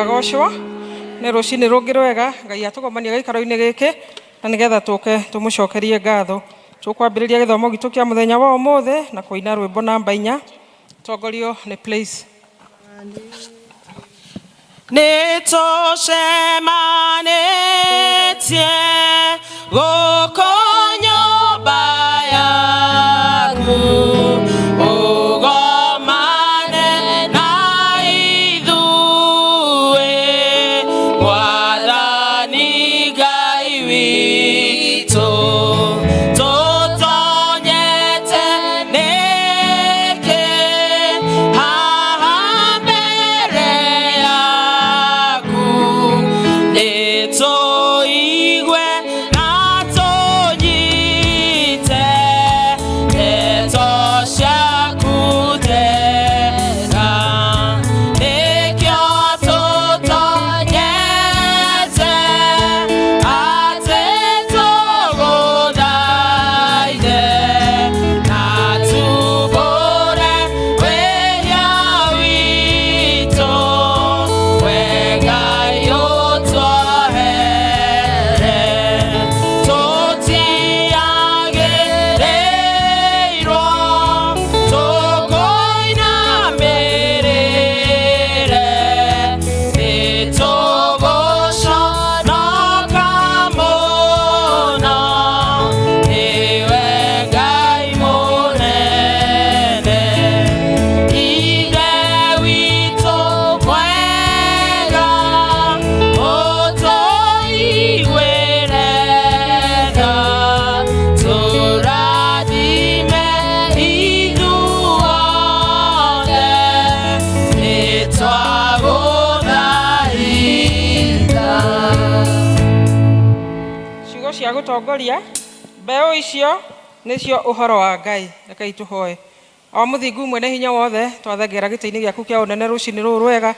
agocwo nä rå cinä rå ngä rwega Ngai atågomania gaikaro-inä gä kä na nä getha tå ke tå må cokerie ngatho. Tå kwambä rä ria gä thomo gitå kä a må thenya wa å må thä na kå ina rwä mbo namba 4 tongorio nä Place. Nä tå cemanätie gåkå nyåmba yaku ũgomane na ithuĩ Mwathani Ngai witũ tũtonyete nĩkĩ haha mbere yaku nĩtũigue na tũnyite ndeto ciaku njega nĩkĩo tũtonyete atĩ tũgũthaithe na tubũre wĩhia witũ we Ngai ũtũhere tũtiagĩrĩirwo tũkũinamĩrĩre nĩtũgũconoka mũno nĩwe Ngai mũnene Ithe witũ mwega ũtũiguĩre tha tũrathime ithuothe nĩtwagũthaitha. Ciugo cia gũtongoria mbeũ icio nĩcio ũhoro wa Ngai. Rekei tũhoe. O mũthingu mwene hinya wothe twathengera gĩtĩ-inĩ gĩaku kĩa ũnene rũcinĩ rũrũ rwega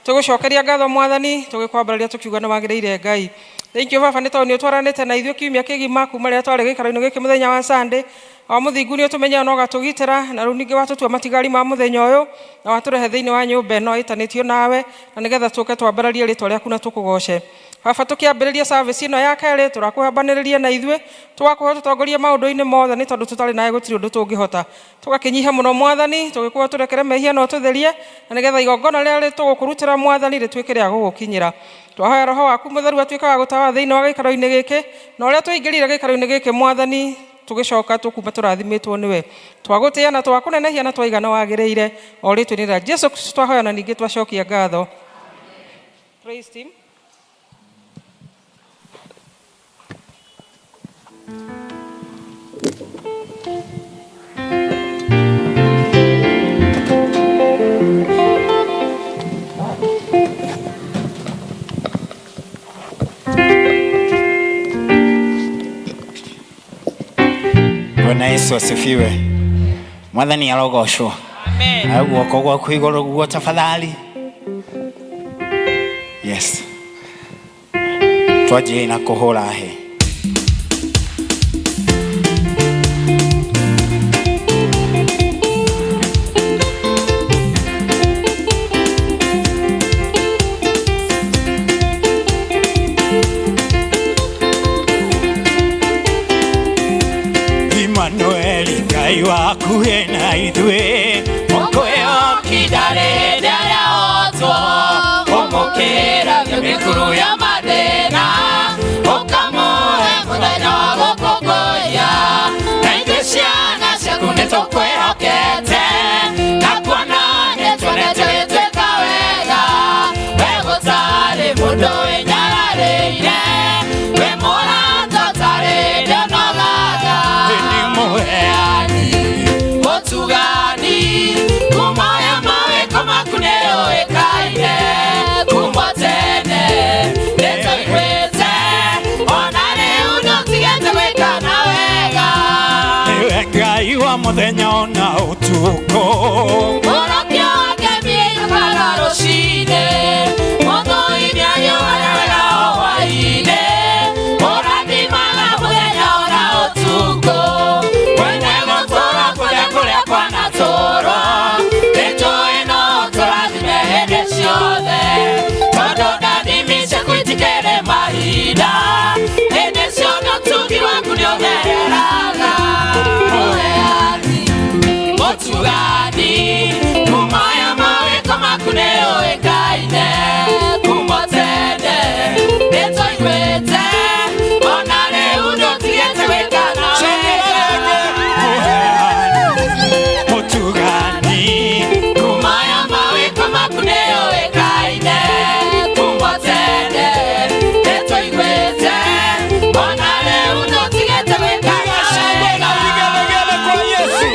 tũgũcokeria ngatho Mwathani tũgĩkwambararia tũkiuga nĩ wagĩrĩire Ngai. Thank you Baba nĩ tondũ nĩ ũtwaranĩte na ithuĩ kiumia kĩgima kuma rĩrĩa twarĩ gĩikaro-inĩ gĩkĩ mũthenya wa Sunday. O mũthingu nĩ ũtũmenyaga na ũgatũgitĩra na rĩu ningĩ watũtua matigari ma mũthenya ũyũ na watũrehe thĩinĩ wa nyũmba ĩno ĩtanĩtio nawe na nĩgetha tũke twambararie rĩtwa rĩaku na tũkũgoce. Baba tũkĩambĩrĩria service ĩno ya kerĩ tũrakũhambanĩrĩria na ithuĩ tũgakũhe tũtongorie maũndũ-inĩ mothe nĩ tondũ tũtarĩ nawe gũtirĩ ũndũ tũngĩhota. Tũgakĩnyiha mũno Mwathani tũgĩkũhoya tũrekere mehia na ũtũtherie na nĩgetha igongona rĩrĩa tũgũkũrutĩra Mwathani rĩtuĩke rĩa gũgũkinyĩra. Twahoya Roho waku Mũtheru atuĩke wa gũtawa thĩinĩ wa gĩikaro-inĩ gĩkĩ na ũrĩa tũingĩrire gĩikaro-inĩ gĩkĩ Mwathani tũgĩcoka tũkuma tũrathimĩtwo nĩwe. Twagũtĩĩa na twakũnenehia na twaigana wagĩrĩire o rĩtwa-inĩ rĩa Jesũ Kristo twahoya na ningĩ twacokia ngatho. Praise team. Bwana Yesu asifiwe. Mwathani arogocwo. Amen. Guoko gwaku igũrũ guo tafadhali. Yes. Twaje na kũhũra he. Emmanuel Ngai wakuhe na ithuĩ Mũkwĩhokithia rĩrĩa rĩahotwo ũmũkĩra mĩkũrũ ya mathĩna ũkamũhe mũthenya wa gũkũngũiya na ithuĩ ciana ciaku nĩtũkwĩhokete na kuona nĩtuonete gĩtuĩka wega we gũtarĩ mũndũ wĩnyararĩire wĩ mũrata ũtarĩ ndĩonogaga nĩ mũheani mũtugani kumoya mawĩko maku nĩũĩkaine kuma tene nĩtũiguĩte ona rĩu ndũtigĩte gwĩkana wega nĩwe Ngai wa mũthenya ona ũtukũ mũrokio wake mĩigana rũcinĩ mũthũithia nyũmba wega o hwaĩ-inĩ ũrathimaga mũthenya ona ũtukũ mwene gũtũũra kũrĩa kwanatũũrwo nĩnjũĩ no tũrathime hĩndĩ ciothe tondũ mahinda ene ciono tugi waku ni othereraga muheani mutugani kumaya mawiko maku ni uikaine kumotende nitoigwete ona riu ndutigite wikana Mutugani kumaya mawiko maku ni uikaine kumotende nitoigwete ona riu ndutigite wikana Shangwe na vigelegele kwa Yesu.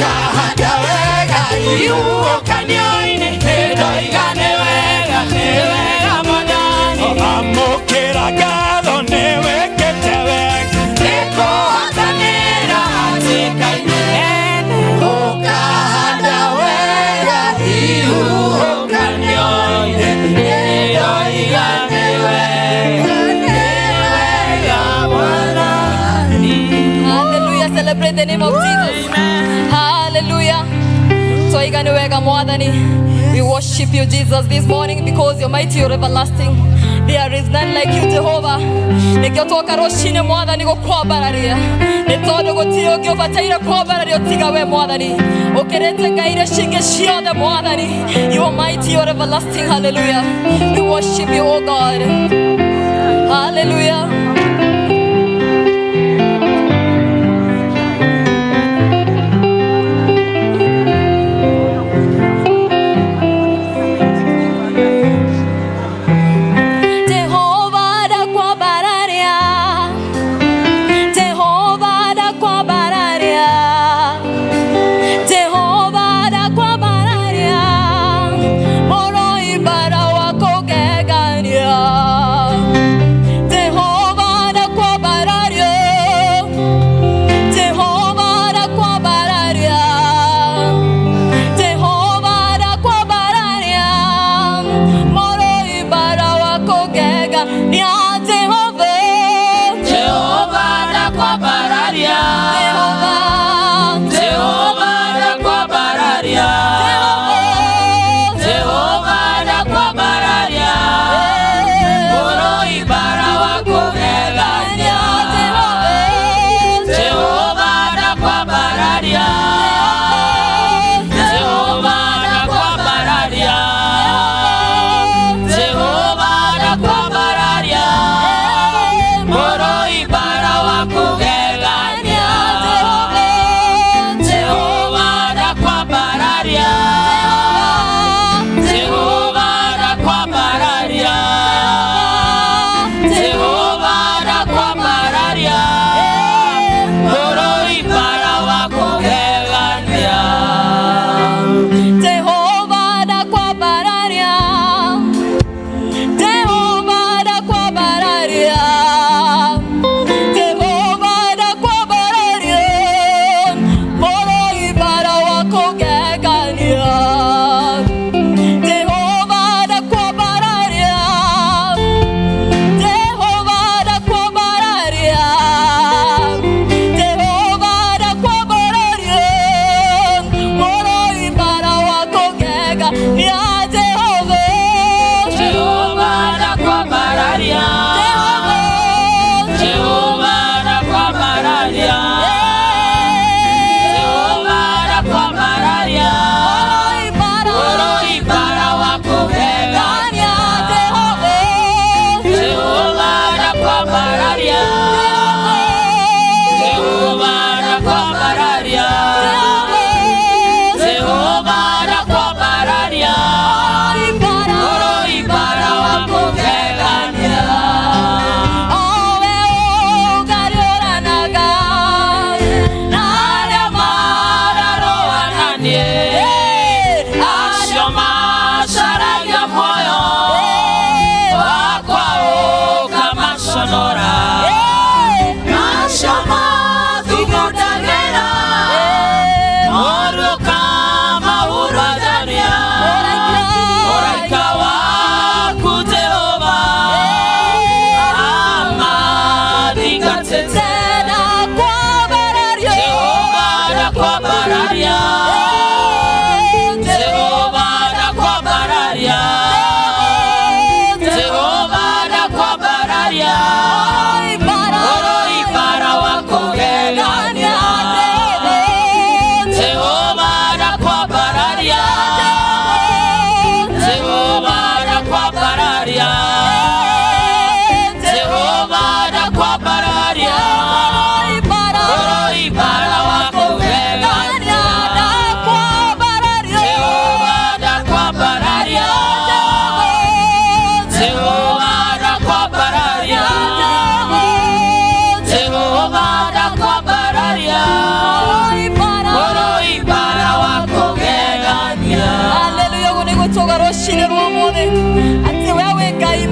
ukahanda wega ihukanio-inĩ nĩndoigane wega nĩ wega Mwathani amũkĩra ngatho nĩ wĩkĩte wega nĩkũhotanĩra hatĩka-inĩ ukahanda wega ihukanio-inĩ nĩndoigane wega nĩ wega Mwathani. Hallelujah. Celebrate the name of Jesus. Hallelujah. Toigane wega Mwathani. We worship you, Jesus, this morning because you're mighty, you're everlasting. There is none like you, Jehovah. Nikiotoka roshine Mwathani gukwambararia. Nitondo gutiri ungi ubataire kwambararia tiga we Mwathani. Ukerete ngaire shinge ciothe Mwathani. You are mighty, you are everlasting. Hallelujah. We worship you, oh God. Hallelujah. Jehovah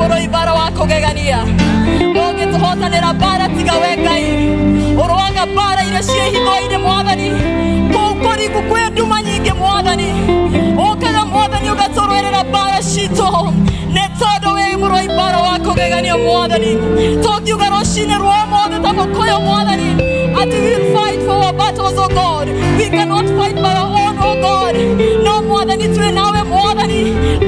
mũrũi bara wa kũgegania ũngĩtũhotanĩra bara tiga we Ngai ũroaga bara iria ciĩhitho-inĩ Mwathani kũu kũriku kwĩ nduma nyingĩ Mwathani ũkaga Mwathani ũgatũrũĩrĩra bara citũ nĩ tondũ wĩ mũrũi bara wa kũgegania Mwathani tũngiuga rũcinĩ rwa mothe ta mũkũyũ Mwathani ati we will fight for our battles, oh God. We cannot fight by our own, oh God. No Mwathani tuwe nawe Mwathani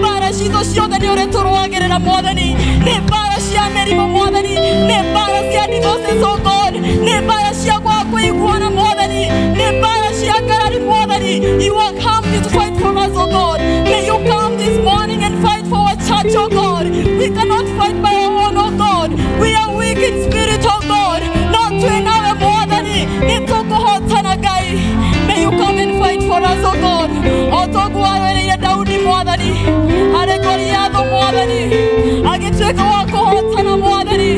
bara citũ ciothe nĩ ũrĩtũrũagĩrĩra Mwathani nĩ bara cia mĩrimũ Mwathani nĩ bara cia divorces, oh God nĩ bara cia kwaga kũiguana Mwathani nĩ bara cia ngarari Mwathani. You are come to fight for us, oh God. May you come this morning and fight for our church, oh God. We cannot fight by our own, oh God. We are weak in spirit, oh God. Not tuwe nawe Mwathani nĩtũkũhotana Ngai. May you come and fight for us, oh God. Otogwarĩire Daudi Mwathani harĩ Goliath Mwathani agĩtuĩka wa kũhotana Mwathani.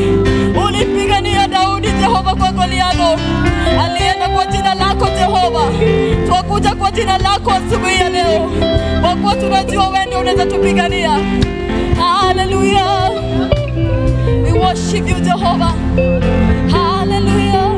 Ulipigania Daudi Jehova kwa Goliath. Alienda kwa jina lako Jehova. Twakuja kwa jina lako asubuhi ya leo kwa kuwa tunajua wewe ndio unaweza tupigania. Hallelujah. We worship you Jehovah. Hallelujah.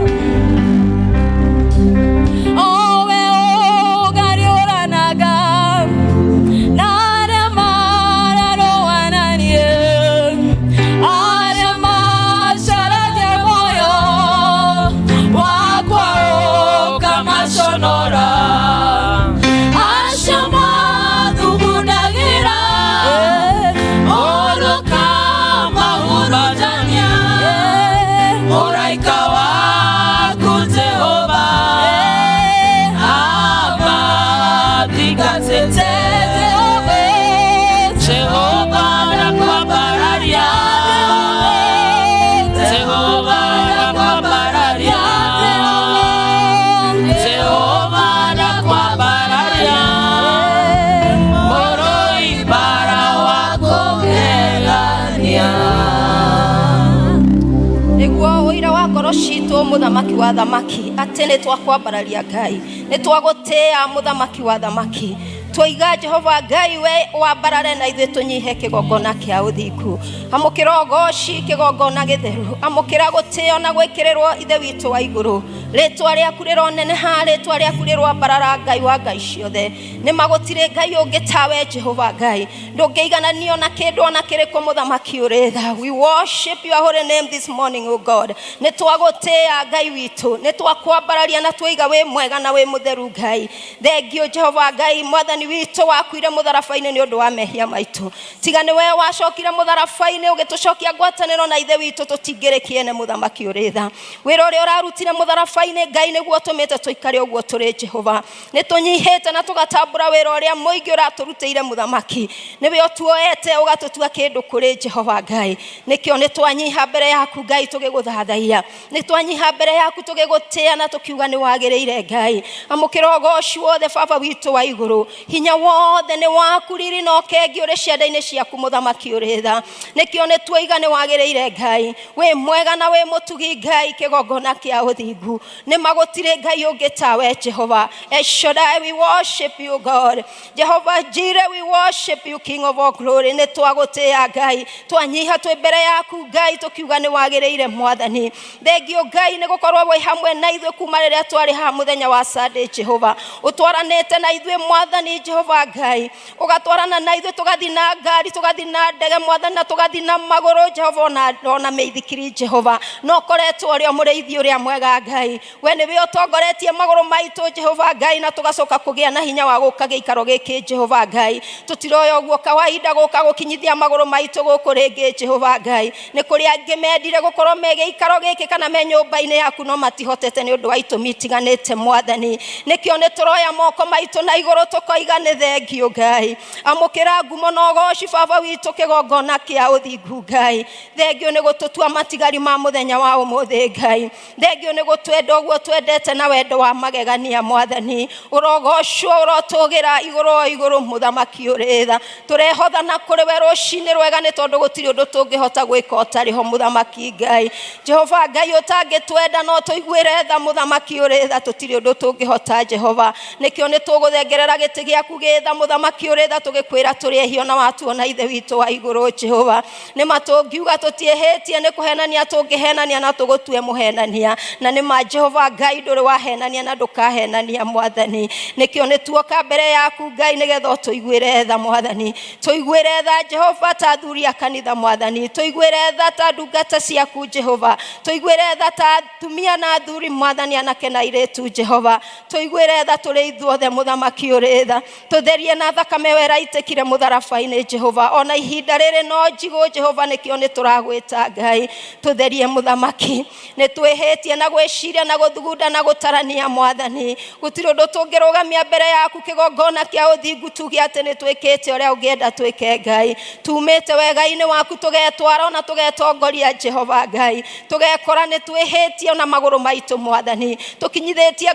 Muthamaki wa thamaki atĩ nĩ twakwambararia Ngai nĩ twagũtĩa muthamaki wa thamaki twoiga Jehova Ngai we wambarare na ithuĩ tũnyihe kĩgongona kĩa ũthingu amũkĩra ũgooci kĩgongona gĩtheru amũkĩra gũtĩo na gwĩkĩrĩrwo ithe witũ wa igũrũ rĩtwa rĩaku rĩroneneha rĩtwa rĩaku rĩrwambarara Ngai wa ngai ciothe nĩ magũtirĩ Ngai ũngĩ tawe Jehova Ngai ndũngĩigananio na kĩndũ ona kĩrĩkũ muthamaki ũrĩ tha. We worship your holy name this morning, O God. Nĩ twagũtĩa Ngai witũ nĩ twakwambararia na twoiga wĩ mwega na wĩ mũtheru Ngai. Thengio Jehova Ngai mwathani witũ wakuire mũtharabai-inĩ nĩ ũndũ wa mehia maitũ tiga nĩ we wacokire mũtharabai-inĩ ũgĩtũcokia ngwatanĩro na ithe witũ tũtingĩrĩkie nĩ muthamaki ũrĩ tha. Wĩra ũrĩa ũrarutire mũtharabai-inĩ Ngai nĩguo ũtũmĩte tũikare ũguo tũrĩ Jehova. Nĩ tũnyihĩte na tũgatambũra wĩra ũrĩa mũingĩ ũratũrutĩire muthamaki nĩwe ũtuoete ũgatũtua kĩndũ kũrĩ Jehova Ngai. Nĩkĩo nĩ twanyiha mbere yaku Ngai tũgĩgũthathaiya nĩ twanyiha mbere yaku tũgĩgũtĩa na tũkiuga nĩ wagĩrĩire Ngai. Amũkĩra ũgooci wothe baba witũ wa igũrũ hinya wothe nĩ waku riri na ũkengi ũrĩ ciande-inĩ ciaku muthamaki ũrĩ tha. Nĩkĩo nĩ twoiga nĩ wagĩrĩire Ngai wĩ mwega na wĩ mũtugi Ngai kĩgongona kĩa ũthingu nĩ magũtirĩ Ngai ũngĩ tawe Jehova. El Shaddai, we worship you God. Jehovah Jireh, we worship you King of all glory. Nĩ twagũtĩa Ngai twanyiha twĩ mbere yaku Ngai tũkiuga nĩ wagĩrĩire mwathani. Thengio Ngai nĩ gũkorwo wĩ hamwe na ithuĩ kuma rĩrĩa twarĩ ha mũthenya wa Sunday Jehova ũtwaranĩte na ithuĩ mwathani Jehova Ngai ũgatwarana na ithuĩ tũgathi na ngari tũgathi na ndege mwathani na tũgathi na magũrũ Jehova ona mĩithikiri Jehova no koretwo ũrĩa mũrĩithi ũrĩa mwega Ngai we nĩwe ũtongoretie magũrũ maitũ Jehova Ngai na tũgacoka kũgĩa na hinya wa gũka gĩikaro gĩkĩ Jehova Ngai tũtiroya ũguo kawaida gũka gũkinyithia magũrũ maitũ gũkũ rĩngĩ Jehova Ngai nĩ kũrĩ angĩ mendire gũkorwo me gĩikaro gĩkĩ kana me nyũmba-inĩ yaku no matihotete nĩ ũndũ wa itũmi itiganĩte mwathani. Nĩkĩo nĩ tũroya moko maitũ na igũrũ tũkoiga nĩ thengio Ngai. Amũkĩra ngumo na ũgooci baba witũ kĩgongona kĩa ũthingu Ngai. Thengio nĩ gũtũtua matigari ma mũthenya wa ũmũthĩ Ngai. Thengio nĩ gũtwenda ũguo twendete na wendo wa magegania mwathani. Ũrogocwo ũrotũgĩra igũrũ muthamaki ũrĩ tha. Tũrehotha kũrĩ we rũcinĩ rwega nĩ tondũ gũtirĩ ũndũ tũngĩhota gwĩka ũtarĩ ho muthamaki Ngai. Jehova Ngai ũtangĩtwenda no tũiguĩre tha muthamaki ũrĩ tha tũtirĩ ũndũ tũngĩhota Jehova. Nĩkĩo nĩ tũgũthengerera gĩtĩ gĩa yaku getha muthamaki uretha tugikwira turi ehio na watuona ithe witu wa iguru Jehova ni matungiuga tutiehetie ni kuhenania tungihenania na tugutue muhenania na ni ma Jehova Ngai nduri wahenania na ndukahenania Mwathani nikio ni tuoka mbere yaku Ngai nigetha tuiguire tha Mwathani tuiguire tha Jehova ta thuria kanitha Mwathani tuiguire tha ta ndungata ciaku Jehova tuiguire tha ta tumia na thuri Mwathani anake na iretu Jehova tuiguire tha turi ithuothe muthamaki uri tha tutherie na thakame wera itekire mutharabai-ini Jehova ona ihinda riri no njigu Jehova nikio ni turagwita Ngai tutherie muthamaki ni twihitie na gwiciria na guthugunda na gutarania Mwathani gutiri undu tungirugamia mbere yaku kigongona kia uthingu tuge ati ni twikite uria ungienda twike Ngai tumite wega-ini waku tugetwara na tugetongoria Jehova Ngai tugekora ni twihitie na maguru maitu Mwathani tukinyithitie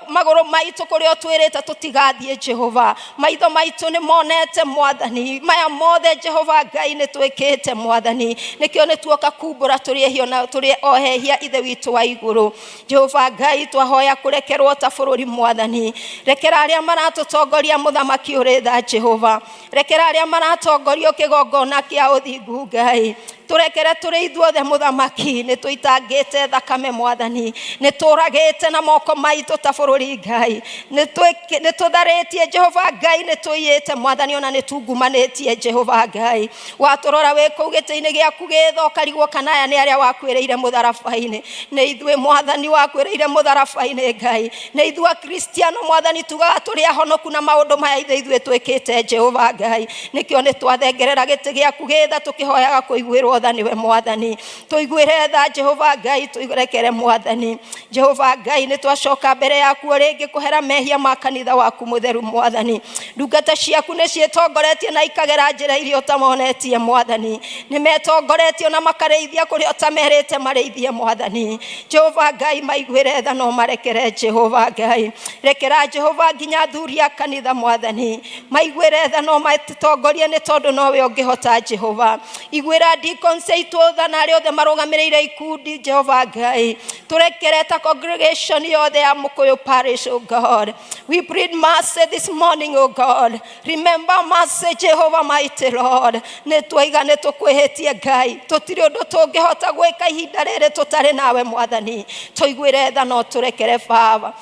maguru maitu kuria twirite tutigathie Jehova maitho maitu ni monete Mwathani maya mothe Jehova Ngai ni twikite Mwathani nikio ni tuoka kumbura turi ehio na turi ohehia ithe witu wa iguru Jehova Ngai twahoya kurekerwo ta bururi Mwathani rekera aria maratutongoria muthamaki uri tha Jehova rekera aria maratogorio kigongona kia uthingu Ngai turekere turi ithuothe muthamaki ni tuitangite thakame Mwathani ni turagite na moko maitu ta bururi Ngai ni tutharitie Jehova Ngai ni tuiyite Mwathani ona ni tungumanitie Jehova Ngai waturora we kuu giti-ini giaku githo karigwo kana aya ni aria wakwiriire mutharabai-ini ni ithue Mwathani wakwiriire mutharabai-ini Ngai ni ithua Kristiano Mwathani tugaga turi ahonoku na maundu maya ithue twikite Jehova Ngai nikio ni twathengerera giti giaku githa tukihoyaga kuiguirwo tha niwe Mwathani tuiguire tha Jehova Ngai tuirekere Mwathani Jehova Ngai ni twacoka mbere yaku ringi kuhera mehia ma kanitha waku mutheru Mwathani ndungata ciaku ni cietongoretie na ikagera njira iria utamonetie Mwathani ni metongoretio na makareithia kuria utamerite mareithie Mwathani Jehova Ngai maiguire tha no marekere Jehova Ngai rekera Jehova nginya thuria kanitha Mwathani maiguire tha no matongorie ni tondu nowe ungihota Jehova iguira deacons aitũ tha na aria othe marugamiriire ikundi Jehova Ngai turekere ta congregation yothe ya Mukuyu parish oh God we plead mercy this morning oh God remember mercy Jehovah mighty Lord ne twaiga ne tukwihitie Ngai tutiri undu tungihota gwika ihinda riri tutari nawe Mwathani tuiguire tha no turekere Baba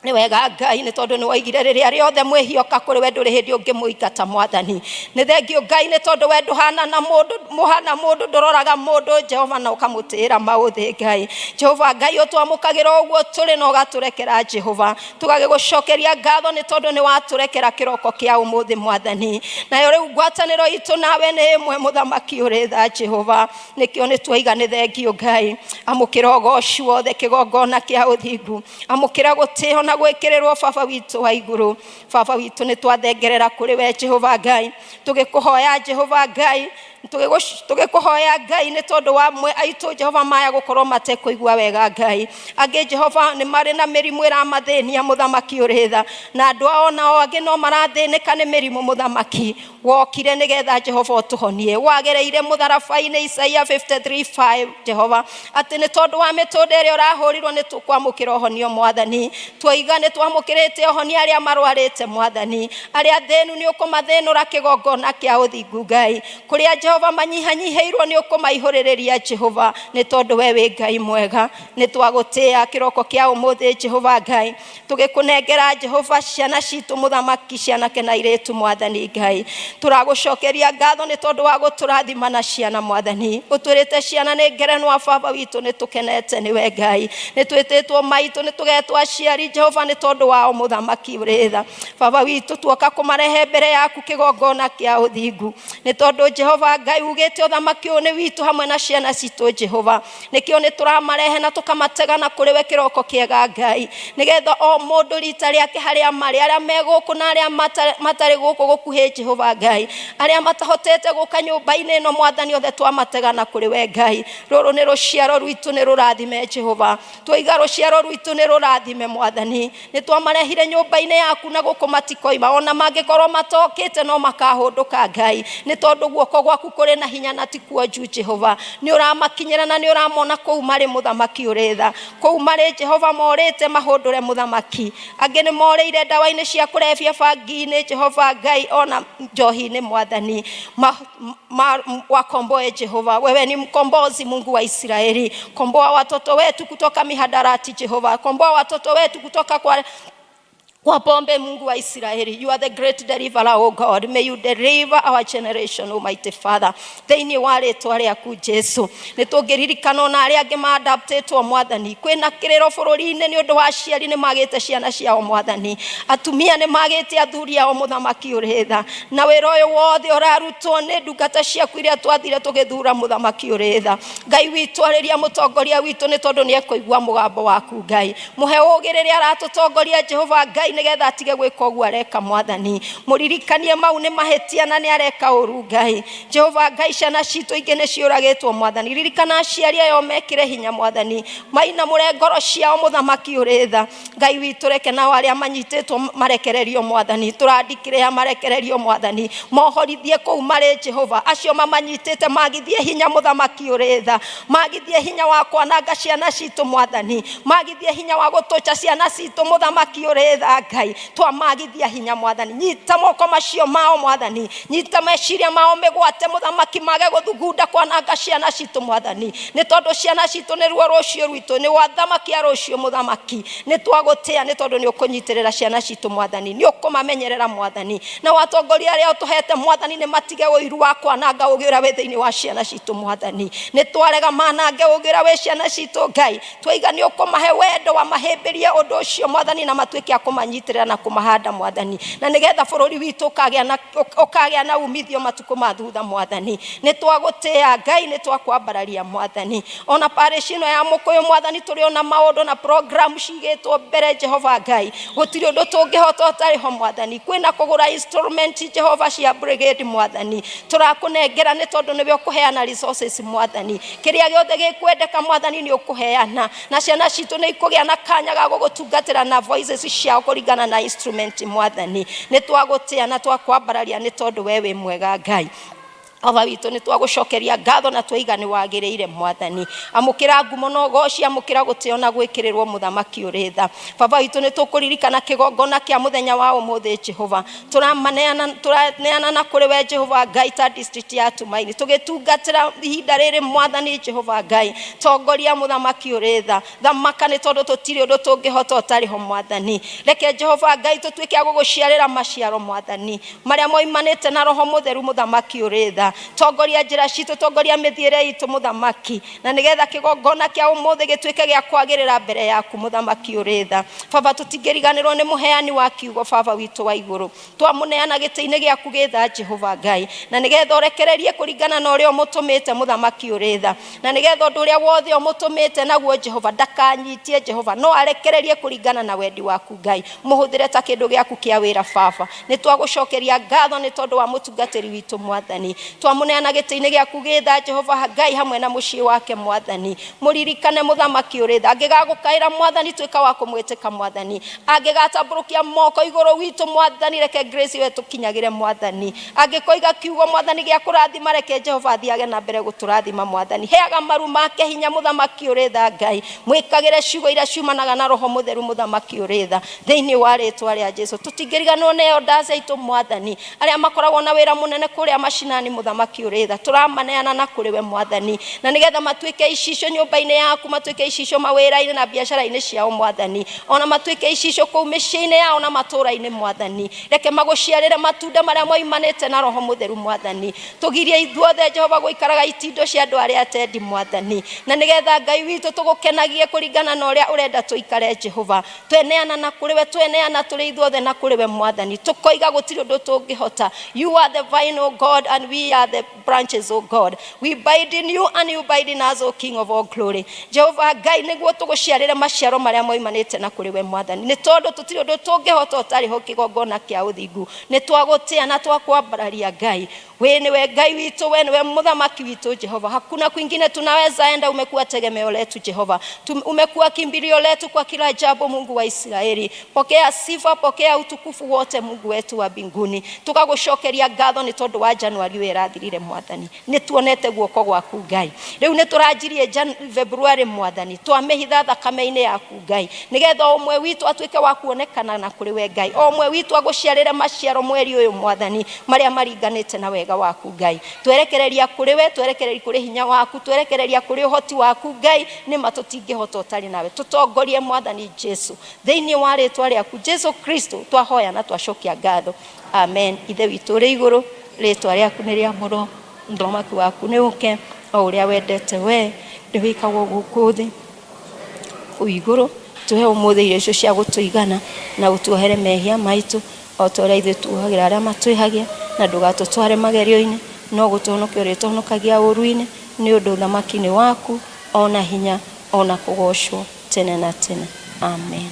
ni wega Ngai ni tondu ni waigire riria riothe mwihioka kuri we nduri hindi ungimuingata Mwathani ni thengio Ngai ni tondu we nduhana na mundu nduroraga mundu Jehova na ukamutira mauthi Ngai Jehova Ngai utwamukagira uguo turi no gaturekera Jehova tugagigucokeria ngatho ni tondu ni waturekera kiroko kia umuthi Mwathani na riu ngwataniro itu nawe ni imwe muthamaki uri tha Jehova nikio ni twaiga ni thengio Ngai amukira ugocu wothe kigongona kia uthingu amukira gutiho na gwekererwo Baba witu wa iguru Baba witu ni twathengerera kuri we Jehova Ngai tugikuhoya Jehova Ngai tugikuhoya Ngai ni tondu wa mwe aitu Jehova maya gukorwo matekuigua wega Ngai angi Jehova ni mari na mirimu iramathĩnia muthamaki uri tha na andu ao nao angi no marathĩnĩka ni mirimu muthamaki wokire nigetha Jehova utuhonie wagereire mutharabai-ini Isaia 53:5 Jehova ati ni tondu wa mitundu ĩrĩa ũrahurirwo ni tukwamũkĩra ũhonio Mwathani twoiga ni twamũkĩrĩte ũhonio aria marwarĩte Mwathani aria thĩnu ni ũkũmathĩnũra kĩgongona kĩa ũthingu Ngai kuria Jehova manyihanyiheirwo ni ukumaihuririria Jehova ni tondu we wi Ngai mwega ni twagutia kiroko kia umuthi Jehova Ngai tugikunengera Jehova ciana citu muthamaki ciana kena iretu Mwathani Ngai turagucokeria ngatho ni tondu wa guturathima na ciana Mwathani utwirite ciana ni ngerenwa Baba witu ni tukenete ni we Ngai ni twititwo maitu ni tugetwa ciari Jehova ni tondu wa muthamaki uri tha Baba witu tuoka kumarehe mbere yaku kigongona kia uthingu ni tondu Jehova Ngai ugite uthamaki ni witu hamwe na ciana citu Jehova nikio ni turamarehe na tukamategana kuri we kiroko kiega Ngai nigetha o mundu rita riake haria mari aria meguku na aria matari guku gukuhe Jehova Ngai aria matahotete guka nyumba-ini no Mwathani othe twamategana kuri we Ngai ruru ni ruciaro rwitu ni rurathime Jehova twiga ruciaro rwitu ni rurathime Mwathani mwathani nĩ twamarehire nyũmba-inĩ yaku na gũkũ matikoima ona mangĩkorwo matokĩte no makahũndũka Ngai nĩ tondũ guoko gwaku kũrĩ na hinya na ti kuonju Jehova nĩ ũramakinyĩra na nĩ ũramona kũu marĩ mũthamaki ũrĩ tha kũu marĩ Jehova morĩte mahũndũre mũthamaki angĩ nĩ morĩire ndawa-inĩ cia kũrebia bangi-inĩ Jehova Ngai ona njohi-inĩ mwathani wakomboe Jehova wewe ni mkombozi Mungu wa Israeli komboa watoto wetu kutoka mihadarati Jehova komboa watoto wetu kutoka kwa pombe Mungu wa Israeli. You are the great deliverer, oh God. May you deliver our generation, Almighty Father. Thĩinĩ wa rĩĩtwa rĩaku Jesu. Nĩtũngĩririkana na arĩa angĩ maadaptĩtwo mwathani. Kwĩna kĩrĩro bũrũri-inĩ nĩ ũndũ wa aciari nĩ magĩte ciana ciao mwathani. Atumia nĩ magĩte athuri ao mũthamaki ũrĩ tha. Na wĩra ũyũ wothe ũrarutwo nĩ ndungata ciaku iria twathire tũgĩthura mũthamaki ũrĩ tha. Ngai witũ arĩria mũtongoria witũ nĩ tondũ nĩ ekũigua mũgambo waku Ngai. Mũhe ũũgĩ rĩrĩa aratũtongoria Jehova Ngai nigetha atige gwĩka ũguo areka mwathani mũririkanie mau nĩ mahĩtia na nĩ areka ũru Ngai Jehova Ngai ciana citũ ingĩ nĩ ciũragĩtwo mwathani ririkana aciari ayo mekĩre hinya mwathani mainamũre ngoro ciao mũthamaki ũrĩ tha Ngai witũ reke nao arĩa manyitĩtwo marekererio mwathani tũrandikĩre ya marekererio mwathani mohorithie kũu marĩ Jehova acio mamanyitĩte magithie hinya mũthamaki ũrĩ tha magithie hinya wa kwananga ciana citũ mwathani magithie hinya wa gũtũcha ciana citũ mũthamaki ũrĩ tha Ngai twamagithia hinya mwathani nyita moko macio mao mwathani nyita meciria mao mĩgwate mũthamaki mage gũthugunda kwananga ciana citũ mwathani nĩ tondũ ciana citũ nĩ ruo rũcio rwitũ nĩ wathamaki rũcio mũthamaki nĩ twagũtĩa nĩ tondũ nĩ ũkũnyitĩrĩra ciana citũ mwathani nĩ ũkũmamenyerera mwathani na watongoria arĩa ũtũhete mwathani nĩ matige ũiru wa kwananga ũgĩra wĩ thĩinĩ wa ciana citũ mwathani nĩ twarega manange ũgĩra wĩ ciana citũ Ngai twaiga nĩ ũkũmahe wendo wa mahĩmbĩrie ũndũ ũcio mwathani na matuĩke akũmanyitĩrĩra na kũmahanda mwathani na nĩgetha bũrũri witũ ũkagĩa na umithio matukũ ma thutha mwathani nĩ twagũtĩa Ngai nĩ twakwambararia mwathani ona parish ĩno ya Mũkũyũ mwathani tũrĩ ona maũndũ na program cigĩtwo mbere Jehova Ngai gũtirĩ ũndũ tũngĩhota ũtarĩ ho mwathani kwĩna kũgũra instrument Jehova cia brigade mwathani tũrakũnengera nĩ tondũ nĩwe ũkũheana resources mwathani kĩrĩa gĩothe gĩkwendeka mwathani nĩ ũkũheana na ciana citũ nĩ ikũgĩa na kanya ga gũgũtungatĩra na voices ciao kũringana na instrument mwathani nĩ twagũtĩa na twakwambararia nĩ tondũ wewe mwega Ngai Ava witũ nĩ twagũcokeria ngatho na twaiga nĩ wagĩrĩire mwathani amũkĩra ngumo na ũgooci amũkĩra gũtĩo na gwĩkĩrĩrwo mũthamaki ũrĩ tha baba witũ nĩ tũkũririkana kĩgongona kĩa mũthenya wa ũmũthĩ Jehova tũraneana na kũrĩ we Jehova Ngai ta district ya Tumaini tũgĩtungatĩra ihinda rĩrĩ mwathani Jehova Ngai tongoria mũthamaki ũrĩ tha thamaka nĩ tondũ tũtirĩ ũndũ tũngĩhota ũtarĩ ho mwathani reke Jehova Ngai tũtuĩke a gũgũciarĩra maciaro mwathani marĩa moimanĩte na roho mũtheru mũthamaki ũrĩ tha tongoria njĩra citũ tongoria mĩthiĩre itũ mũthamaki na nĩgetha kĩgongona kĩa ũmũthĩ gĩtuĩke gĩa kwagĩrĩra mbere yaku mũthamaki ũrĩ tha baba tũtingĩriganĩrwo nĩ mũheani wa kiugo baba witũ wa igũrũ twamũneana gĩtĩ-inĩ gĩaku gĩtha Jehova Ngai na nĩgetha ũrekererie kũringana na ũrĩa ũmũtũmĩte mũthamaki ũrĩ tha na nĩgetha ũndũ ũrĩa wothe ũmũtũmĩte naguo Jehova ndakanyitie Jehova no arekererie kũringana na wendi waku Ngai mũhũthĩre ta kĩndũ gĩaku kĩa wĩra baba nĩ twagũcokeria ngatho nĩ tondũ wa mũtungatĩri witũ mwathani twamuneana gĩtĩ-inĩ gĩaku gĩtha Jehova Ngai hamwe na mũciĩ wake mwathani mũririkane mũthamaki ũrĩ tha angĩgagũkaĩra mwathani tuĩka wa kũmwĩtĩka mwathani angĩgatambũrũkia moko igũrũ witũ mwathani reke grace we tũkinyagĩre mwathani angĩkoiga kiugo mwathani gĩa kũrathima reke Jehova thiage na mbere gũtũrathima mwathani heaga maru make hinya mũthamaki ũrĩ tha Ngai mwĩkagĩre ciugo iria ciumanaga na roho mũtheru mũthamaki ũrĩ tha thĩinĩ wa rĩĩtwa rĩa Jesũ tũtingĩriganĩrwo nĩ elders aitũ mwathani arĩa makoragwo na wĩra mũnene kũrĩa macinani mũthamaki ũrĩ tha tũramaneana na kũrĩ we mwathani na nĩgetha matuĩke icicio nyũmba-inĩ yaku matuĩke icicio mawĩra-inĩ na biacara-inĩ ciao mwathani ona matuĩke icicio kũu mĩciĩ-inĩ yao na matũũra-inĩ mwathani reke magũciarĩre matunda marĩa moimanĩte na roho mũtheru mwathani tũgirie ithuothe Jehova gũikaraga itindo cia andũ arĩa atendi mwathani na nĩgetha Ngai witũ tũgũkenagie kũringana na ũrĩa ũrenda tũikare Jehova tweneana na kũrĩ we tweneana tũrĩ ithuothe na kũrĩ we mwathani tũkoiga gũtirĩ ũndũ tũngĩhota you are the vine, O God, and we are are the branches, O God. We abide in you and you abide in us, O King of all glory. Jehova Ngai niguo tuguciarire maciaro maria moimanite na kuri we Mwathani. Ni tondu tutiri undu tungihota utari ho kigongona kia uthingu. Ni twagutia na twakwambararia Ngai. We niwe Ngai witu, we niwe muthamaki witu Jehova. Hakuna kwingine tunaweza enda, umekuwa tegemeo letu Jehova. Umekuwa kimbilio letu kwa kila jambo, Mungu wa Israeli. Pokea sifa, pokea utukufu wote Mungu wetu wa mbinguni. Tukagucokeria ngatho ni tondu wa Januari we rathirire Mwathani. Ni tuonete guoko gwaku Ngai. Riu ni turajirie February Mwathani. Twamehitha thakame-ini yaku Ngai. Nigetha umwe witu atuike wa kuonekana na kuri we Ngai. Umwe witu aguciarire maciaro mweri uyu Mwathani maria maringanite na wega waku Ngai. Twerekereria kuri we, twerekereria kuri hinya waku, twerekereria kuri uhoti waku Ngai. Ni matutingihota utari nawe. Tutongorie Mwathani Jesu. Thiini wa ritwa riaku Jesu Kristo twahoya na twacokia ngatho. Amen. Ithe witu ri iguru, ritwa riaku ni ria muro, ndomaki waku ni uke, o uria wendete we, ni wikagwo guku thi iguru. Tuhe umuthi irio icio cia gutuigana na gutuohere mehia maitu, o toria ithe tuohagira aria matwihagia, na ndugatutware magerio-ini, no gutuhonokia uri tuhonokagia uru-ini, ni undu thamaki-ini waku ona hinya ona kugocwo tene na tene. Amen.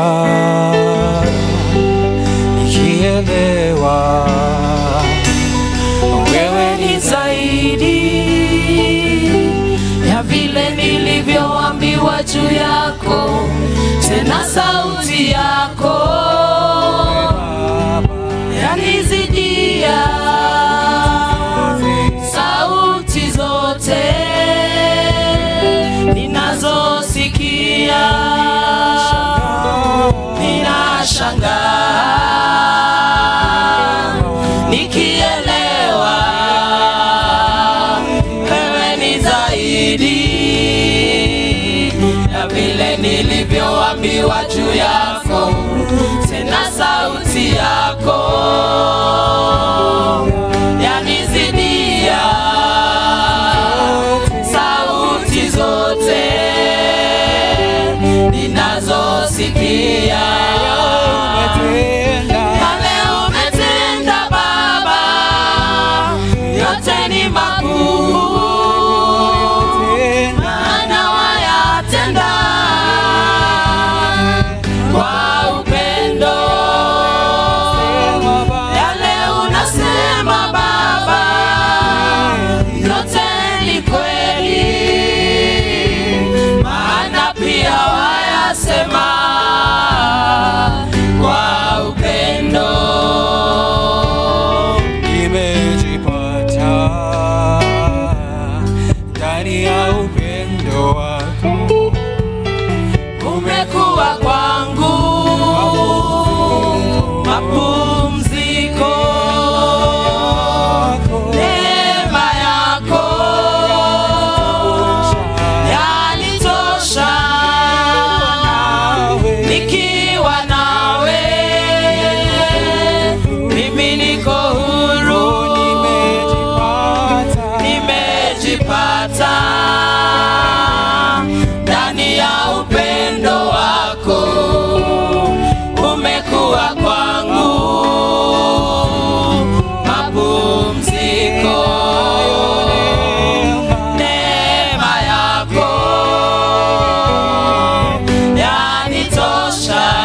Ninashangaa nikielewa wewe ni zaidi ya vile nilivyoambiwa juu yako, tena sauti yako yanizidia sauti zote ninazosikia. Ninashangaa nikielewa wewe ni zaidi ya vile nilivyoambiwa juu yako, tena sauti yako yanizidia sauti zote ninazosikia. Neema yako yanitosha.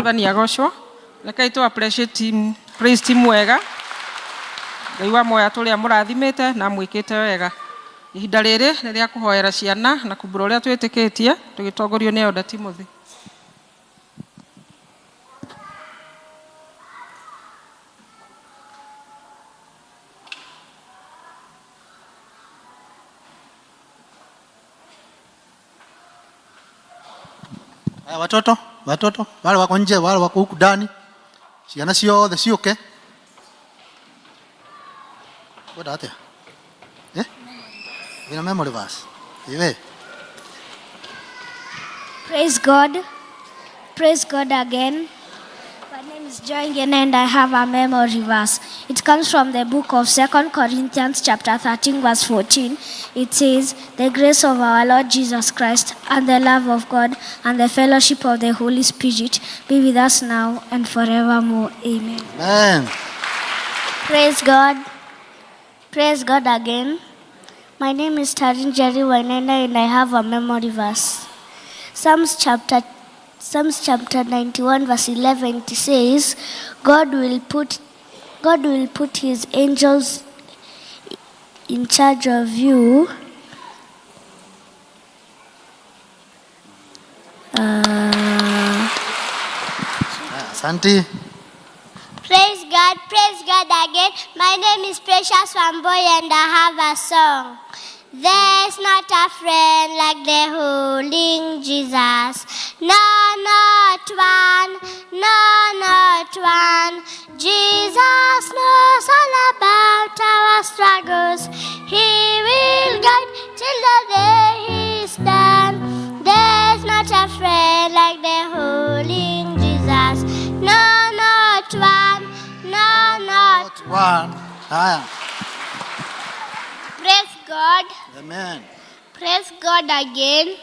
Mwathani agocwo. Rekei tu appreciate team, praise team wega. Ngai wa moya tũrĩa mũrathimĩte na mwĩkĩte wega. Ihinda rĩrĩ nĩ rĩa kũhoera ciana na kumbũra ũrĩa twĩtĩkĩtie tũgĩtongorio nĩ Elder Timothy. Watoto wale wako nje, wale wako huku ndani, ciana ciothe ciũke. What are they? In a memory verse. Praise God. Praise God again. My name is Joy Ngene and I have a memory verse. It comes from the book of 2 Corinthians chapter 13 verse 14. It says, the grace of our Lord Jesus Christ and the love of God and the fellowship of the Holy Spirit be with us now and forevermore. Amen. Amen. Praise God. Praise God again. My name is Tarin Jerry Wainenda and I have a memory verse. Psalms chapter 91 verse 11, it says, God will put his angels in charge of you. Asante. Praise God again. My name is Precious Wamboy and I have a song. There's not a friend like the holy Jesus. No, not one. No, not one. Jesus knows all about our struggles. He will guide till the day He's done. There's not a friend like the holy Jesus. No, not one. No, not one. Haya. Praise God. Amen. Praise God again.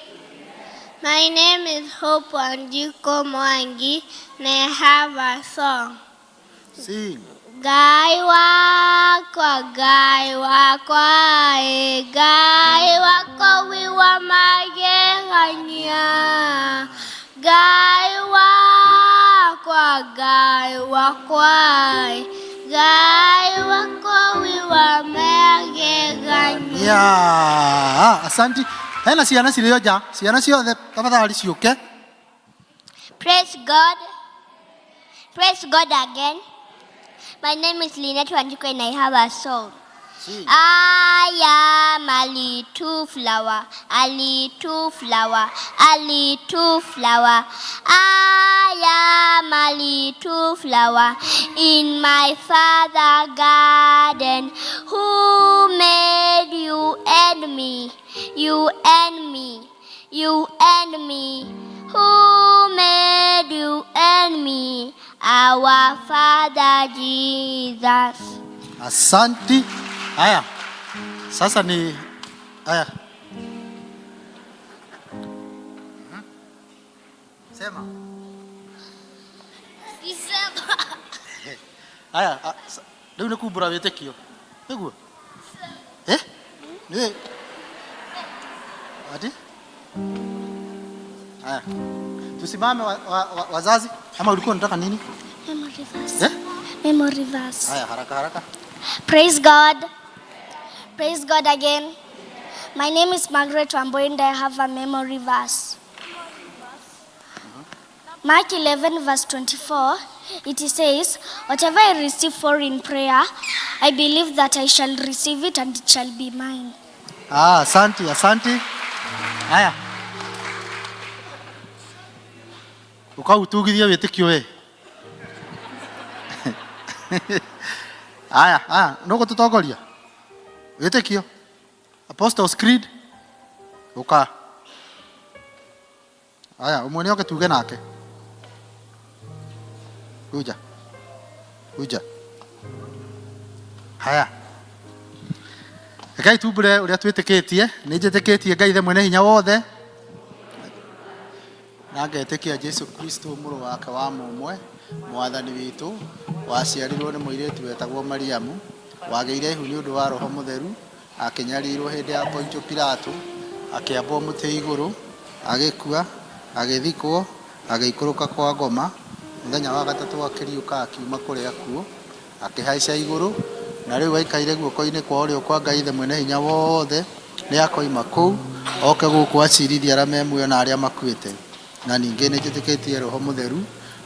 My name is Hope Wanjiko Mwangi and I have a song. Sing. Gai wakwa, gai wako wiwa magegania. Gai wakwa, gai wako wiwa magegania. Yeah. Asante. Hena ciana cirĩoja, ciana ciothe tafadhali ciũke. Praise God. Praise God again. My name is Lynette Wanjiko and I have a song. I am a little flower, a little flower, a little flower. I am a little flower in my Father's garden. Who made you and me? You and me, you and me. Who made you and me? Our Father Jesus. Asante. Haya. Sasa ni haya. Sema. Haya, leo ni kubura wĩtĩkio. Nĩguo? Nĩ. Ati? Haya. Tusimame wazazi ama ulikuwa unataka nini? Memory verse. Memory verse. Haya, haraka. Praise God. Praise God again. My name is Margaret Wamboy and I have a memory verse. Mark 11 verse 24, it says, whatever I receive for in prayer, I believe that I shall receive it and it shall be mine. Asante. Haya. Ukautugithia wĩtĩkio we. Haya, nuko tutongoria. Wĩtĩkio. Apostles Creed. Uka. Haya, umwene oke tuge nake. Uja. Haya. Ngai tumbure uria twĩtĩkĩtie, nĩ njĩtĩkĩtie Ngai the mwene hinya wothe. Na ngetĩkia Jesu Kristo mũrũ wake wa mũmwe, mwathani witũ, waciarirwo nĩ mũirĩtu wetagwo Mariamu, wagĩire ihu nĩ ũndũ wa Roho Mũtheru, akĩnyarirwo hĩndĩ ya Pontio Pilato, akĩambwo mũtĩ igũrũ, agĩkua, agĩthikwo, agĩikũrũka kwa ngoma, muthenya wa gatatu akiriuka akiuma kuria kuo akihaica iguru na riu aikaire guoko-ini kwa urio kwa Ngai ithe mwene hinya wothe ni akoima kuu oke guku acirithia aria me muoyo na aria makuite na ningi ni njitikitie Roho Mutheru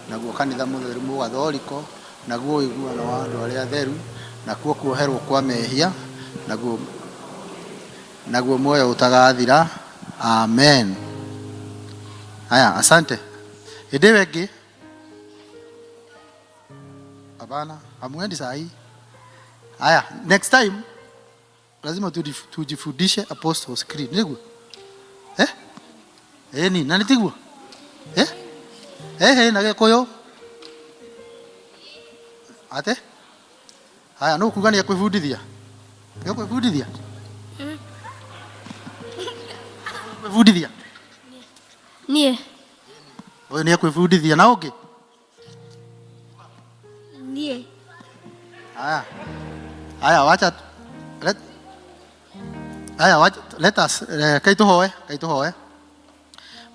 naguo kanitha mutheru mugathoriko naguo uiguano wa andu aria atheru nakuo kuoherwo kwa mehia naguo muoyo utagathira. Amen. Haya, asante. Ende wengi abana amwendi sahi. Haya, next time lazima tujifundishe Apostles Creed. Niguo? Ni nani tiguo? Na koyo. Ate? Haya, no kuga ni kwifundithia. Ni kwifundithia? Kwifundithia? Nie. Oyo ni kwifundithia na ungi? Nie. Haya, wacha let us kaituhoe.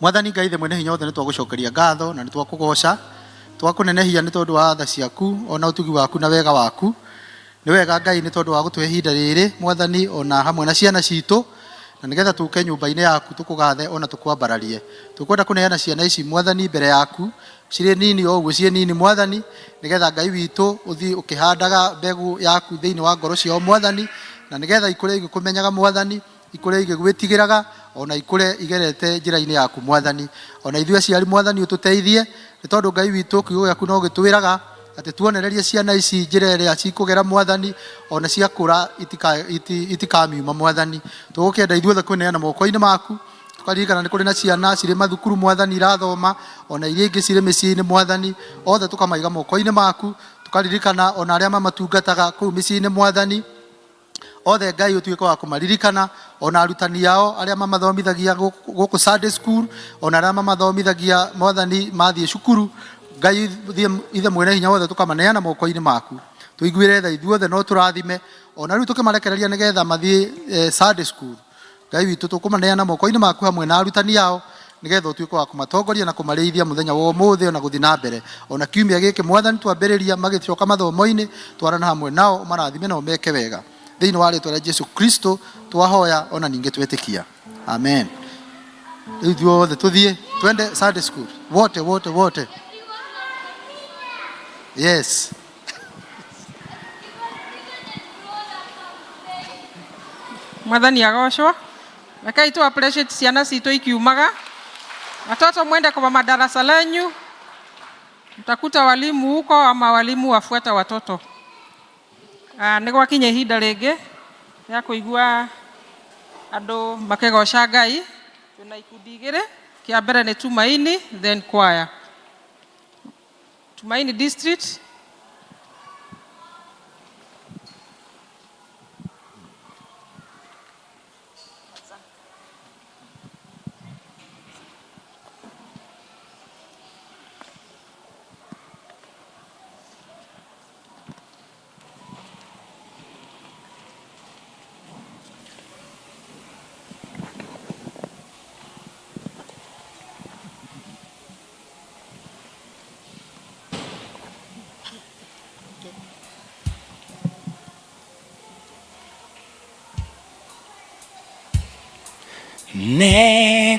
Mwathani Ngai ithe mwene hinya wothe nitwagucokeria ngatho na nitwakugoca twakunenehia ni tondu wa tha ciaku ona utugi waku na wega waku. Ni wega Ngai ni tondu wa gutuhe ihinda riri Mwathani ona hamwe na ciana citu na nigetha tuke nyumba-ini yaku tukugathe ona tukwambararie. Tukwenda kuneana ciana ici Mwathani mbere yaku ciri nini o uguo cie nini Mwathani nigetha Ngai witu uthi ukihandaga mbegu yaku thiini wa ngoro cio Mwathani na nigetha ikure igikumenyaga Mwathani ikure igigwitigiraga ona ikure igerete njira-ini yaku Mwathani. Ona ithuĩ aciari Mwathani ututeithie ni tondu Ngai witu kiugo giaku no gitwiraga ati tuonererie ciana ici njira iria cikugera Mwathani ona ciakura itikamiuma Mwathani. Tugukienda ithuothe kuneana moko-ini maku tukaririkana ni kuri na ciana ciri mathukuru Mwathani irathoma ona iria ingi ciri micii-ini Mwathani othe tukamaiga moko-ini maku tukaririkana ona aria mamatungataga kuu micii-ini Mwathani othe Ngai utuike wa kumaririkana ona arutani yao aria mamathomithagia guku Sunday school ona aria mamathomithagia Mwathani mathie cukuru Ngai ithe mwene hinya wothe tukamaneana moko-ini maku tuiguire tha ithuothe no turathime ona riu tukimarekereria nigetha mathie Sunday school Ngai witu tukumaneana moko-ini maku hamwe na arutani yao nigetha utuike wa kumatongoria na kumarithia muthenya wa umuthi ona guthi na mbere ona kiumia giki Mwathani twambiriria magicoka mathomo-ini twarana hamwe nao marathime na umeke wega thiini wa ritwa ria Jesu Kristo twahoya ona ninge twetikia. Amen. Ithuothe tuthie twende Sunday school wote. Yes. Mwathani agocwo. Rekai tu appreciate ciana citu ikiumaga. Watoto mwende kwa madarasa lenyu. Mtakuta walimu huko ama walimu wafuata watoto. Nĩ gwakinya ihinda rĩngĩ ya kũigua andũ makĩgoca Ngai. Tuna ikundi igĩrĩ, kĩa mbere nĩ Tumaini then choir. Tumaini District.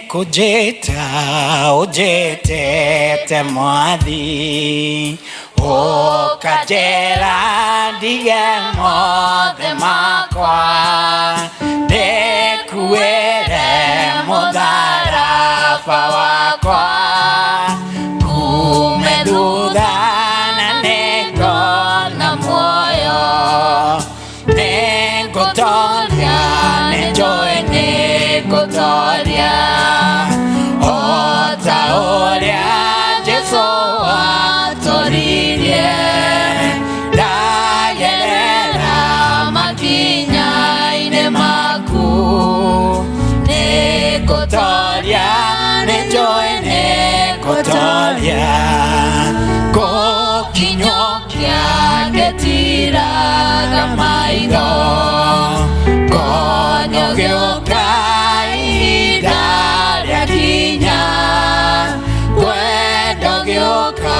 Nekujeta ujetete Mwathi ukajera ndige mothe makwa ndekuere mutharaba wakwa kume thutha na nikona muoyo nigutoria nenjoe nigutoria ota uria Jesu atoririe ndagerera makinya-ini maku nigutoria nenjoe nigutoria gukinyokia ngetiraga maitho konyo gĩũka ihinda rĩakinya wendo gĩũka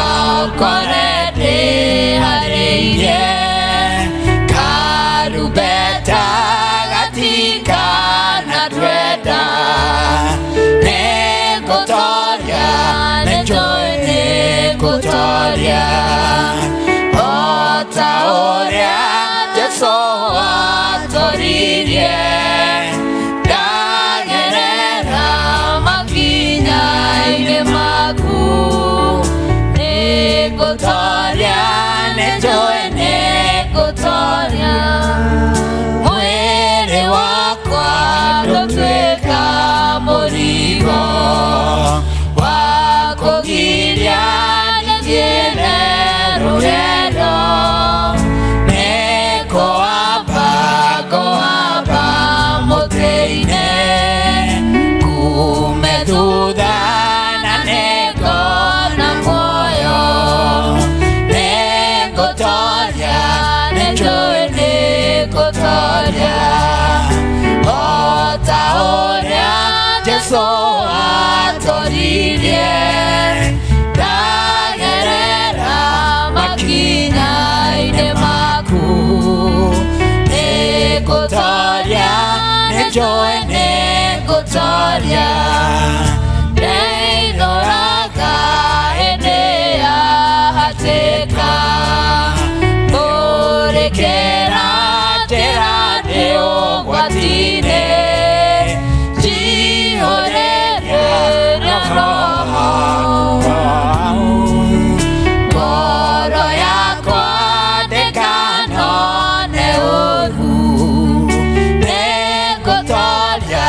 korede hareiye karubeta gatika na dweda negotoria nejoine gotoria otaoria Jesu atoririe dagerera makinya ine maku negotoria nejoine gotoria mwere wakwa ndotweka murigo wakogiria netiene rurero neko apa moteine kumeduda na neko na moyo negotoria nejoine gotoria otaoria Jesu atoririe dagerera makinya ine maku negotoria nejoine gotoria neidoraga enea hateka orekera terade ogwatine jihorere nyoroho goro yakwa dekano neoru negotoria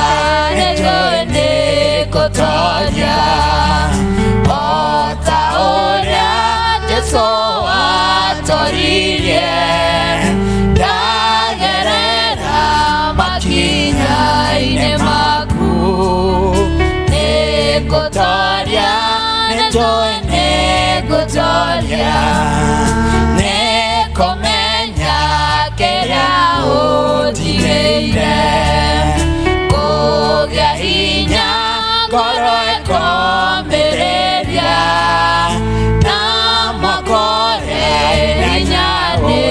nejoine gotoria otaoria Jesu atoririe dagerera makinya ine maku negotoria nejoine gotoria nekomenya keria otigeire kogea hinya ngoro ekomereria na makore hinyane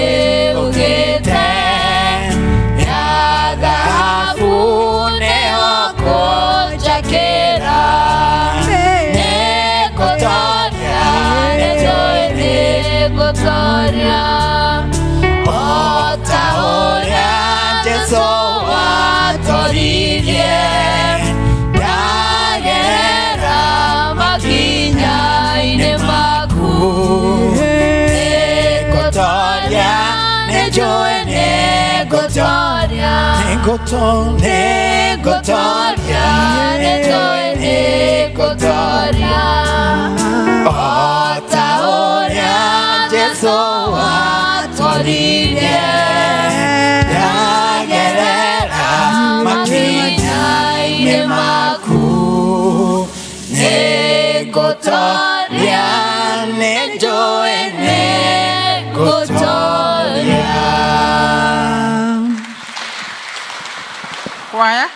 ugite ya dhahabu neoko jakera negotoria nejoine gotoria otaoria Jesu atoririe dagerera makinya ine maku negotoria nejoine gotoria negotoria nejoine gotoria otaoria Jesu atoririe dagerera makinya ine maku negotoria nejoine gotoria. Kwaya.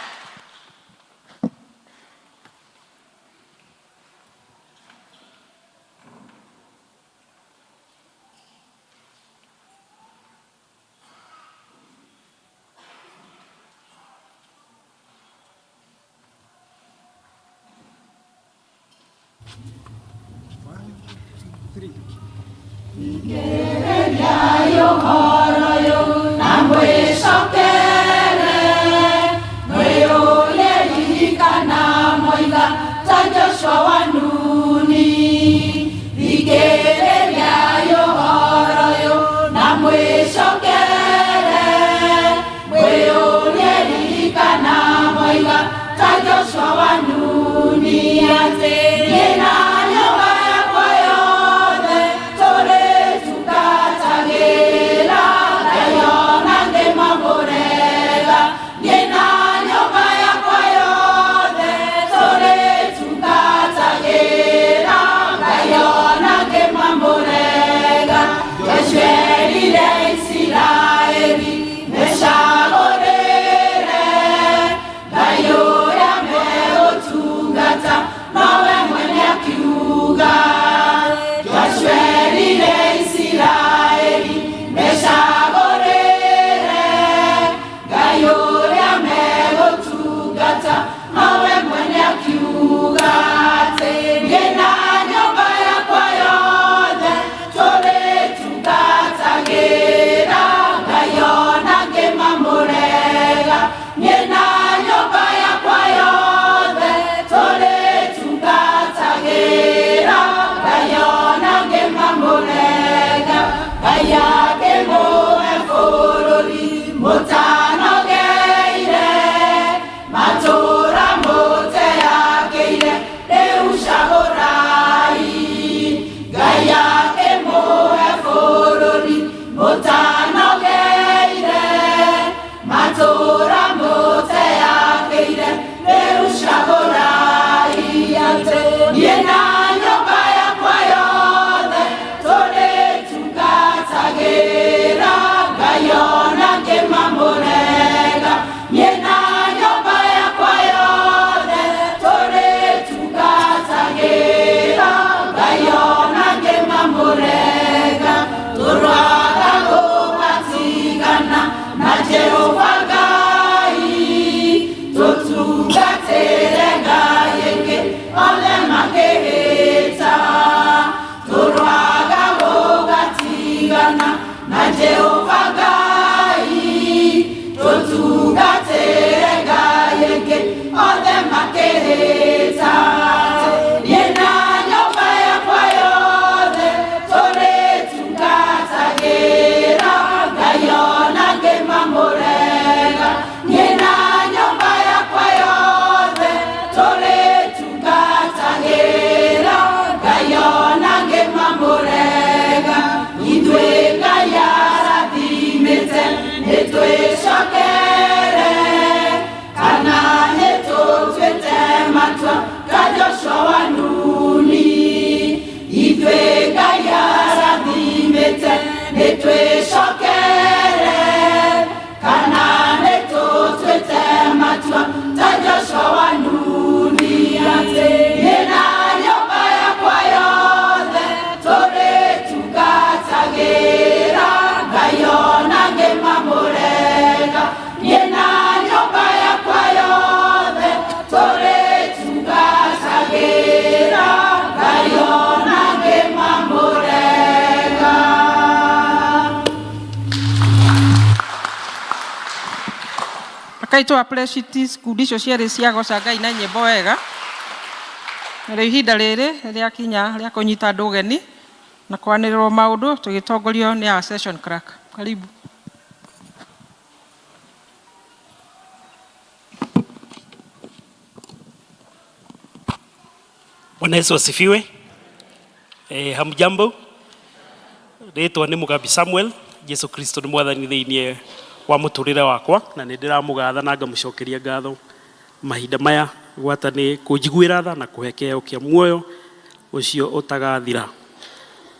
Joshua Rekai tũ appreciate ikundi icio cierĩ cia goca Ngai na nyĩmbo wega. Rĩu ihinda rĩrĩ rĩa kinya rĩa kũnyita andũ ũgeni na kwanĩrĩrwo maũndũ tũgĩtongorio nĩ our session clerk. Karibu. Bwana Yesu asifiwe. Hamjambo. Rĩtwa nĩ Mũgambi Samuel. Jesu Kristo nĩ mwathani thĩinĩ wa mũtũrĩre wakwa na nĩ ndĩramũgatha na ngamũcokeria ngatho mahinda maya gwata nĩ kũnjiguĩra tha na kũhe kĩheo kĩa muoyo ũcio ũtagathira.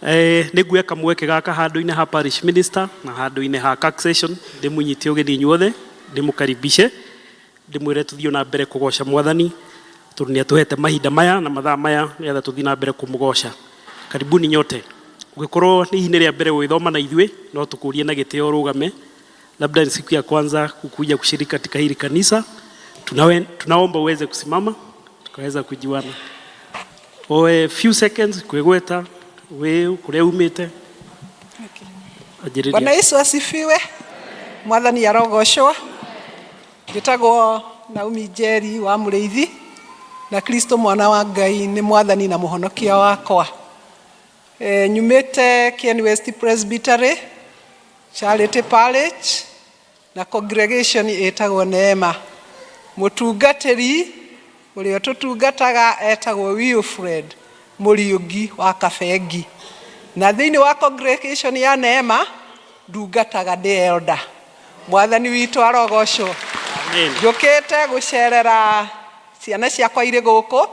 Nĩ nguoya kamweke gaka handũ-inĩ ha parish minister na handũ-inĩ ha CAC session ndĩmũnyitie ũgeni inyuothe ndĩmũkaribishe ndĩmwĩre tũthiĩ na mbere kũgoca mwathani tondũ nĩ atũhete mahinda maya na mathaa maya nĩgetha tũthiĩ na mbere kũmũgoca. Karibuni nyote. Ũgĩkorwo nĩ ihinda rĩa mbere gwĩthoma na ithuĩ no tũkũrie na gĩtĩo rũgame. Labda ni siku ya kwanza kukuja kushiriki katika hili kanisa. Tunaomba uweze kusimama tukaweza kujiwana. Oe few seconds kwegweta we kule umite. Okay. Bwana Yesu asifiwe. Mwathani arogoshwa. Gitagwo Naomi Njeri wa Mũrĩithi na Kristo mwana wa Ngai nĩ mwathani na mũhonokia wakwa. Nyumite Ken West Presbytery Charity Parish na congregation etagwo Neema. Mũtungatĩri ũrĩa tũtungataga etagwo Wilfred Mũriũngi wa Kabengi. Na thĩinĩ wa congregation ya Neema ndungataga ndĩ elder. Mwathani witũ arogocwo. Amen. Njũkĩte gũcerera ciana ciakwa irĩ gũkũ.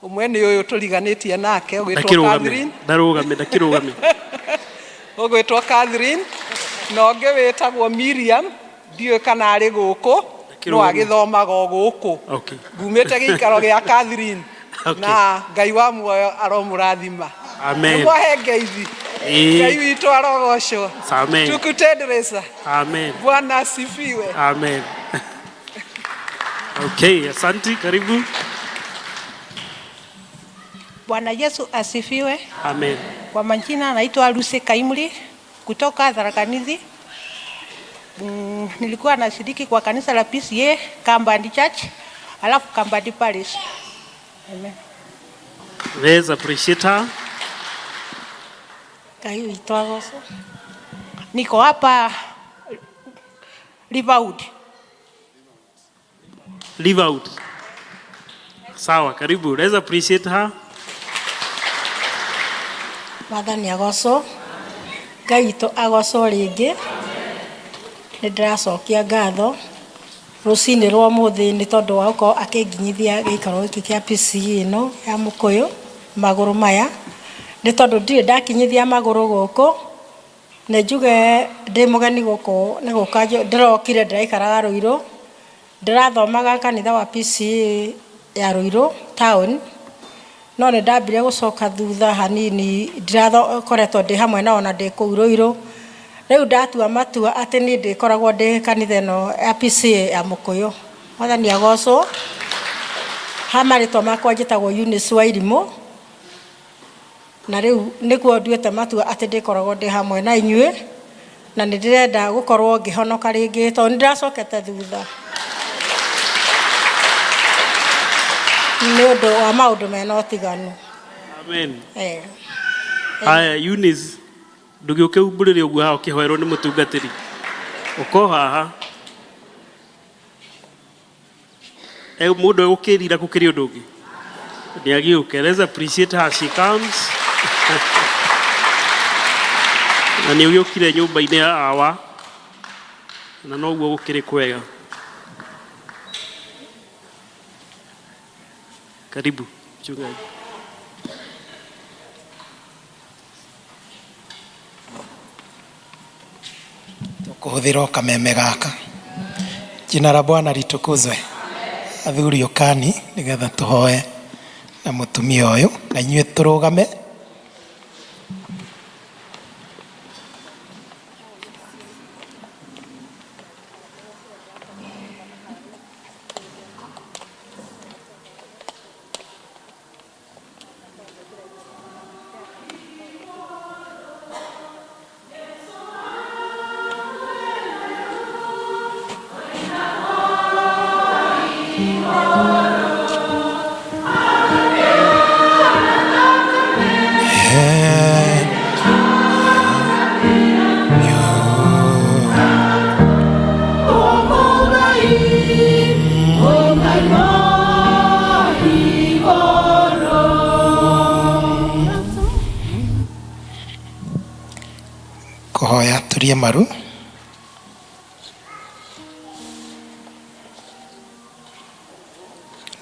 Ũmwe nĩ ũyũ tũriganĩtie nake ũgwĩtwo Catherine. Ndakĩrũgame. Ũgwĩtwo Catherine. Na ũngĩ wĩtagwo Miriam. Ndiũĩ kana arĩ gũkũ. No agĩthomaga gũkũ. Okay. Ngumĩte gĩikaro gĩa Catherine. Okay. Na Ngai wa muoyo aromũrathima. Amen. Nĩmwahe ngeithi. Ngai witũ arogocwo. Amen. Tukutendereza. Amen. Bwana asifiwe. Amen. Okay, asante, karibu. Bwana Yesu asifiwe. Amen. Kwa majina naitwa Lucy Kaimuli kutoka Tharaka Nithi. Nilikuwa nashiriki kwa kanisa la PCA Kambandi Church alafu Kambandi Parish. Amen. Let's appreciate her. Kayo itwagoso. Niko hapa Riverwood. Sawa, karibu. Let's appreciate her. Mwathani agoco. Ngai to agoco rĩngĩ. Nĩ ndĩracokia ngatho rũcinĩ rwa mũthĩ nĩ tondũ wa gũkorwo akĩnginyithia gĩikaro gĩkĩ kĩa PCA ĩno ya Mũkũyũ magũrũ maya. Nĩ tondũ ndirĩ ndakinyithia magũrũ gũkũ nĩ njuge ndĩ mũgeni gũkũ nĩ gũka ndĩrokire ndĩraikaraga Rũirũ ndĩrathomaga kanitha wa PCA ya Rũirũ town no nĩ ndambire gũcoka thutha hanini ndirakoretwo ndĩ hamwe nao na ndĩ kũu Rũirũ. Rĩu ndatua matua atĩ nĩ ndĩkoragwo ndĩ kanitha ĩno ya PCA ya Mũkũyũ. Mwathani agocwo. Ha marĩtwa makwa njĩtagwo Eunice Wairimũ. Na rĩu nĩguo nduĩte matua atĩ ndĩkoragwo ndĩ hamwe na inyuĩ na nĩ ndĩrenda gũkorwo ngĩhonoka rĩngĩ tondũ nĩ ndĩracokete thutha. Nĩ ũndũ wa maũndũ mena ũtiganu. Amen. Haya, Eunice. Ndũgĩũke umbũrĩre ũguo haha ũkĩhoerwo nĩ mũtungatĩri. Ũko haha. Mũndũ egũkĩrira gũkĩrĩ ũndũ ũngĩ. Nĩ agĩũke. Let's appreciate her she comes. Na nĩ ũgĩũkire nyũmba-inĩ ya awa. Na noguo gũkĩrĩ kwega. Karibu. Mchungaji. Kuhũthĩra kameme gaka. Jina la Bwana litukuzwe. Athuri ũkani nĩgetha tũhoe na mũtumia ũyũ na inyuĩ tũrũgame. turie maru.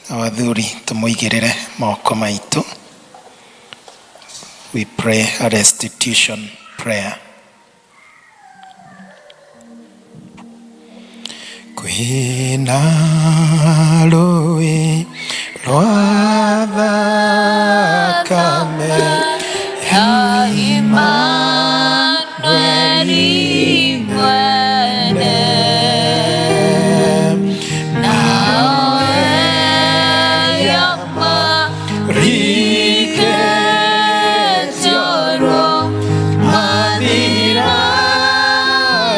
Awathuri tumuigirire moko maitu. We pray a restitution prayer. Kwina rũĩ rwa thakame ya Imanueli mwene, nawe yamarike toro mathira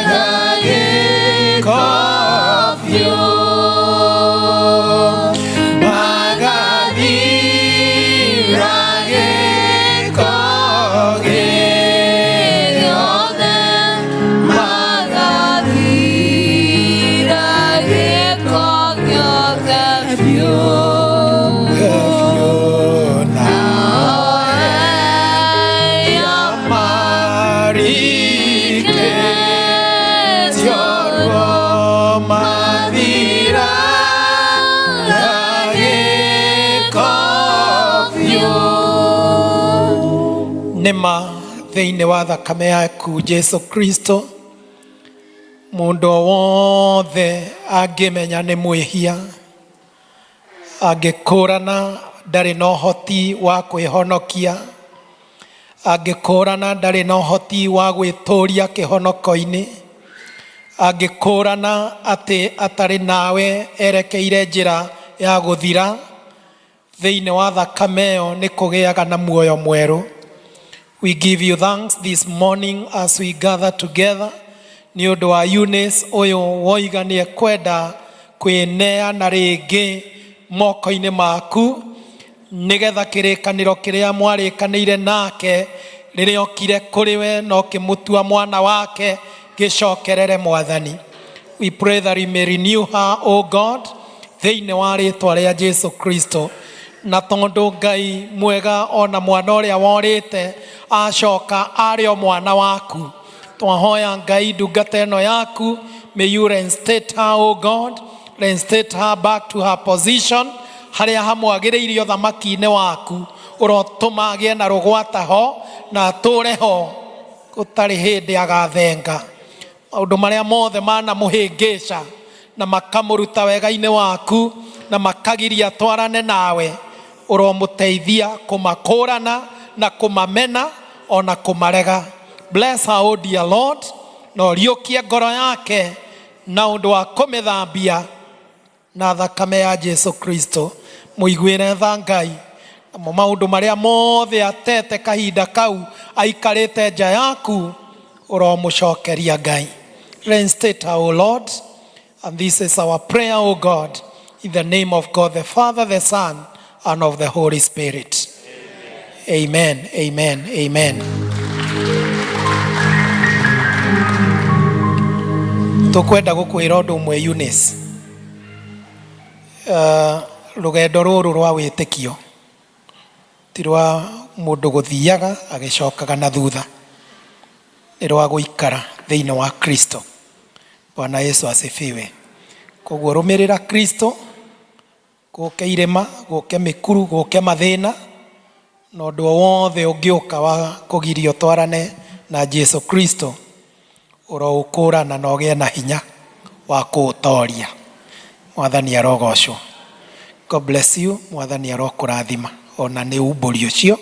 gagĩko biũ, magathira gĩko gĩothe, magathira gĩko gĩothe biũ. Nema thĩinĩ wa thakame yaku Jesu Kristo, mũndũ wothe angĩmenya nĩ mwĩhia, angĩkũrana ndarĩ na ũhoti wa kwĩhonokia, angĩkũrana ndarĩ na ũhoti wa gwĩtũũria kĩhonoko-inĩ, angĩkũrana atĩ atarĩ nawe erekeire njĩra ya gũthira, thĩinĩ wa thakame ĩyo nĩ kũgĩaga na muoyo mwerũ. We give you thanks this morning as we gather together. Nĩ ũndũ wa Eunice ũyũ woiga nĩ ekwenda kwĩneana rĩngĩ moko-inĩ maku, nĩgetha kĩrĩkanĩro kĩrĩa mwarĩkanĩire nake rĩrĩa okire kũrĩ we na ũkĩmũtua mwana wake gĩcokerere Mwathani. We pray that you may renew her, O God, thĩinĩ wa rĩĩtwa rĩa Jesu Kristo. Na tondũ Ngai mwega ona mwana ũrĩa worĩte acoka arĩ o mwana waku, twahoya Ngai ndungata ĩno yaku, may you reinstate her, O God, reinstate her back to her position, harĩa hamwagĩrĩire ũthamaki-inĩ waku, ũrotũma agĩe na rũgwata ho na atũre ho gũtarĩ hĩndĩ agathenga. Maũndũ marĩa mothe manamũhĩngĩca na makamũruta wega-inĩ waku na makagiria twarane nawe, ũromũteithia kũmakũrana na kũmamena ona kũmarega. Bless her, O dear Lord, na ũriũkie ngoro yake na ũndũ wa kũmĩthambia na thakame ya Jesu Kristo. Mũiguĩre tha Ngai, namo maũndũ marĩa mothe atete kahinda kau aikarĩte nja yaku, ũromũcokeria Ngai. Reinstate her, O Lord, and this is our prayer, O God, in the name of God the Father, the Son, and of the Holy Spirit. Amen, amen, amen. Tukwenda gũkwĩra ũndũ ũmwe Eunice. Rũgendo rũrũ rwa wĩtĩkio ti rwa mũndũ gũthiaga agĩcokaga na thutha, nĩ rwa gũikara thĩinĩ wa Kristo. Bwana Yesu asifiwe. Koguo rũmĩrĩra Kristo, gũke irĩma, gũke mĩkuru, gũke mathĩna, na ũndũ wothe ũngĩũka wa kũgirio twarane na Jesu Kristo, ũroũkũrana na ũgĩe na hinya wa kũũtoria. Mwathani arogocwo. God bless you. Mwathani arokũrathima ona nĩ umbũri ũcio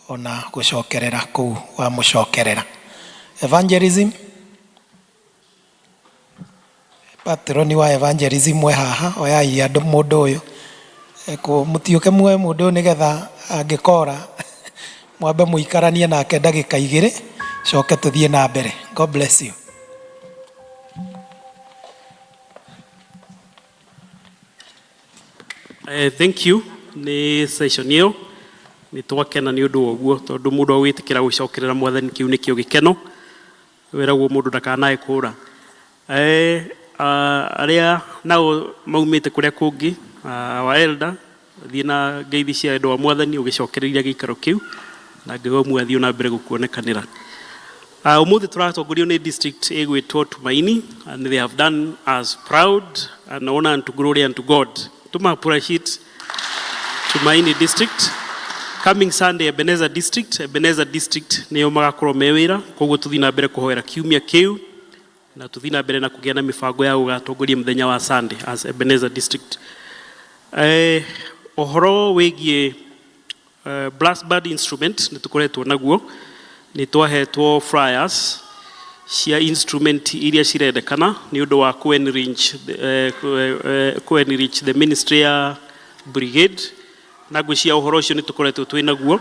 ona gũcokerera kũu wa mũcokerera. Evangelism, patroni wa evangelism we haha oyai andũ mũndũ ũyũ mũtiũke muoe mũndũ ũyũ nĩgetha angĩkora mwambe mũikaranie nake ndagĩka igĩrĩ coke tũthiĩ na mbere. God bless you. Thank you. Nĩ session ĩyo nĩ twakena nĩ ũndũ woguo, tondũ mũndũ awĩtĩkĩra gũcokerera Mwathani kĩu nĩkĩo gĩkeno, wĩragwo mũndũ ndakanae kũũra. Arĩa nao maumĩte kũrĩa kũngĩ, wa elder thiĩ na ngeithi cia andũ a Mwathani ũgĩcokereria gĩikaro kĩu, na Ngai wa muoyo athiĩ na mbere gũkuonekanĩra. Umuthi turatongorio ni district egwitwo Tumaini, and they have done us proud and honor and to glory and to God. Tuma appreciate Tumaini district. Coming Sunday Ebenezer district niyo magakorwo mewira, koguo tuthi na mbere kuhoera kiumia kiu na tuthi na mbere na kugĩa na mibango ya gugatongoria muthenya wa Sunday as Ebenezer district. Ohoro wigie brass band instrument nitukoretwo naguo, ni twahetwo flyers cia instrument iria cirendekana ni undu wa ku-enrich the ministry ya brigade, na gwĩcia ũhoro ũcio nĩ tũkoretwo twĩ naguo,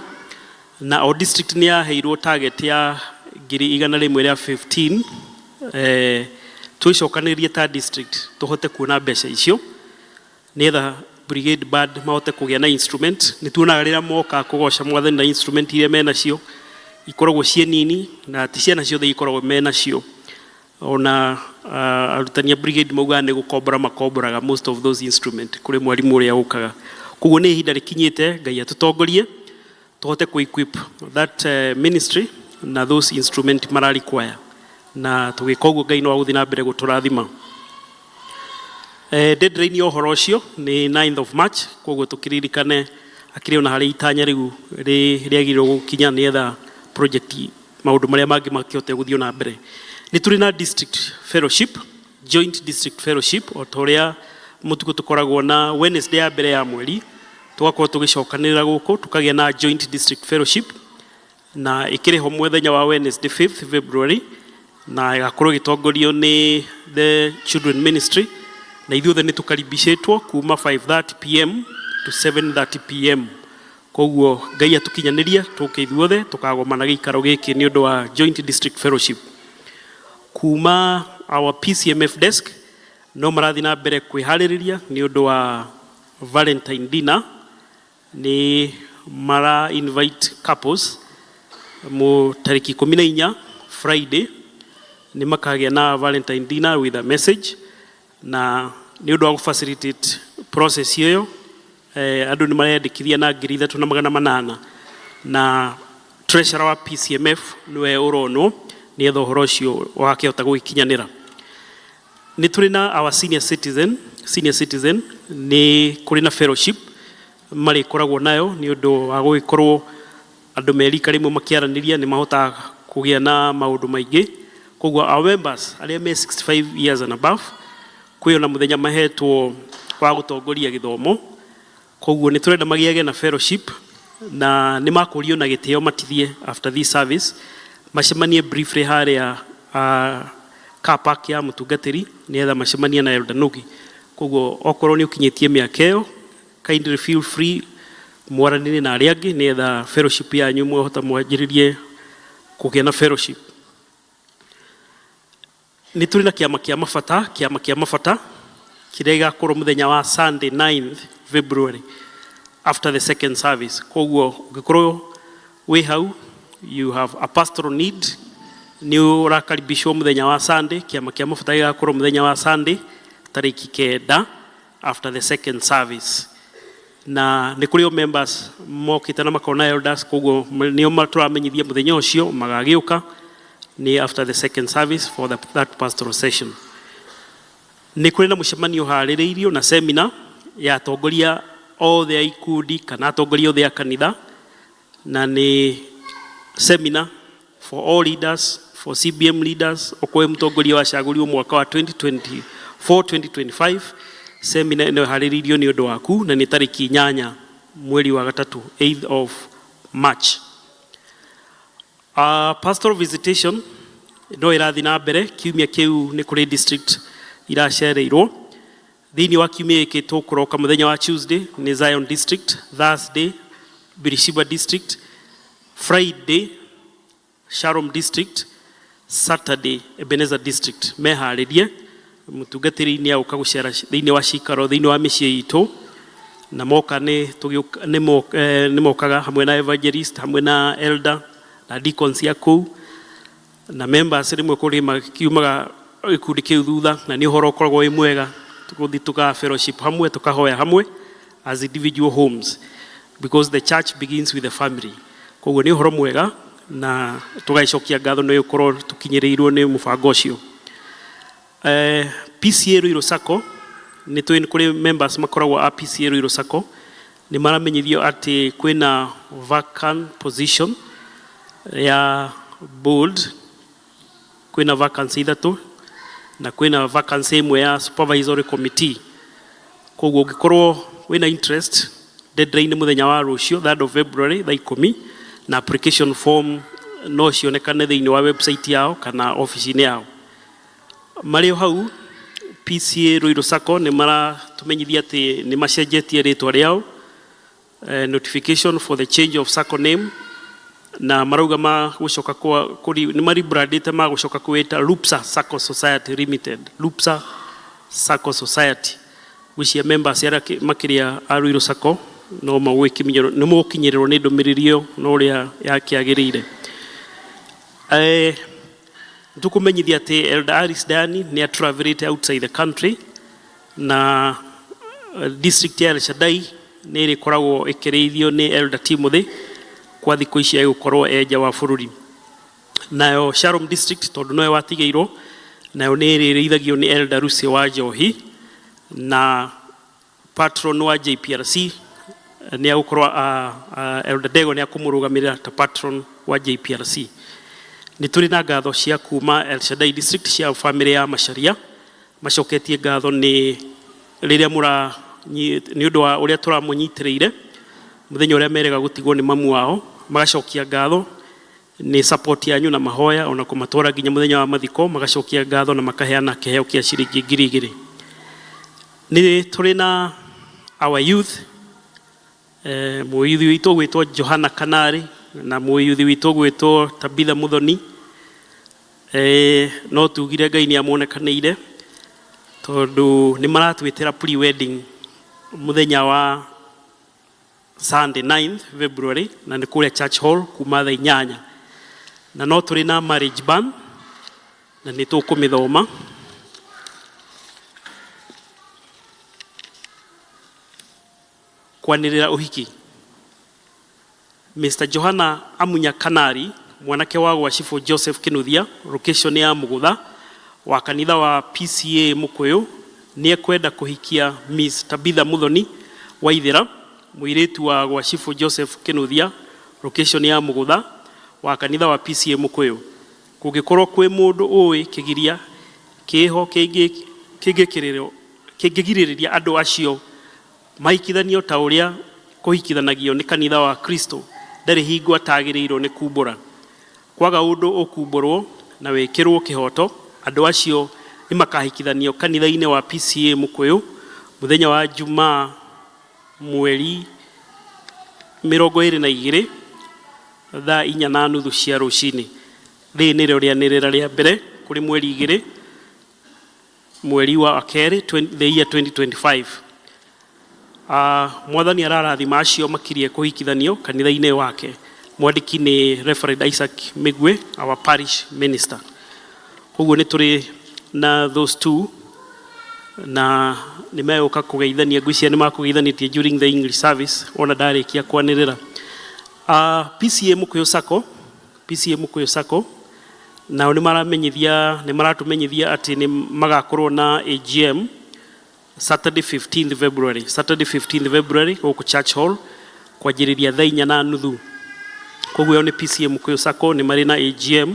na o district nĩ yaheirwo target ya 115 twĩcokanĩrie ta district tũhote kuona mbeca icio nĩgetha brigade band mahote kũgĩa na instrument. Nĩ tuonaga rĩrĩa moka kũgoca mwathani na instrument iria menacio ikoragwo ciĩ nini na ti ciana ciothe ikoragwo menacio. Ona arutani a brigade maugaga nĩ gũkombora makomboraga most of those instrument kũrĩ mwarimũ ũrĩa ũkaga. Koguo nĩ ihinda rĩkinyĩte Ngai atũtongorie tũhote ku-equip that ministry na those instrument mara require, na tũgĩka ũguo Ngai no agũthiĩ na mbere gũtũrathima. Deadline ya ũhoro ũcio nĩ 9th of March, koguo tũkĩririkane akĩrĩ ona harĩ itanya rĩu rĩagĩrĩirwo gũkinya nĩgetha project maũndũ marĩa mangĩ makĩhote gũthiĩ na mbere. Nĩ tũrĩ na district fellowship, joint district fellowship, o ta ũrĩa mũtugo tũkoragwo na Wednesday ya mbere ya mweri tugakorwo tũgĩcokanĩrĩra gũkũ tukagĩa na joint district fellowship, na ĩkĩrĩho mũthenya wa Wednesday 5th February, na ĩgakorwo ĩgĩtongorio nĩ the children ministry, na ithuothe nĩ tũkaribicĩtwo kuma 5:30 PM to 7:30 PM. Koguo Ngai atũkinyanĩria tũke ithuothe tũkagomana gĩikaro gĩkĩ nĩ ũndũ wa joint district fellowship. Kuma our PCMF desk no marathi na mbere kwĩharĩrĩria nĩ ũndũ wa Valentine dinner, ni mara invite couples mu tariki 14 Friday ni makagĩa na Valentine dinner with a message, na nĩ ũndũ wa facilitate process hiyo andũ nĩ mareyandĩkithia na 3,800 na treasurer wa PCMF niwe ũronwo nĩgetha ũhoro ũcio wakĩhota gũgĩkinyanĩra. Nĩ tũrĩ na our senior citizen nĩ kũrĩ na fellowship marĩ koragwo nayo nĩ ũndũ wa gũgĩkorwo andũ merika rĩmwe makĩaranĩria nĩ mahotaga kũgĩa na maũndũ maingĩ. Koguo our members arĩa me 65 years and above kwĩ ona mũthenya mahetwo wa gũtongoria gĩthomo, koguo nĩ tũrenda magĩage na fellowship na nĩ makũrio na gĩtĩo matithie after this service macemanie briefly harĩa car park ya mũtungatĩri nĩgetha macemanie na Elder Nugi. Koguo okorwo nĩ ũkinyĩtie mĩaka ĩyo kindly feel free mwaranĩrie na arĩa angĩ nĩgetha fellowship yanyu mwahota mwanjĩrĩrie kũgĩa na fellowship. Nĩ tũrĩ na kĩama kĩa mabata kĩrĩa gĩgakorwo mũthenya wa Sunday 9th February after the second service. Koguo ũngĩkorwo wĩ hau you have a pastoral need ni ũrakaribishwo mũthenya wa Sunday. Kĩama kĩa mabata gĩgakorwo mũthenya wa Sunday tariki 9 after the second service, na nĩ kũrĩ o members mokĩte na makona elders, koguo nĩo matũramenyithia mũthenya ũcio magagĩũka ni after the second service for that pastoral session. Nĩ kũrĩ na mũcemanio harĩrĩirio na seminar ya atongoria othe a ikundi kana atongoria othe a kanitha, na nĩ seminar for all leaders, for CBM leaders okoe mũtongoria wacagũrirwo mwaka wa 2024-2025. Seminar ĩno harĩrĩirio nĩ ũndũ waku na nĩ tariki 8 mweri wa gatatu 8th of March. Pastoral visitation no ĩrathi na mbere kiumia kĩu nĩ kũrĩ district iracereirwo. Thĩinĩ wa kiumia gĩkĩ tũkũroka mũthenya wa Tuesday nĩ Zion district, Thursday Birishiba district, Friday Shalom district, Saturday Ebenezer district. Meharĩrie mũtungatĩri nĩ agũka gũcera thĩinĩ wa cikaro thĩinĩ wa mĩciĩ itũ, na moka nĩ mokaga hamwe na evangelist hamwe na elder na deacons ya kũu na members rĩmwe kũrĩ makiumaga gĩkundi kĩu thutha, na nĩ ũhoro ũkoragwo wĩ mwega tũgũthiĩ tũka fellowship hamwe tũkahoya hamwe as individual homes because the church begins with the family. Koguo nĩ ũhoro mwega na tugaicokia ngatho nĩ ũkorwo tũkinyĩrĩirwo nĩ mũbango ũcio. PCA Ruiru Sacco nĩ tũĩ kũrĩ members makoragwo a PCA Ruiru Sacco nĩ maramenyithio atĩ kwĩna vacant position ya board, kwĩna vacancy 3 na kwĩna vacancy ĩmwe ya supervisory committee. Koguo ũngĩkorwo wĩna interest, deadline mũthenya wa rũciũ 3rd of February thaa 10, na application form no cionekane thĩinĩ wa website yao kana office-inĩ yao. Marĩ o hau, PCA Ruiru Sacco nĩ maratũmenyithia atĩ nĩ macenjetie rĩtwa rĩao, notification for the change of Sacco name, na marauga magũcoka nĩ maribrandĩte magũcoka kwĩta Lupsa Sacco Society Limited, Lupsa Sacco Society, gwĩcia members arĩa makĩria a Ruiru Sacco no nĩ mũgũkinyĩrĩrwo nĩ ndũmĩrĩri ĩyo na ũrĩa yakĩagĩrĩire. Tũkũmenyithia atĩ Elder Aris Dani nĩ travelete outside the country, na district ya El Shaddai nĩ ĩrĩkoragwo ĩkĩrĩithio nĩ Elder Timothy kwa thikũ ici egũkorwo nja wa bũrũri. Nayo Shalom district tondũ noyo watigĩirwo, nayo nĩ ĩrĩrĩithagio nĩ Elder Lucy wa Njohi, na patron wa JPRC nĩ egũkorwo Elder Dego nĩ akũmũrũgamĩrĩra ta patron wa JPRC. Nĩ tũrĩ na ngatho cia kuma El Shaddai district cia famĩlĩ ya Macharia macoketie ngatho nĩ rĩrĩa nĩ ũndũ wa ũrĩa tũramũnyitĩrĩire mũthenya ũrĩa merega gũtigwo nĩ mamu wao, magacokia ngatho nĩ support yanyu na mahoya ona kũmatwara nginya mũthenya wa mathiko, magacokia ngatho na makaheana kĩheo kĩa ciringi 2,000. Nĩ tũrĩ na our youth, mũyuthi witũ gwĩtwo Johana Kanari na mũyuthi witũ gwĩtwo Tabitha Muthoni. No tugire Ngai nĩ amonekanĩire tondũ nĩ maratwĩtĩra pre-wedding mũthenya wa Sunday 9th February, na nĩ kũrĩa Church Hall kuma thaa 8, na no tũrĩ na marriage band na nĩ tũkũmĩthoma. Kwanĩrĩra ũhiki, Mr. Johana Amunya Kanari, mwanake wa gwa Chifu Joseph Kinuthia, location ya Mugutha, wa kanitha wa PCA Mukuyu, nĩ ekwenda kũhikia Miss Tabitha Muthoni wa Ithira, mũirĩtu wa gwa Chifu Joseph Kinuthia, location ya Mugutha, wa kanitha wa PCA Mukuyu. Kũngĩkorwo kwĩ mũndũ ũĩ kĩgiria kĩho kĩngĩgirĩrĩria andũ acio mahikithanio ta ũrĩa kũhikithanagio nĩ kanitha wa Kristo, ndarĩ hingo atagĩrĩirwo nĩ kumbũra. Kwaga ũndũ ũkumbũrwo na wĩkĩrwo kĩhoto, andũ acio nĩ makahikithanio kanitha-inĩ wa PCA Mukuyu mũthenya wa Jumaa mweri 22 thaa 4:30 cia rũcinĩ. Rĩrĩ nĩrĩo rĩanĩrĩra rĩa mbere kũrĩ mweri 2 mweri wa kerĩ the year 2025. Mwathani ararathima acio makirie kũhikithanio kanitha-inĩ wake. Mwandĩki nĩ Reverend Isaac Migwe, our parish minister. Koguo nĩ tũrĩ na those two, na nĩ megũka kũgeithania, ngwĩciria nĩ makũgeithanĩtie during the English service ona ndarĩkia kwanĩrĩra. PCA Mukuyu Sacco nao nĩ maratũmenyithia atĩ nĩ magakorwo na AGM Saturday 15th February gũkũ Church Hall kwanjĩrĩria thaa 4:30. Koguo nĩ PCA Mukuyu Sacco nĩ marĩ na AGM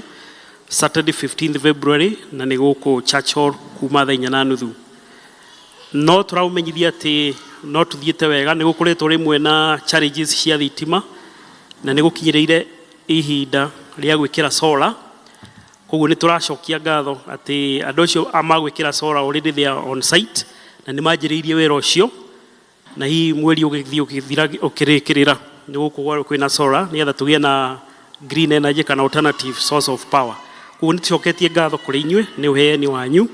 Saturday 15th February na nĩ gũkũ Church Hall kuma thaa 4:30. No tũraũmenyithia atĩ no tũthiĩte wega, nĩ gũkoretwo rĩmwe na challenges cia thitima na nĩ gũkinyĩrĩire ihinda rĩa gwĩkĩra solar. Koguo nĩ tũracokia ngatho atĩ andũ acio magwĩkĩra solar already they are on site na nĩ manjĩrĩirie wĩra ũcio, na hihi mweri ũgĩthira ũkĩrĩkĩrĩra nĩ gũkũ kwĩna solar nĩgetha tũgĩe na green energy kana alternative source of power. Koguo nĩ tũcoketie ngatho kũrĩ inyuĩ nĩ ũheani wanyu,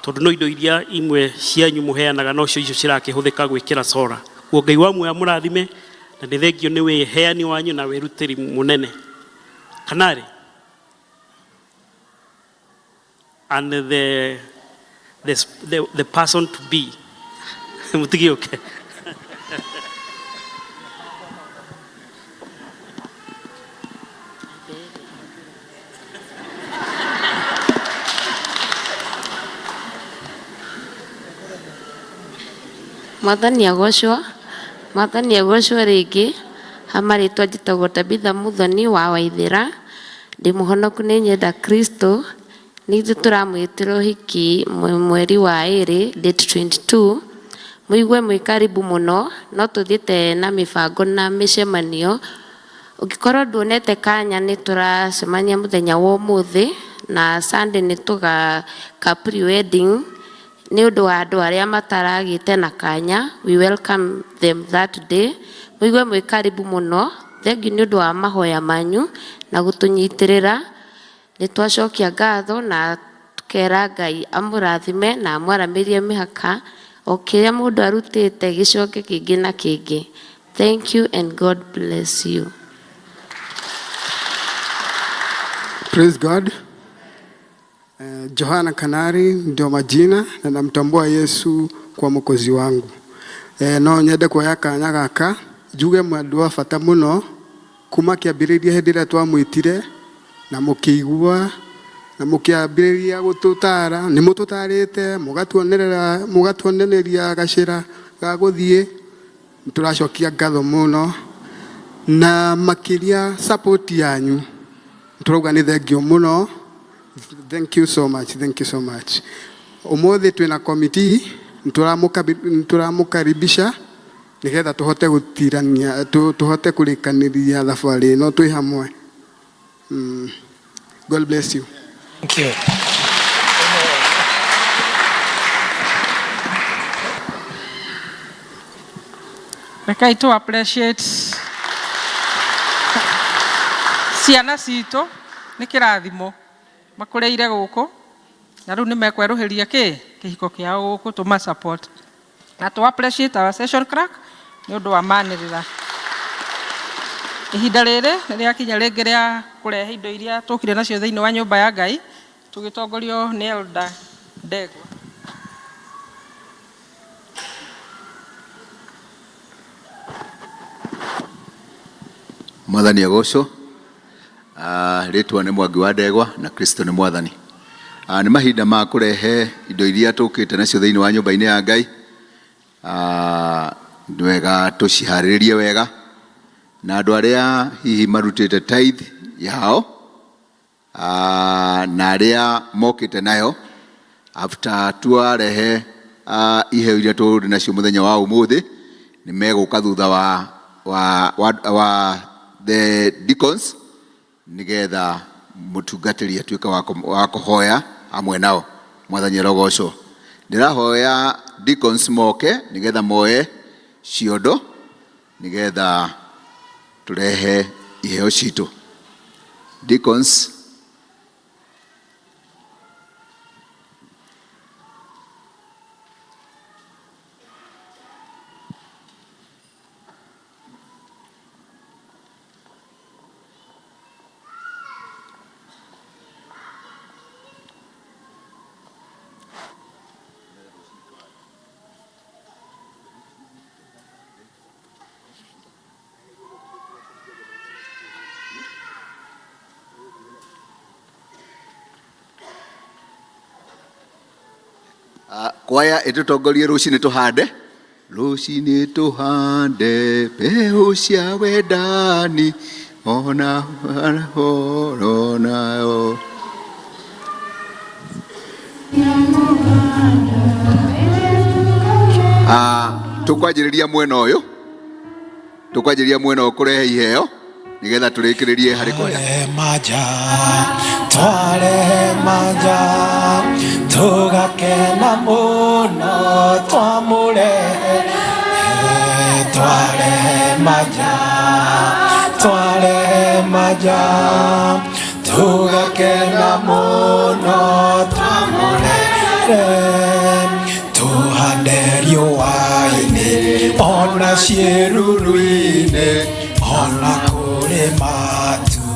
tondũ no indo iria imwe cianyu mũheanaga nocio icio cirakĩhũthĩka gwĩkĩra solar. Koguo Ngai wa muoya mũrathime na nĩ thengio nĩ wĩheani wanyu na wĩrutĩri mũnene. Kanari and the person to be mutigioke. Mwathani agocwo rĩngĩ. Hamarĩtwa njĩtagwo Tabitha Muthoni wa Waithĩra. Ndĩ mũhonoku nĩ nyenda Kristo. Nĩithuĩ tũramwĩtĩra ũhiki mweri wa 2 date 22. Mũigue mwĩ karibu mũno, no tũthiĩte na mĩbango na mĩcemanio. Ũngĩkorwo nduonete kanya nĩ tũracemania mũthenya wa ũmũthĩ na Sunday nĩ ka pre-wedding. Nĩ ũndũ wa andũ arĩa mataragĩte na kanya, we welcome them that day. Mũigue mwĩ karibu mũno. Thengiũ nĩ ũndũ wa mahoya manyu na gũtũnyitĩrĩra. Nĩ twacokia ngatho na tukera Ngai amũrathime na amwaramĩrie mĩhaka. O kĩrĩa mũndũ arutĩte gĩcoke kĩngĩ na kĩngĩ. Thank you and God bless you. Praise God. Johana Kanari ndio majina na namtambua Yesu kwa mwokozi wangu. No nyende kuoya kanya gaka njuge mwandu wa bata muno kuma kĩambĩrĩria hĩndĩ ĩrĩa twamwĩtire na mũkĩigua na mũkĩambĩrĩria gũtũtara. Nĩ mũtũtarĩte mũgatuonereria gacĩra ga gũthiĩ. Tũracokia ngatho mũno na makĩria support yanyu. Turauga nĩ thengiũ mũno. Thank you so much. Thank you so much. Ũmũthĩ twĩna committee tũramũkaribisha nĩgetha tũhote gũtirania tũhote kũrĩkanĩria thabarĩ ĩno twĩ hamwe. God bless you. Thank you. Rekai tu appreciate ciana citũ nĩ kĩrathimo makũrĩire gũkũ na rĩu nĩ mekwerũhĩria kĩhiko kĩao gũkũ tũma support na tu appreciate our session clerk nĩ ũndũ wa manĩrĩra. Ihinda rĩrĩ nĩ rĩakinya rĩngĩ rĩa kũrehe indo iria tũkire nacio thĩinĩ wa nyũmba ya Ngai tũgĩtongorio nĩ Elder Ndegwa. Mwathani agocwo. Rĩtwa nĩ Mwangi wa Ndegwa na Kristo nĩ Mwathani. Nĩ mahinda ma kũrehe indo iria tũkĩte nacio thĩinĩ wa nyũmba-inĩ ya Ngai. Nĩ wega tũciharĩrĩrie wega na andũ arĩa hihi marutĩte tithe yao na arĩa mokĩte nayo after twarehe iheo iria tũrĩ nacio mũthenya wa ũmũthĩ nĩ megũka thutha wa the deacons nigetha mũtungatĩri atuĩke wa kũhoya amwe nao. Mwathani arogocwo. Ndĩrahoya deacons moke nigetha moe ciondo nigetha turehe iheo citũ. Deacons. Kwaya ĩtũtongorie rũcinĩ tũhande. Rũcinĩ tũhande mbeũ cia wendani ona horo nayo. Tũkwanjĩrĩria mwena ũyũ. Tũkwanjĩrĩria mwena ũyũ kũrehe iheo nigetha tũrĩkĩrĩrie harĩ kwaya. Tware maja tugakena mũno twamũrehe. Tware maja tugakena mũno twamũrehe. Tuhande riũa-inĩ ona ciĩruru-inĩ ona kũrĩ matu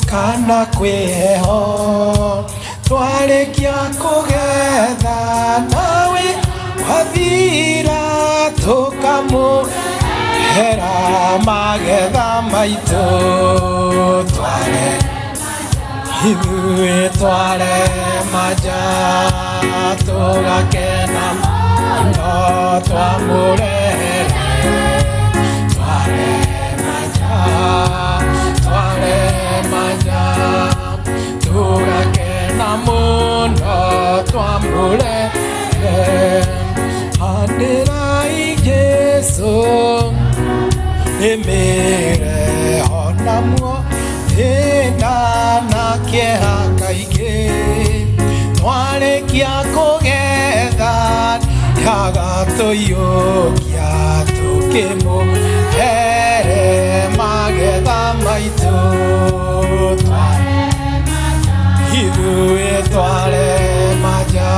kana kwĩheho. Twarĩkia kũgetha nawe wathira tũkamũhera magetha maitũ. Ithuĩ tware maja tũgakena mũno twamũrehe. twĩmĩre ona muo thĩna na kĩeha kaingĩ twarĩkia kũgetha agatũiyũkia tũkĩmũhere magetha maitũ ithuĩ twarema nja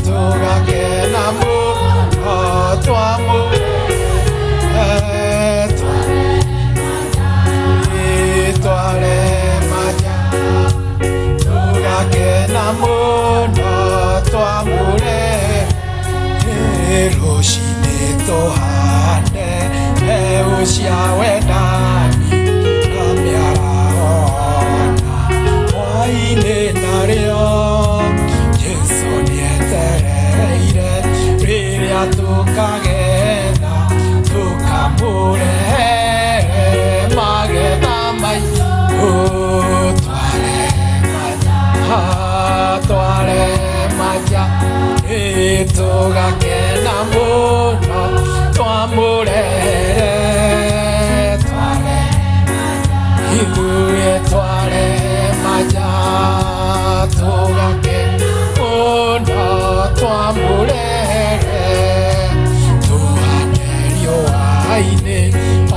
tũgakena mũno twarema nja tũgakena mũno twamũrehe rũcinĩ tũhande mbeũ cia wendani na mĩaraho hwaĩ-inĩ narĩo Jesũ nĩetereire rĩrĩa tũkagetha tũkamũrehere magetha maitũ twarema nja tũgakena mũno twamũrehere ithuĩ twarema nja tũgakena mũno twamũrehere tũhande riũa-inĩ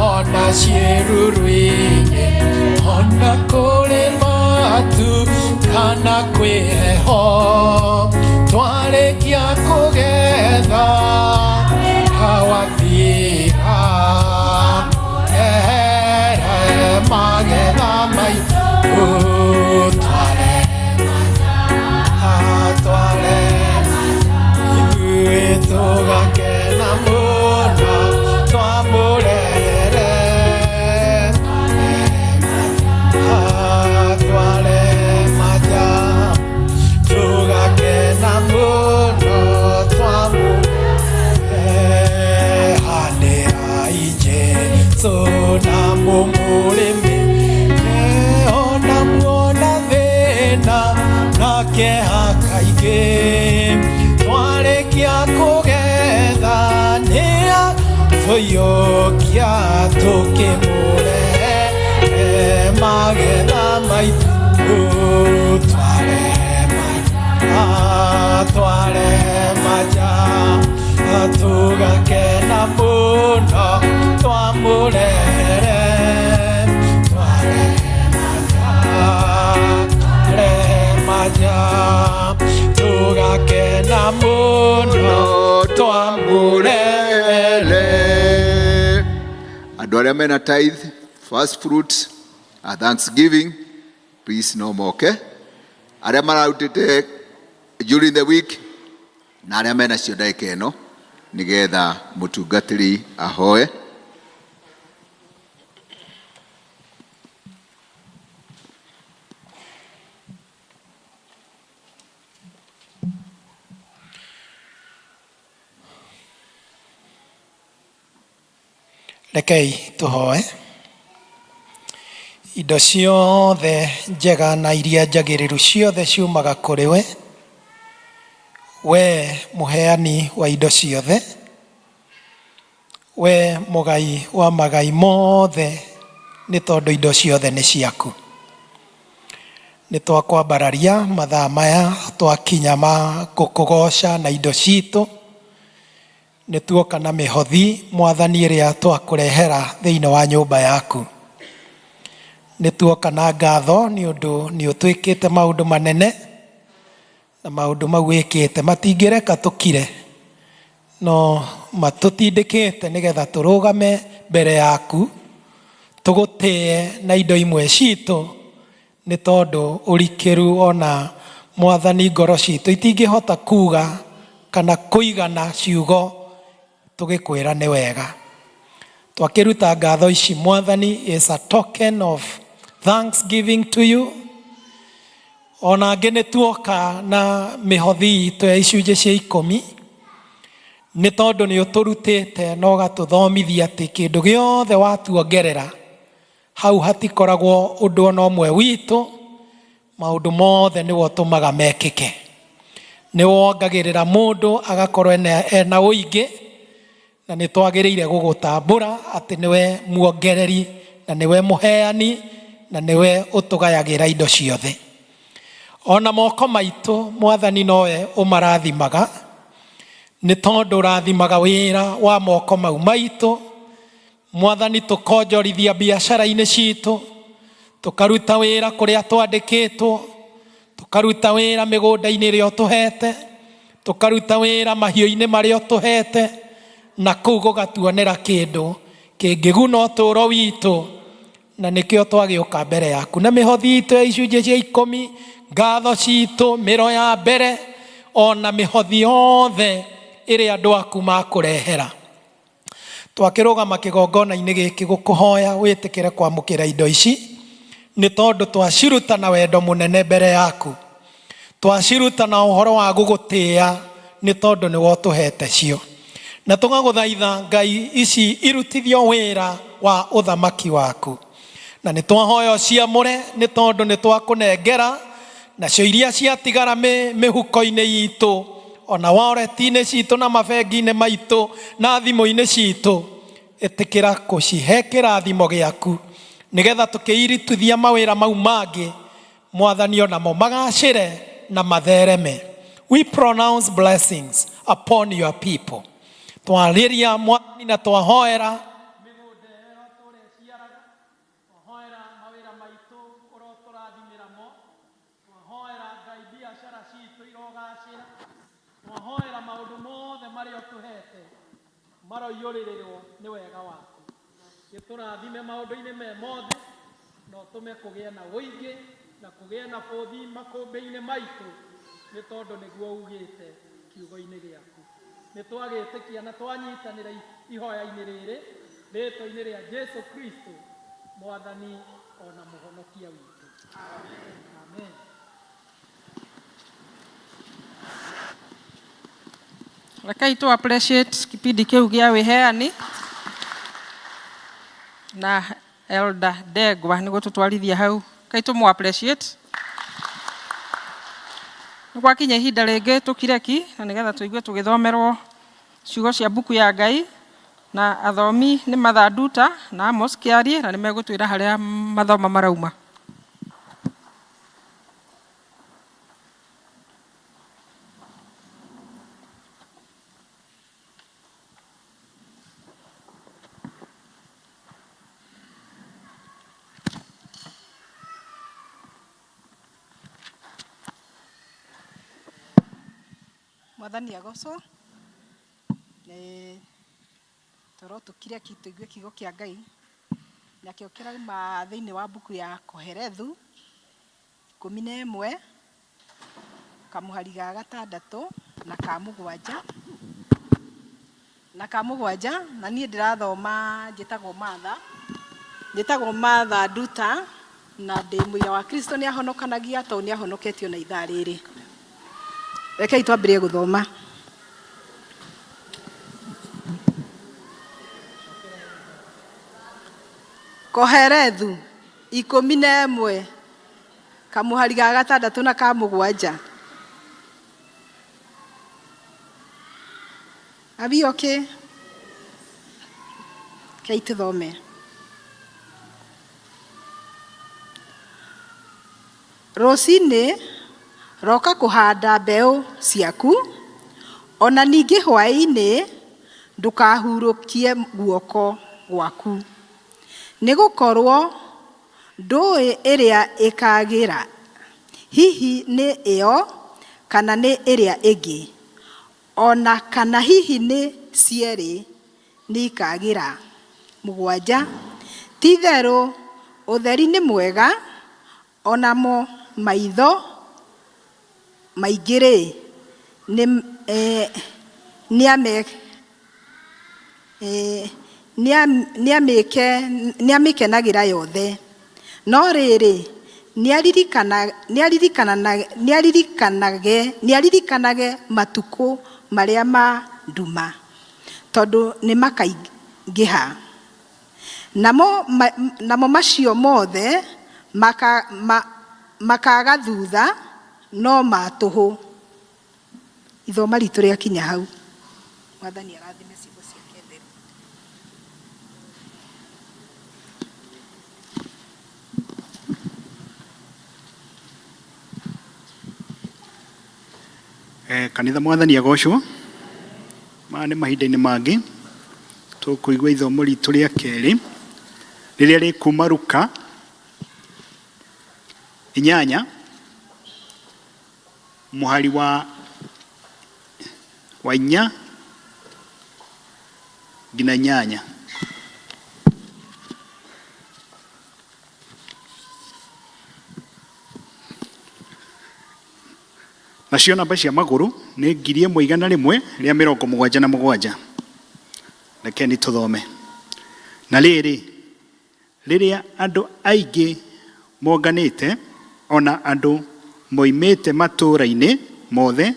ona ciĩruru-inĩ ona kũrĩ matu kana kwĩheho twarĩkia kũgetha hawathira ehere magetha maitũ twarema ithuĩ tũgakena mũno twamũrehere twarema nja tũgakena mũno twamũrehanĩrai Jesũ na mũmũrĩmi ona muona thĩna na kĩeha kaingĩ twarĩkia kũgetha nĩatũiyũkia tũkĩmũrehe magetha maitũ twarema nja tũgakena mũno twamũrehere twarema nja tũgakena mũno twamũrehere. Andũ arĩa mena tithe, first fruits, thanksgiving, please no moke. Arĩa mararutĩte during the week na arĩa mena cio ndagĩka ĩno nĩgetha mũtungatĩri ahoe. Rekei tũhoe. Indo ciothe njega na iria njagĩrĩru ciothe ciumaga kũrĩ we, we mũheani wa indo ciothe, we mũgai wa magai mothe, nĩ tondũ indo ciothe nĩ ciaku. Nĩ twakwambararia mathaa maya twakinya ma gũkũgoca na indo citũ, nĩ tuoka na mĩhothi Mwathani ĩrĩa twakũrehera thĩinĩ wa nyũmba yaku. Nĩ tuoka na ngatho nĩ ũndũ nĩ ũtwĩkĩte maũndũ manene, na maũndũ mau wĩkĩte matingĩreka tũkire, no matũtindĩkĩte nĩgetha tũrũgame mbere yaku tũgũtĩe na indo imwe citũ, nĩ tondũ ũrikĩru ona Mwathani ngoro citũ itingĩhota kuga kana kũigana ciugo tũgĩkwĩra nĩ wega. Twakĩruta ngatho ici Mwathani is a token of thanksgiving to you. Ona angĩ nĩ tuoka na mĩhothi itũ ya icunjĩ cia 10, nĩ tondũ nĩ ũtũrutĩte na ũgatũthomithia atĩ kĩndũ gĩothe watuongerera hau hatikoragwo ũndũ ona ũmwe witũ, maũndũ mothe nĩwe ũtũmaga mekĩke. Nĩ wongagĩrĩra mũndũ agakorwo ena ũingĩ, na nĩ twagĩrĩire gũgũtambũra atĩ nĩwe muongereri na nĩwe mũheani na nĩwe ũtũgayagĩra indo ciothe. Ona moko maitũ Mwathani nowe ũmarathimaga, nĩ tondũ ũrathimaga wĩra wa moko mau maitũ. Mwathani, tũkonjorithia biacara-inĩ citũ, tũkaruta wĩra kũrĩa twandĩkĩtwo, tũkaruta wĩra mĩgũnda-inĩ ĩrĩa ũtũhete, tũkaruta wĩra mahiũ-inĩ marĩa ũtũhete, na kũu gũgatuonera kĩndũ kĩngĩguna ũtũũro witũ, na nĩkĩo twagĩũka mbere yaku na mĩhothi itũ ya icunjĩ cia 10, ngatho citũ, mĩro ya mbere, ona mĩhothi yothe ĩrĩa andũ aku makũrehera. Twakĩrũgama kĩgongona-inĩ gĩkĩ gũkũhoya wĩtĩkĩre kwamũkĩra indo ici, nĩ tondũ twaciruta na wendo mũnene mbere yaku, twaciruta na ũhoro wa gũgũtĩĩa nĩ tondũ nĩwe ũtũhete cio, na tũgagũthaitha Ngai ici irutithio wĩra wa ũthamaki waku, na nĩ twahoya ũciamũre nĩ tondũ nĩ twakũnengera, nacio iria ciatigara mĩhuko-inĩ yitũ, ona wallet-inĩ citũ na mabengi-inĩ maitũ na thimũ-inĩ citũ, ĩtĩkĩra gũcihe kĩrathimo gĩaku, nĩgetha tũkĩirituthia mawĩra mau mangĩ Mwathani onamo magacĩre na mathereme. We pronounce blessings upon your people. Twarĩria Mwathani na twahoera maroiyũrĩrĩrwo nĩ wega waku. Gĩtũrathime maũndũ-inĩ me mothe, na ũtũme kũgĩa na ũingĩ na kũgĩa na bũthi makũmbĩ-inĩ maitũ, nĩ tondũ nĩguo ugĩte kiugo-inĩ gĩaku. Nĩ twagĩtĩkia na twanyitanĩra ihoya-inĩ rĩrĩ rĩtwa-inĩ rĩa Jesu Kristo, Mwathani ona mũhonokia witũ. Amen. Rekai tu appreciate kipindi kiu gia wiheani na Elder Degwa niguo tutwarithia hau. Kai tu mu appreciate. Gwakinya ihinda rĩngĩ tukireki na nigetha tuigue tugithomerwo ciugo cia buku ya Ngai, na athomi nĩ Mathanduta na Amos Kĩarie, na nĩ megũtwĩra harĩa mathoma marauma. Mwathani agocwo. Toro tukire tuigue kiugo kĩa Ngai nakĩo kĩrauma thĩinĩ wa buku ya Koherethu 11 kamũhari ga 6 na ka 7 na niĩ ndĩrathoma njĩtagwo Martha Nduta, na ndĩ mũira wa Kristo nĩ ahonokanagia tondũ nĩ ahonoketio na ithaa rĩrĩ. Rekei twambĩrĩrie gũthoma. Koherethu 11 kamũhari ga 6 na ka 7. Abi okay? Kei tuthome. Rũcinĩ roka kũhanda mbeũ ciaku, ona ningĩ hwaĩ-inĩ ndũkahurũkie guoko gwaku, nĩ gũkorwo ndũĩ ĩrĩa ĩkagĩra, hihi nĩ ĩyo kana nĩ ĩrĩa ĩngĩ, ona kana hihi nĩ cierĩ nĩ ikagĩra. 7. Ti-itherũ ũtheri nĩ mwega, onamo maitho maingĩ-rĩ nĩamĩkenagĩra yothe, no rĩrĩ nĩaririkanage matukũ marĩa ma nduma, tondũ nĩ makaingĩha, namo macio mothe makaga thutha, no matũhũ. Ithoma ritũ rĩakinya hau. Mwathani arathime ciugo ciake theru. kanitha mwathani agocwo. Maya nĩ mahinda-inĩ mangĩ tũkũigua ithomo ritũ rĩa kerĩ rĩrĩa rĩkuma Luka 8 mũhari wa 4 nginya 8. Nacio namba cia magũrũ nĩ 1,177. Rekeni tũthome. Na rĩrĩ, rĩrĩa andũ aingĩ monganĩte, ona andũ moimĩte matũũra-inĩ mothe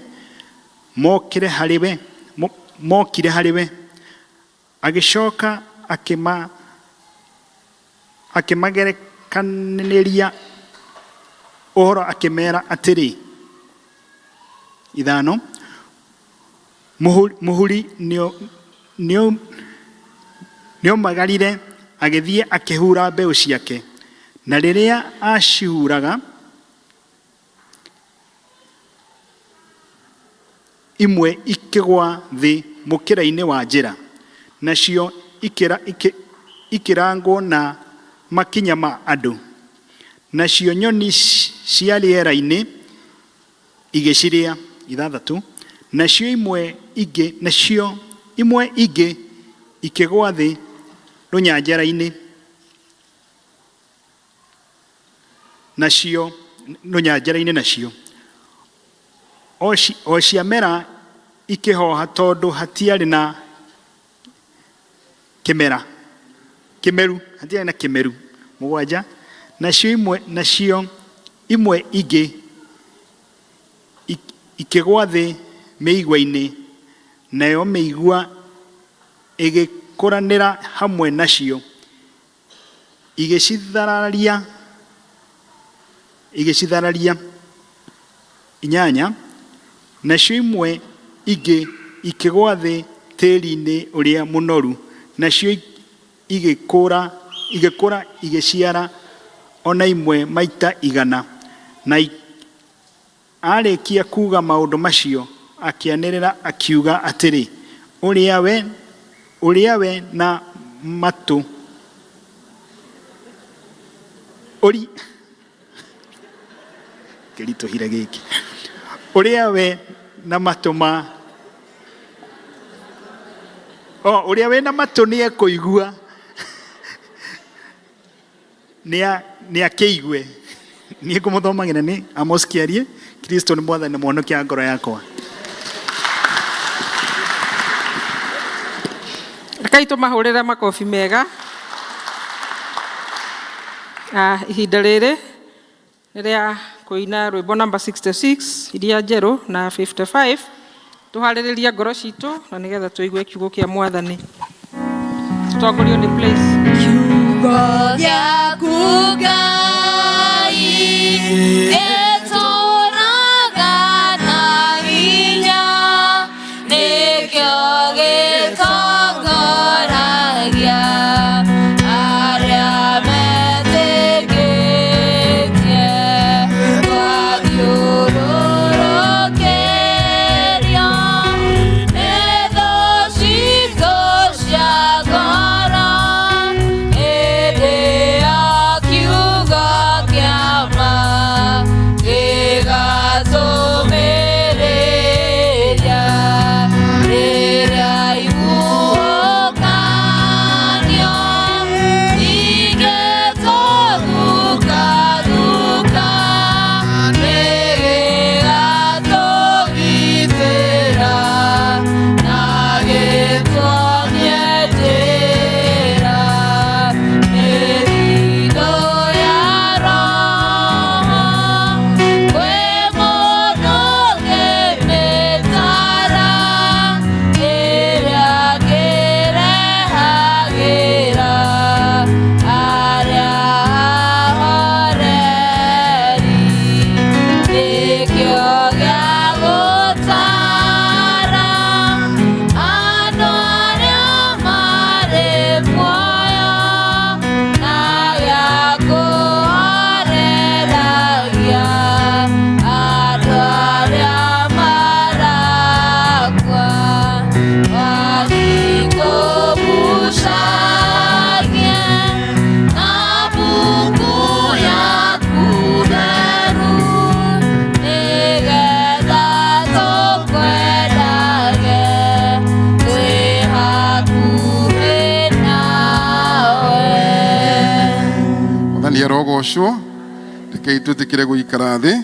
mokire harĩwe, agĩcoka akĩmagerekanĩria ũhoro akĩmera atĩrĩ, 5, mũhuri nĩomagarire agĩthiĩ akĩhura mbeũ ciake, na rĩrĩa acihuraga imwe ikĩgwa thĩ mũkĩra-inĩ wa njĩra, nacio ikĩrangwo na makinya ma andũ, nacio nyoni cia rĩera-inĩ igĩcirĩa. 6, nacio imwe ingĩ ikĩgwa thĩ rũnyanjara-inĩ, nacio o ciamera ikĩhoha tondũ hatiarĩ na kĩmeru. 7, nacio imwe ingĩ ikĩgwa thĩ mĩigua-inĩ, nayo mĩigua ĩgĩkũranĩra hamwe nacio, igĩcithararia. 8, nacio imwe ingĩ ikĩgwa thĩ tĩĩri-inĩ ũrĩa mũnoru, nacio igĩkũra igĩciara ona imwe maita 100. Na arĩkia kuuga maũndũ macio akĩanĩrĩra akiuga atĩrĩ, ũrĩa we na matũ kĩritũhire gĩkĩ, ũrĩa we na matũ ũrĩa we na matũ nĩ ekũigua nĩ akĩigue. Niĩ ngũmũthomagĩra nĩ Amos Kĩarie. Kristo nĩ mwathani na mwonokia ngoro yakwa. Rekei tũmahũrĩre makobi mega. Ihinda rĩrĩ rĩrĩa kũina rwĩmbo namba 66 iria njerũ na 55, tũharĩrĩria ngoro citũ na nĩgetha tũigue kiugo kĩa mwathani. Tũtongorio nĩ place. Kiugo gĩaku Ngai gĩtũũraga na hinya, nĩkĩo gĩtongoragia arĩa metĩkĩtie, twathiũrũrũkĩrio nĩ thũ citũ cia ngoro, hĩndĩ Mwathani arogocwo. Rekei twitikire guikara thi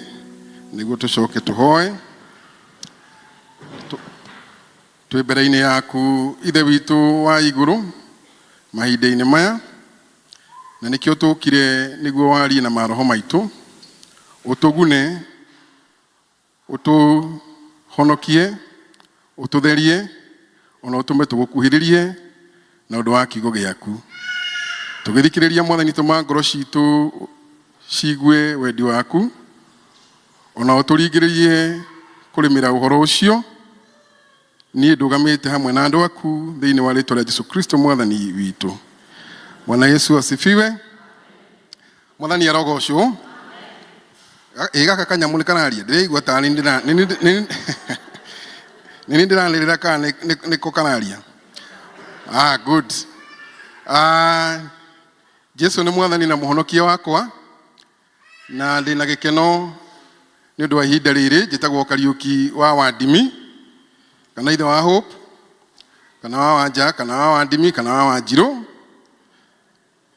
niguo tucoke tuhoe. Twi mbere-ini yaku ithe witu wa iguru mahinda-ini maya, na nikio tukire niguo warie na maroho maitu, utugune, utuhonokie, ututherie, ona utume tugukuhiririe na undu wa kiugo giaku. Tugithikiriria Mwathani tuma ngoro citu cigue wendi waku, ona uturingiririe kurimira uhoro ucio. Ni ndugamite hamwe na andu aku thiini wa ritwa ria Jesu Kristo Mwathani witu. Bwana Yesu asifiwe. Mwathani arogocwo. Gaka kanyamu ni kanaria ndiraigua ta ni ndiranirira kana niko kanaria. Good. Jesu ni Mwathani na muhonokia wakwa, na ndina gikeno ni undu wa ihinda riri njitagwo Kariuki wa Wandimi, kana ithe wa Hope, kana wa Wanja, kana wa Wandimi, kana wa Wanjiru.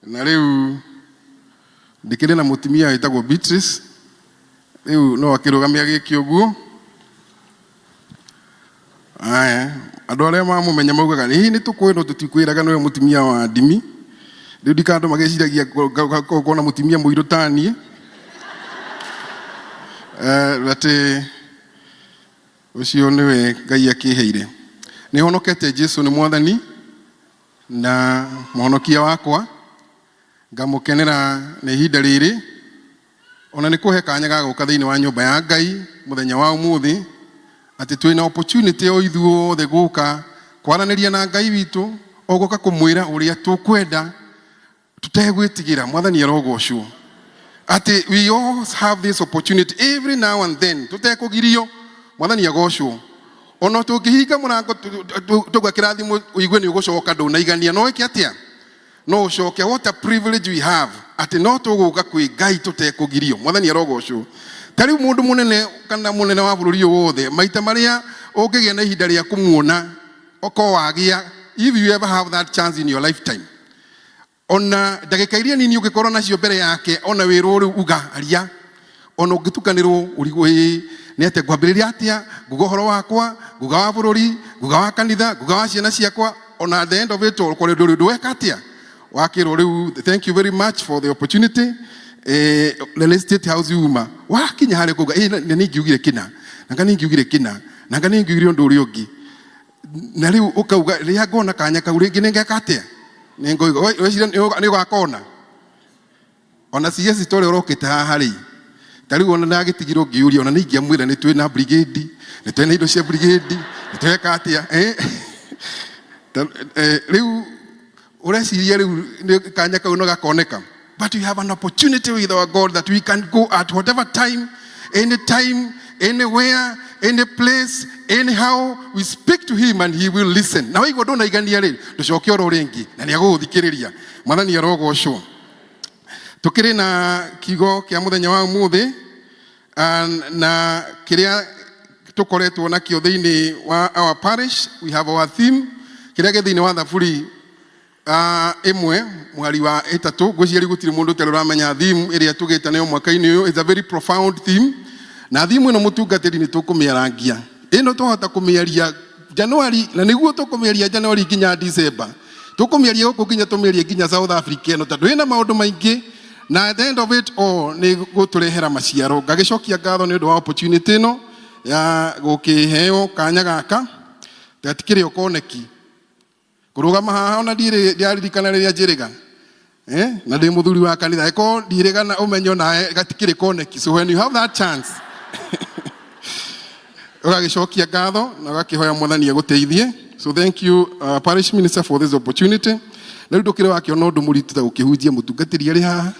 Na riu ndikire na mutumia witagwo Beatrice, riu no akirugamia giki uguo. Andu aria mamumenya maugaga ni tukwenda tutikwiraga niwe mutumia wa Wandimi. Riu ndikandu magiciragia kuona mutumia muiru tanie. Ati ucio niwe Ngai akiheire. Ni honokete Jesu ni Mwathani na muhonokia wakwa. Ngamukenera ni ihinda riri, ona ni kuhe kanya ga guka thiini wa nyumba ya Ngai muthenya wa umuthi, ati twina opportunity o ithuothe guka kwaraniria na Ngai witu, oguka kumwira uria tukwenda tutegwitigira. Mwathani arogocwo. Ati we all have this opportunity every now and then, tutekugirio. Mwathani agocwo. Ona tungihinga murango tugakira thimu uigue ni ugucoka ndunaigania, no iki atia no ucoke. What a privilege we have, ati no tuguka kwi Ngai tutekugirio. Mwathani arogocwo. Tari mundu munene kana munene wa bururi wothe maita maria ungigia na ihinda ria kumuona oko wagia, if you ever have that chance in your lifetime, ona ndagika iria nini ugikorwo nacio mbere yake, ona wiru riu uga aria, ona ungitukanirwo urigo ni ate gwambiriria atia, nguga horo wakwa, nguga wa bururi, nguga wa kanitha, nguga wa ciana ciakwa, ona at the end of it all kore ndu weka atia wakiro riu. Thank you very much for the opportunity. The State House uma wakinya hare kuga ni ngiugire kina nanga ni ngiugire kina nanga ni ngiugire ndu uri ungi, na riu ukauga ria ngona kanya kau ringi ningeka atia ningoiga wecira ni ugakona. Ona CS story urokite haha ri tariu ona nagitigirwo ngiuria, ona ningia mwira ni twina brigade, ni twina indo cia brigade, ni tweka atia riu ureciria riu ni kanya kau no gakoneka. But we have an opportunity with our God that we can go at whatever time, anywhere, any place, anyhow. We speak to him and he will listen. Na wigo ndona igania ri nducoke oro ringi na ni aguthikiriria. Mwathani arogocwo. Tukiri na kigo kia muthenya wa umuthi, na kiria tukoretwo na kio thiini wa our parish. We have our theme kiria ge thiini wa thaburi imwe mwari wa itatu. Gwiciari gutiri mundu tele uramenya theme iria tugita nayo mwaka-ini uyu. It's a very profound theme, na theme ino mutungatiri ni tukumiarangia ino tuhota kumiaria January, na niguo tukumiaria January nginya December. Tukumiaria guku nginya tumiaria nginya South Africa ino tondu ina maundu maingi, na at the end of it all ni guturehera maciaro. Ngagicokia ngatho ni undu wa opportunity ino ya gukiheo kanya gaka tatikire ukoneki kurugama haha. Ona ndiaririkana riria njiriga na ndi muthuri wa kanitha eko ndirega na umenyo nae gatikire koneki. So when you have that chance ugagicokia ngatho na ugakihoya Mwathani aguteithie. So thank you parish minister for this opportunity. Na riu ndukire wakiona undu muritu ta ukihunjia mutungatiri ari haha,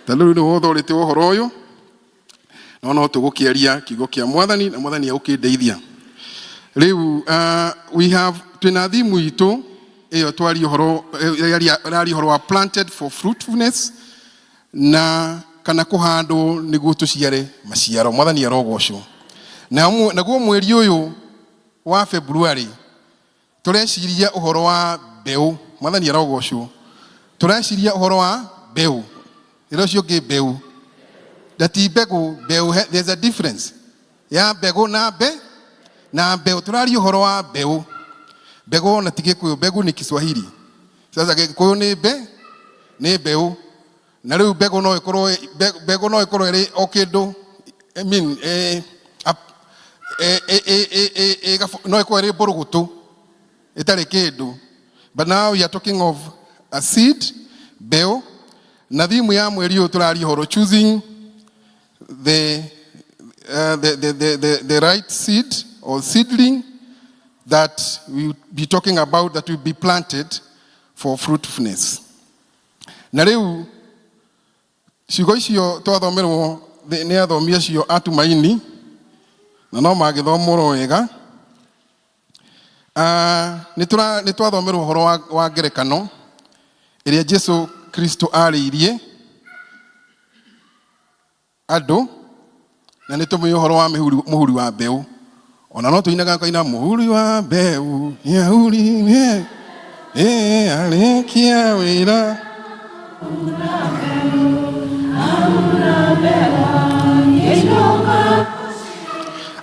ta riu ni wothorete uhoro uyu no no tugukiaria kiugo kia Mwathani na Mwathani agukindeithia. Riu we have twina thimu itu iyo twari uhoro rari uhoro wa planted for fruitfulness, na kana kuhandwo niguo tuciare maciaro. Mwathani arogocwo. Naguo mweri uyu wa February tureciria uhoro wa mbeu. Mwathani arogocwo. Tureciria uhoro wa mbeu. ilo cio ke mbeu dati mbegu mbeu there's a difference ya mbegu na mbeu turari uhoro wa mbeu mbegu na tigikuyu mbegu ni Kiswahili sasa gikuyu ni mbeu na riu mbegu no ikorwo ri o kindu I mean no ikorwo ri mburugutu itari kindu but now we are talking of a seed mbeu na thimu ya mweri uyu turari uhoro choosing the right seed or seedling that we will be talking about that will be planted for fruitfulness. Na riu ciugo icio twathomerwo ni athomi acio Atumaini na no magithomwo wega ni twathomerwo horo wa ngerekano iria Jesu Kristo ariirie andu na nitumwe uhoro wa muhuri wa mbeu ona no tuinaga kaina muhuri wa mbeu yauri alekia wira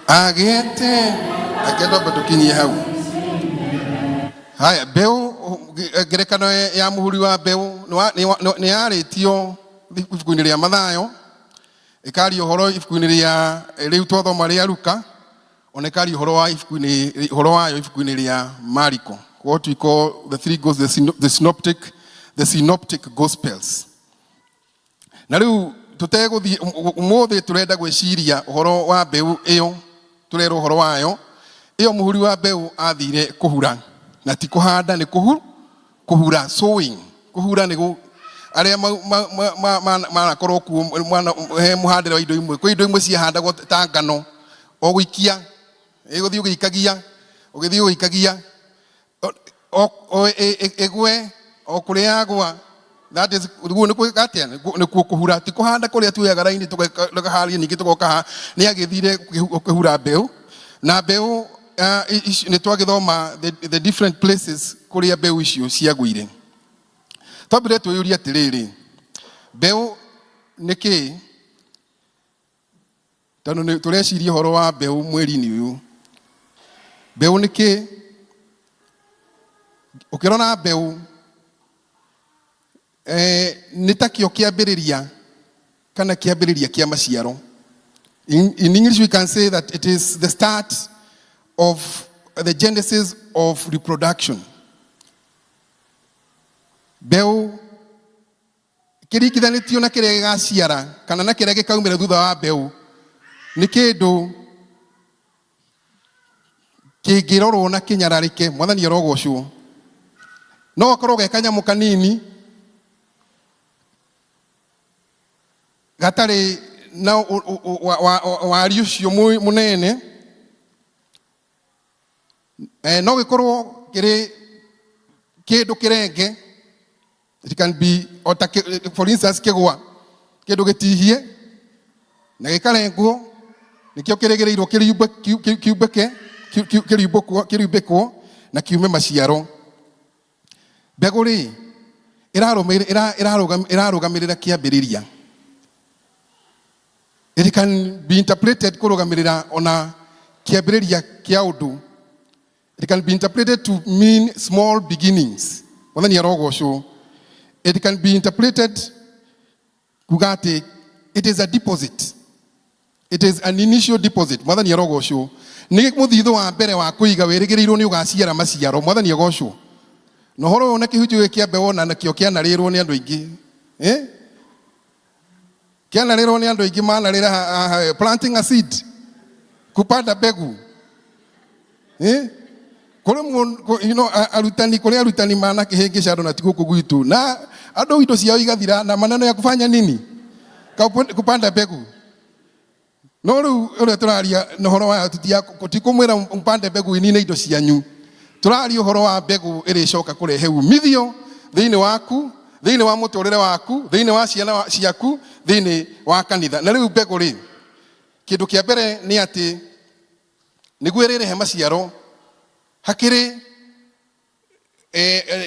agete akendo batukinyie hau haya mbeu ngerekano ya muhuri wa mbeu ni yaritio ibuku-ini ria Mathayo ikari uhoro ibuku-ini ria riu twathoma ria Luka ona ikari uhoro wa ibuku-ini ria Mariko what we call the three gospels the synoptic gospels na riu tuteguthi umuthi turenda gwiciria uhoro wa mbeu iyo turero uhoro wayo iyo muhuri wa mbeu athire kuhura na ti kuhanda ni kuhura sowing kuhura ni aria manakorwo ku he muhandire wa indo imwe kwa indo imwe cihandagwo ta ngano o guikia iguthi ugikagia ugithi ugikagia o egwe o kuriagwa that is ni kugatia ni kuhura ti kuhanda kuria tuyaga raini tukaharia ningi tugoka ni agithire kuhura mbeu na mbeu ni twagithoma the different places kuria mbeu icio ciagwire twambire tuyuria atiriri mbeu niki tano tureciria horo wa mbeu mweri-ini uyu mbeu niki ukirona mbeu ni takio kiambiriria kana kiambiriria kia maciaro in English we can say that it is the start of the genesis of reproduction mbeu kirikithanitio na kiria gigaciara kana na kiria gikaumira thutha wa mbeu ni kindu kingirorwo na kinyararike mwathani arogocwo no akorwo ge kanyamu kanini gatari na wari ucio munene no gikorwo kiri kindu kirenge it can be for instance kigwa kindu gitihie na gikarengwo nikio kirigirirwo kiriumbekwo na kiume maciaro mbegu ri irarugamirira kiambiriria it can be interpreted kurugamirira ona kiambiriria kia undu it can be interpreted to mean small beginnings wathani arogocwo it can be interpreted kugate it is a deposit it is an initial deposit mwathani arogocwo ni muthitho wa mbere wa kuiga wirigirirwo ni ugaciara maciaro mwathani agocwo no horo na kihuju kia mbeu na nakio kianarirwo ni andu aingi kianarirwo ni andu aingi manarira planting a seed kupanda mbegu arutani mana kihingisha andu na tiguku gwitu na andu indo ciao igathira na maneno ya kufanya nini kupanda mbegu no riu ure turaria no horo wa tutikumwira mpande mbegu inine indo cianyu turaria horo wa mbegu iricoka kurehe umithio thiini waku thiini wa muturire waku thiini wa ciana ciaku thiini wa kanitha na riu mbegu ri kindu kia mbere ni ati niguo irirehe maciaro hakiri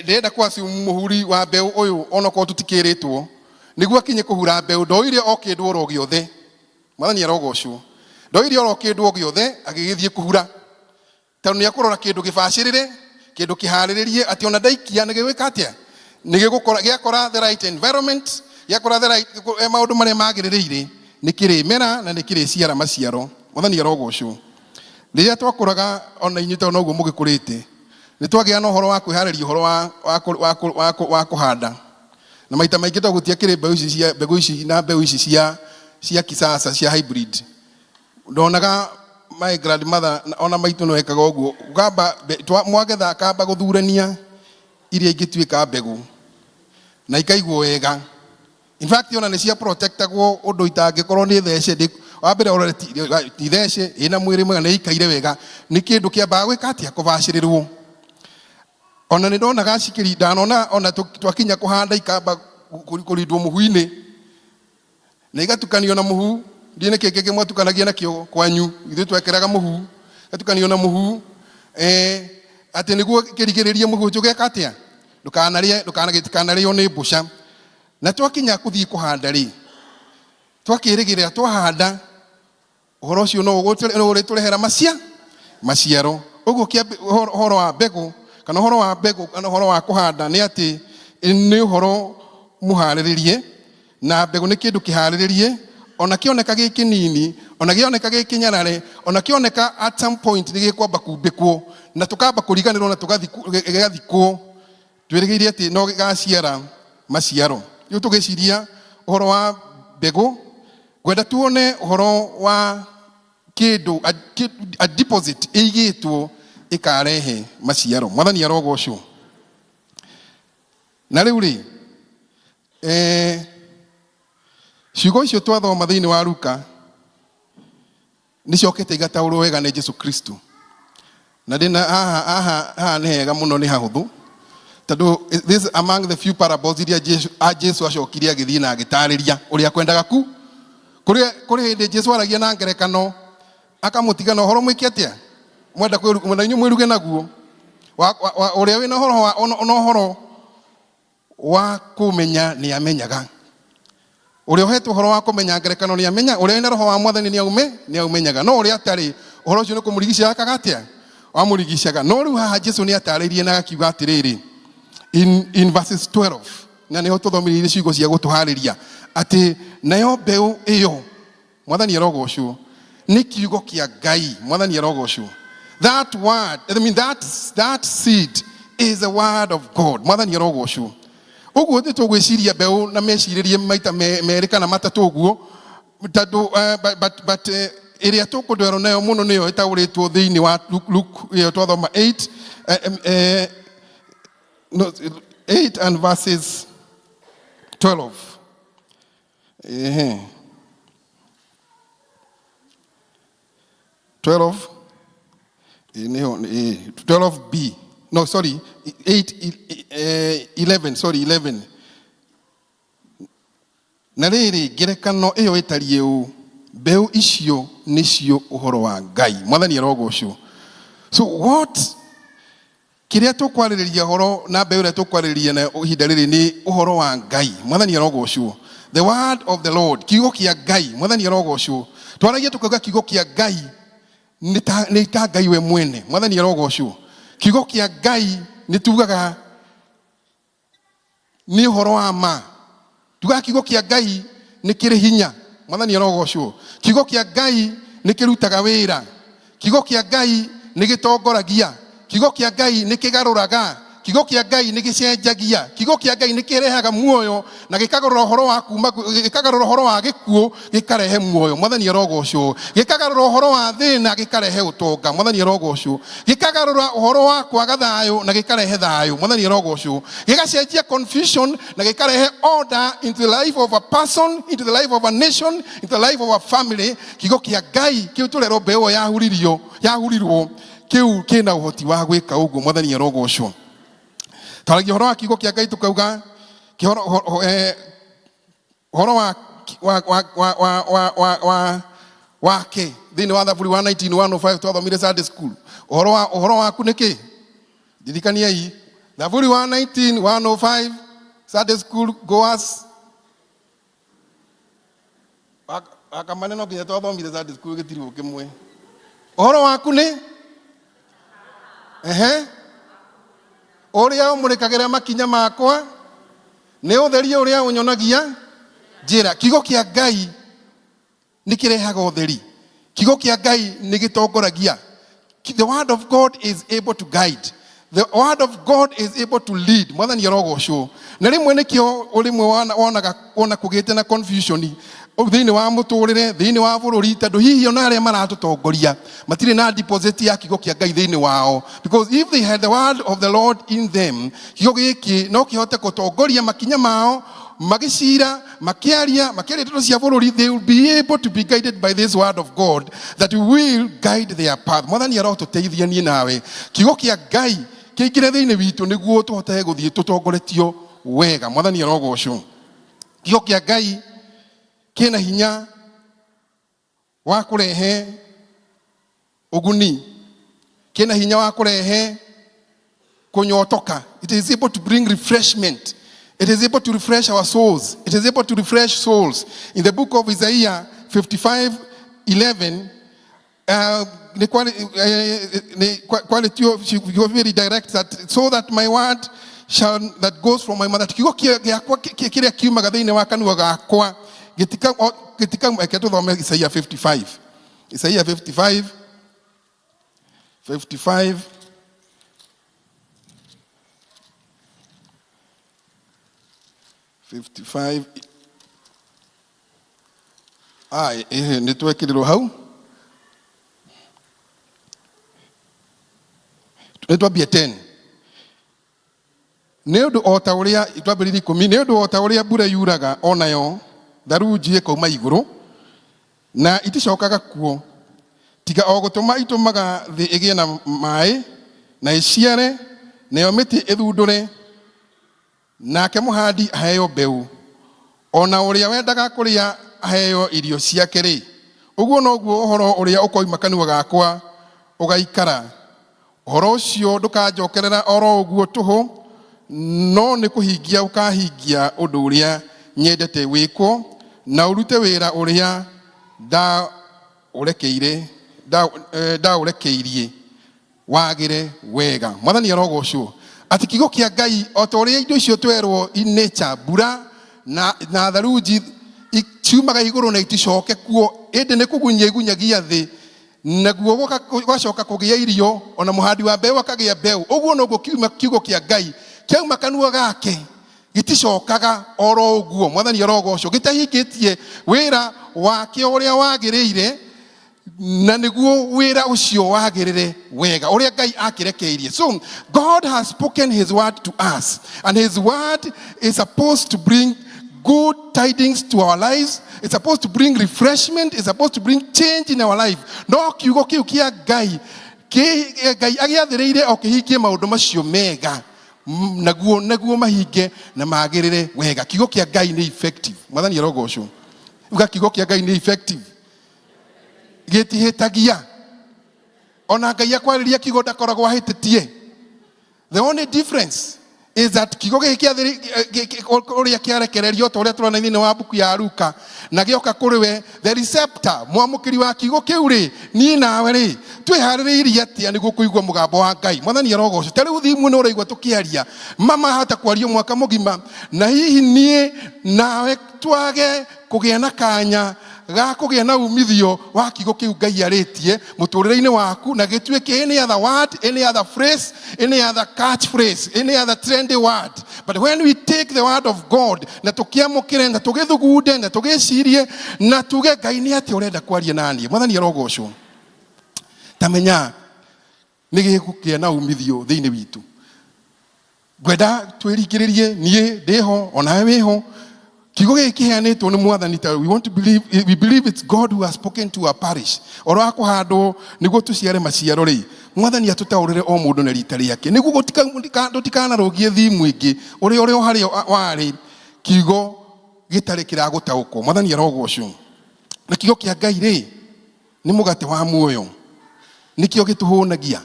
ndenda kwasi muhuri wa mbeu uyu onako tutikiritwo niguo akinye kuhura mbeu ndoire o kindu oro giothe mwathani arogocwo ndoire oro kindu giothe agigithie kuhura tondu ni akurora kindu gibacirire kindu kihariririe ati ona ndaikia nigwika atia nigigukora giakora the right environment giakora the right maundu maria magiririire nikirimera na nikiriciara maciaro mwathani arogocwo riria twakuraga ona inyu tondu noguo mugikurite ni twagia na uhoro wa kwihariria uhoro wa kuhanda na maita maingi twagutia kiri mbegu ici na mbegu ici cia kisasa cia hybrid ndonaga my grandmother ona maitu no ekaga uguo gamba mwagetha kamba guthurania iria ingituika mbegu na ikaigwo wega in fact ona ni cia protectagwo undu itangikorwo ni thece wa mbere ora ti thece ina mwiri mwega ni ikaire wega ni kindu kiambaga gwika atia kubacirirwo ona ni ndonaga cikirinda ona twakinya kuhanda ikamba kurindwo muhu-ini na igatukanio na muhu ndine keke mwatukanagia nakio kwanyu ithu twekeraga muhu gatukanio na muhu ati niguo kirigiririe muhu tugeka atia ndukanagitikanario ni mbusha na twakinya kuthii kuhanda ri twakirigirira twahanda uhoro ucio no uri turehera maciaro uguo uhoro wa mbegu kana uhoro wa mbegu kana uhoro wa kuhanda ni ati ni uhoro muhariririe na mbegu ni kindu kihariririe ona kioneka gikinini ona kioneka gikinyarare ona kioneka at some point ni gikwamba kumbikwo na tukamba kuriganirwo na tugathikwo twirigirie ati no gigaciara maciaro yu tugiciria uhoro wa mbegu gwenda tuone uhoro wa kindu a deposit igitwo ikarehe maciaro mwathani arogocwo na riu ri ciugo icio twathoma thiini wa Luka nicokete igataurwo wega ni Jesu Kristo na ndina haha ni hega muno ni hahuthu tondu this among the few parables iria Jesu acokirie agithii na agitariria uria kwendaga ku kuri hindi Jesu aragia na ngerekano akamutiga na uhoro mwiki atia mwenda kwiruga inyu mwiruge naguo uria wina uhoro wa kumenya ni amenyaga uria uhetwo uhoro wa kumenya ngerekano ni amenya uria wina roho wa mwathani ni aumenyaga no uria atari uhoro ucio ni kumurigicia akagatia amurigicaga no riu haha Jesu ni ataririe na akiuga atiriri in verses 12 na niho tuthomirire ciugo cia gutuhariria ati nayo mbeu iyo mwathani arogocwo ni kiugo kia Ngai mwathani arogocwo that word I mean that seed is the word of God mwathani arogocwo uguo ndi tugwiciria mbeu na meciririe maita meri kana matatu uguo tondu but iria tukundwero nayo muno niyo itauritwo thiini wa Luke iyo twathoma 8 and verses 12 12b no sorry 11 na riri ngerekano iyo itarie u mbeu icio nicio uhoro wa Ngai mwathani arogocwo so what kiria tukwariria horo na mbeu ria tukwariria na ihinda riri ni uhoro wa Ngai mwathani arogocwo the word of the Lord kiugo kia Ngai mwathani arogocwo twaragia tukaga kiugo kia Ngai ni ta Ngai we mwene mwathani arogocwo kiugo kia Ngai ni tugaga ni uhoro wa ma tugaga kiugo kia Ngai ni kiri hinya mwathani arogocwo kiugo kia Ngai ni kirutaga wira kiugo kia Ngai ni gitongoragia kiugo kia Ngai ni kigaruraga kiugo kia Ngai ni gicenjagia kiugo kia Ngai ni kirehaga muoyo na gikagarura uhoro wa kuma gikagarura uhoro wa gikuo gikarehe muoyo mwathani arogocwo gikagarura uhoro wa thina gikarehe utonga mwathani arogocwo gikagarura uhoro wa kwaga thayo na gikarehe thayo mwathani arogocwo gigacenjia confusion na gikarehe order into the life of a person into the life of a nation into the life of a family kiugo kia Ngai kiu turero mbeu yahurirwo kiu kina uhoti wa gwika uguo mwathani arogocwo twaragia horo wa kiugo kia Ngai tukauga horo wake thiini wa Thaburi wa 19:105 twathomire Sunday school horo waku niki ndirikaniai Thaburi wa 19:105 Sunday school goers Akamaneno nginya twathomire Sunday school gĩtiribũ kĩmwe. Ũhoro waku nĩ? Ũrĩa ũmũrĩkagĩra makinya makwa nĩ ũtheri ũrĩa ũnyonagia njĩra. Kiugo kĩa Ngai nĩ kĩrehaga ũtheri. Kiugo kĩa Ngai nĩ gĩtongoragia. The word of God is able to guide. The word of God is able to lead. Mwathani arogocwo. Na rĩmwe nĩkĩo ũrĩmwe wona kũgĩte na confusion thĩinĩ wa mũtũrĩre, thĩinĩ wa bũrũri, tondũ hihi ona arĩa maratũtongoria matirĩ na deposit ya kiugo kĩa Ngai thĩinĩ wao. Because if they had the word of the Lord in them, kiugo gĩkĩ no kĩhote gũtongoria makinya mao, magĩcira, makĩaria ndeto cia bũrũri. They will be able to be guided by this word of God that will guide their path. Mwathani arotũteithia niĩ nawe. Kiugo kĩa Ngai kĩingĩre thĩinĩ witũ nĩguo tũhote gũthiĩ tũtongoretio wega. Mwathani arogocwo. Kiugo kĩa Ngai kĩna hinya wa kũrehe ũguni, kĩna hinya wa kũrehe kũnyotoka. It is able to bring refreshment. It is able to refresh our souls. It is able to refresh souls. In the book of Isaiah 55:11, the quality of very direct that so that my word that goes from my mouth, that kiugo kĩrĩa kiumaga thĩinĩ wa kanua gakwa gĩtika eke tũthome Isaiah 55. Isaiah 55 nĩ twekĩrĩrwo hau. Nĩ twambia 10. Nĩ ũndũ o ta ũrĩa twambĩrĩrie 10. Nĩ ũndũ o ta ũrĩa mbura yuraga onayo tharunji ĩkauma igũrũ na iticokaga kuo, tiga o gũtũma itũmaga thĩ ĩgĩe na maĩ na ĩciare, nayo mĩtĩ ĩthundũre, nake mũhandi aheo mbeũ, ona ũrĩa wendaga kũrĩa aheo irio ciake rĩ. Ũguo noguo ũhoro ũrĩa ũkoima kanua gakwa ũgaikara. Ũhoro ũcio ndũkanjokerera oro ũguo tũhũ, no nĩ kũhingia ũkahingia ũndũ ũrĩa nyendete wĩkwo, na ũrute wĩra ũrĩa ndaũrekeirie wagĩre wega. Mwathani arogocwo. Atĩ kiugo kĩa Ngai o ta ũrĩa indo icio twerwo in nature, mbura na tharunji ciumaga igũrũ na iticoke kuo, ĩndĩ nĩ kũgunyia igunyagia thĩ, naguo gũgacoka kũgĩa irio, ona mũhandi wa mbeũ akagĩa mbeũ. Ũguo noguo kiugo kĩa Ngai kĩauma kanua gake gĩticokaga oro ũguo. Mwathani arogocwo. Gĩtahingĩtie wĩra wake ũrĩa wagĩrĩire, na nĩguo wĩra ũcio wagĩrĩre wega ũrĩa Ngai akĩrekeirie. So God has spoken his word to us, and his word is supposed to bring good tidings to our lives. It's supposed to bring refreshment. It's supposed to bring change in our life. No kiugo kĩu kĩa Ngai agĩathĩrĩire o kĩhingie maũndũ macio mega, naguo mahinge na magĩrĩre wega. Kiugo kĩa Ngai nĩ effective. Mwathani arogocwo. Uga kiugo kĩa Ngai nĩ effective. Gĩtihĩtagia. Ona Ngai akwarĩria kiugo ndakoragwo ahĩtĩtie. The only difference is that kiugo gĩkĩ ũrĩa kĩarekererio ta ũrĩa tũrona thĩinĩ wa buku ya Luka, na gĩoka kũrĩ we, the receptor, mwamũkĩri wa kiugo kĩu rĩ, niĩ nawe rĩ, twĩharĩrĩirie atĩa nĩguo kũigua mũgambo wa Ngai. Mwathani arogocwo. Ta rĩu thimũ nĩ ũraigua tũkĩaria, mama hata kwario mwaka mũgima, na hihi niĩ nawe twage kũgĩa na kanya ga kũgĩa na umithio wa kiugo kĩu Ngai arĩtie mũtũrĩre-inĩ waku, na gĩtuĩke any other word, any other phrase, any other catch phrase, any other trendy word. But when we take the word of God na tũkĩamũkĩre na tũgĩthugunde na tũgĩcirie na tuge Ngai nĩ atĩ ũrenda kwaria naniĩ. Mwathani arogocwo. Tamenya nĩ gĩgũkĩa na umithio thĩinĩ witũ. Ngwenda twĩringĩrĩrie, niĩ ndĩho, onawe wĩho. Kiugo gĩkĩ kĩheanĩtwo nĩ Mwathani. We believe it's God who has spoken to our parish. Oro akũhandwo nĩguo tũciare maciaro rĩ, Mwathani atũtaũrĩre o mũndũ na rita rĩake, nĩguo tũtikanarũgie thimũ ingĩ ũrĩa harĩa warĩ kiugo gĩtarĩ kĩragũtaũkwo. Mwathani arogocwo. Na kiugo kĩa Ngai rĩ nĩ mũgate wa muoyo, nĩkĩo gĩtũhũnagia.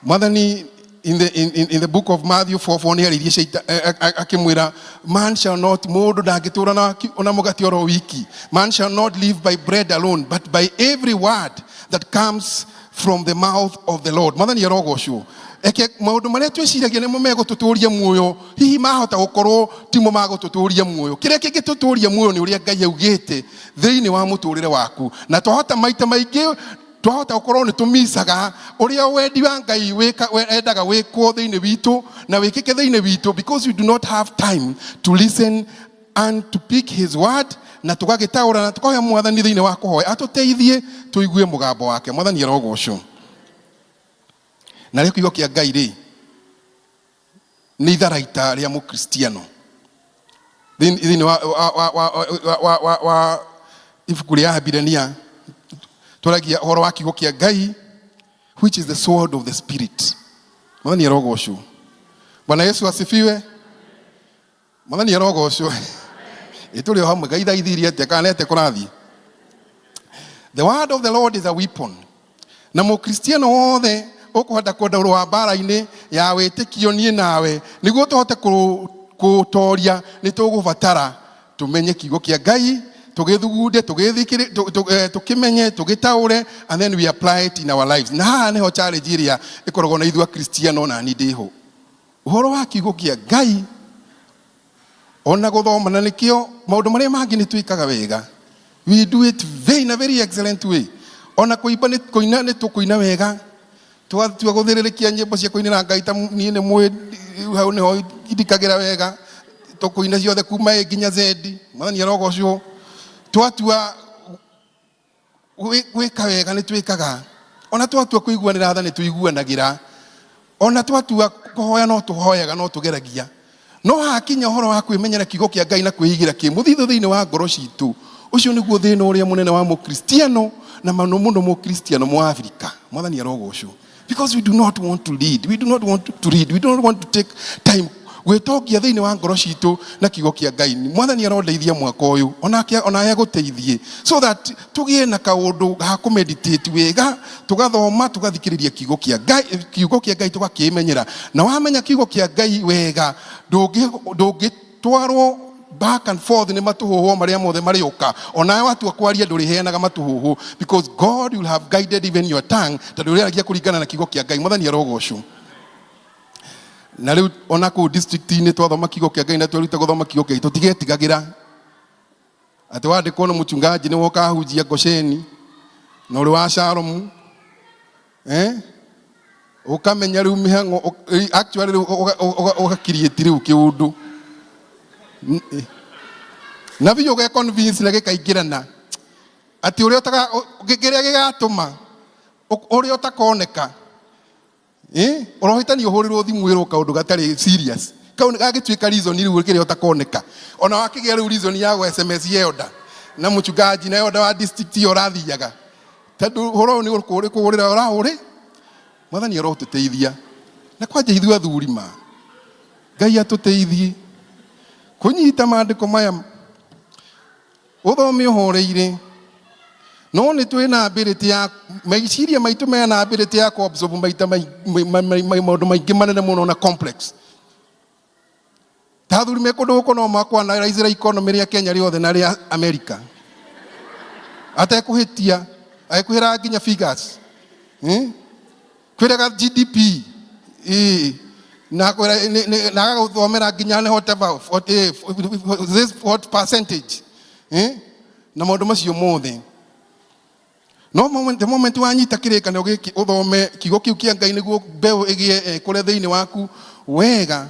Mwathani in the book of Matthew 4:4 nĩ arĩirie akĩmwĩra, man shall not, mũndũ ndangĩtũũra na mũgate oro wiki, man shall not live by bread alone but by every word that comes from the mouth of the Lord. Mwathani arogocwo. Eke maũndũ marĩa twĩciragia nĩmo megũtũtũũria muoyo, hihi mahota gũkorwo timo magũtũtũũria muoyo. Kĩrĩa kĩngĩtũtũũria muoyo nĩ ũrĩa Ngai augĩte thĩinĩ wa mũtũũrĩre waku. Na twahota maita maingĩ twahota gũkorwo nĩ tũmisaga ũrĩa wendi wa Ngai endaga wĩkwo thĩinĩ witũ na wĩkĩke thĩinĩ witũ, because we do not have time to listen and to pick his word, na tũgagĩtaũra na tũkahoya Mwathani thĩinĩ wa kũhoya atũteithie tũigue mũgambo wake. Mwathani arogocwo. Na rĩo kiugo kĩa Ngai rĩ nĩ itharaita rĩa mũkristiano thĩinĩ wa ibuku rĩa Hebirania tũragia ũhoro wa kiugo kĩa Ngai, which is the sword of the spirit. Mwathani arogocwo. Bwana Yesu asifiwe. Mwathani arogocwo. Itũrĩ hamwe Ngai thaithirie atĩa kanete kũrathiĩ. The word of the Lord is a weapon. Na mũkristiano wothe ũkũhota kwenda ũrũa mbara-inĩ ya wĩtĩkio niĩ nawe nĩguo tũhote kũũtoria nĩ tũgũbatara tũmenye kiugo kĩa Ngai, tũgĩthugunde, tũkĩmenye, tũgĩtaũre, and then we apply it in our lives. Na haha nĩho challenge ĩrĩa ĩkoragwo na ithuĩ Akristiano na niĩ ndĩho. Ũhoro wa kiugo kĩa Ngai ona gũthoma, na nĩkĩo maũndũ marĩa mangĩ nĩ twĩkaga wega. We do it in a very excellent way. Ona kũimba nĩ tũkũina wega. Twatua gũthĩrĩrĩkia nyĩmbo cia kũinĩra Ngai ta niĩ nĩ mwĩ hau nĩho indikagĩra wega. Tũkũina ciothe kuma A nginya Z. Mwathani arogocwo. Twatua gwĩka wega nĩ twĩkaga. Ona twatua kũiguanĩra tha nĩ tũiguanagĩra. Ona twatua kũhoya no tũhoyaga, no tũgeragia. No hakinya ũhoro wa kwĩmenyera kiugo kĩa Ngai na kwĩigĩra kĩmũthitho thĩinĩ wa ngoro citũ, ũcio nĩguo thĩna ũrĩa mũnene wa mũkristiano na mũno mũkristiano Mũafrika. Mwathani arogocwo. Because we do not want to lead, we do not want to read, we do not want to take time gwĩtongia thĩinĩ wa ngoro citũ na kiugo kĩa Ngai. Mwathani arondeithia mwaka ũyũ ona agũteithie so that tũgĩe na kaũndũ ga kũmeditate wega, tũgathoma, tũgathikĩrĩria kiugo kĩa Ngai tũgakĩmenyera. Na wamenya kiugo kĩa Ngai wega, ndũngĩtwarwo back and forth nĩ matũhũhũ marĩa mothe marĩũka. Ona watua kwaria ndũrĩheanaga matũhũhũ, because God will have guided even your tongue, tondũ ũrĩaragia kũringana na kiugo kĩa Ngai. Mwathani arogocwo. Na rĩu ona kũu district-inĩ twathoma kiugo kĩa Ngai na twaruta gũthoma kiugo kĩa Ngai, tũtigetigagĩra atĩ wandĩkwo nĩ mũchungaji nĩ woka ahunjia Gosheni na ũrĩ wa Shalom, ũkamenya rĩu mĩhang'o actually ũgakiriĩti rĩu kĩũndũ na biũ ũgeconvince na gĩkaingĩrana atĩ ũrĩa kĩrĩa gĩgatũma ũrĩa ũtakoneka ũrohitani ũhũrĩrwo thimũ ĩrwo kaũndũ gatarĩ serious, kau gagĩtuĩka reason rĩu kĩrĩa ũtakoneka. Ona wakĩgĩa rĩu reason ya SMS yeoda na mũchungaji na yeoda wa district yo rathiaga, tondũ ũhoro nĩ kũhũrĩra ũrahũrĩ. Mwathani arotũteithia na kwanja ithuĩ athurima, Ngai atũteithie kũnyita maandĩko maya, ũthome ũhoreire. No nĩ twĩ na ability ya meciria maitũ mena ability ya ku-absorb maita maũndũ maingĩ manene mũno na complex. Ta thuri mekũndũ gũkũ no makũanalyze economy rĩa Kenya rĩothe na rĩa America, atekũhĩtia agĩkwĩra nginya figures, kwĩraga GDP na agagũthomera nginya what percentage na maũndũ macio mothe. No the moment wanyita kĩrĩkanĩro gĩkĩ ũthome kiugo kĩu kĩa Ngai nĩguo mbeũ ĩgĩe kũrĩa thĩinĩ waku wega,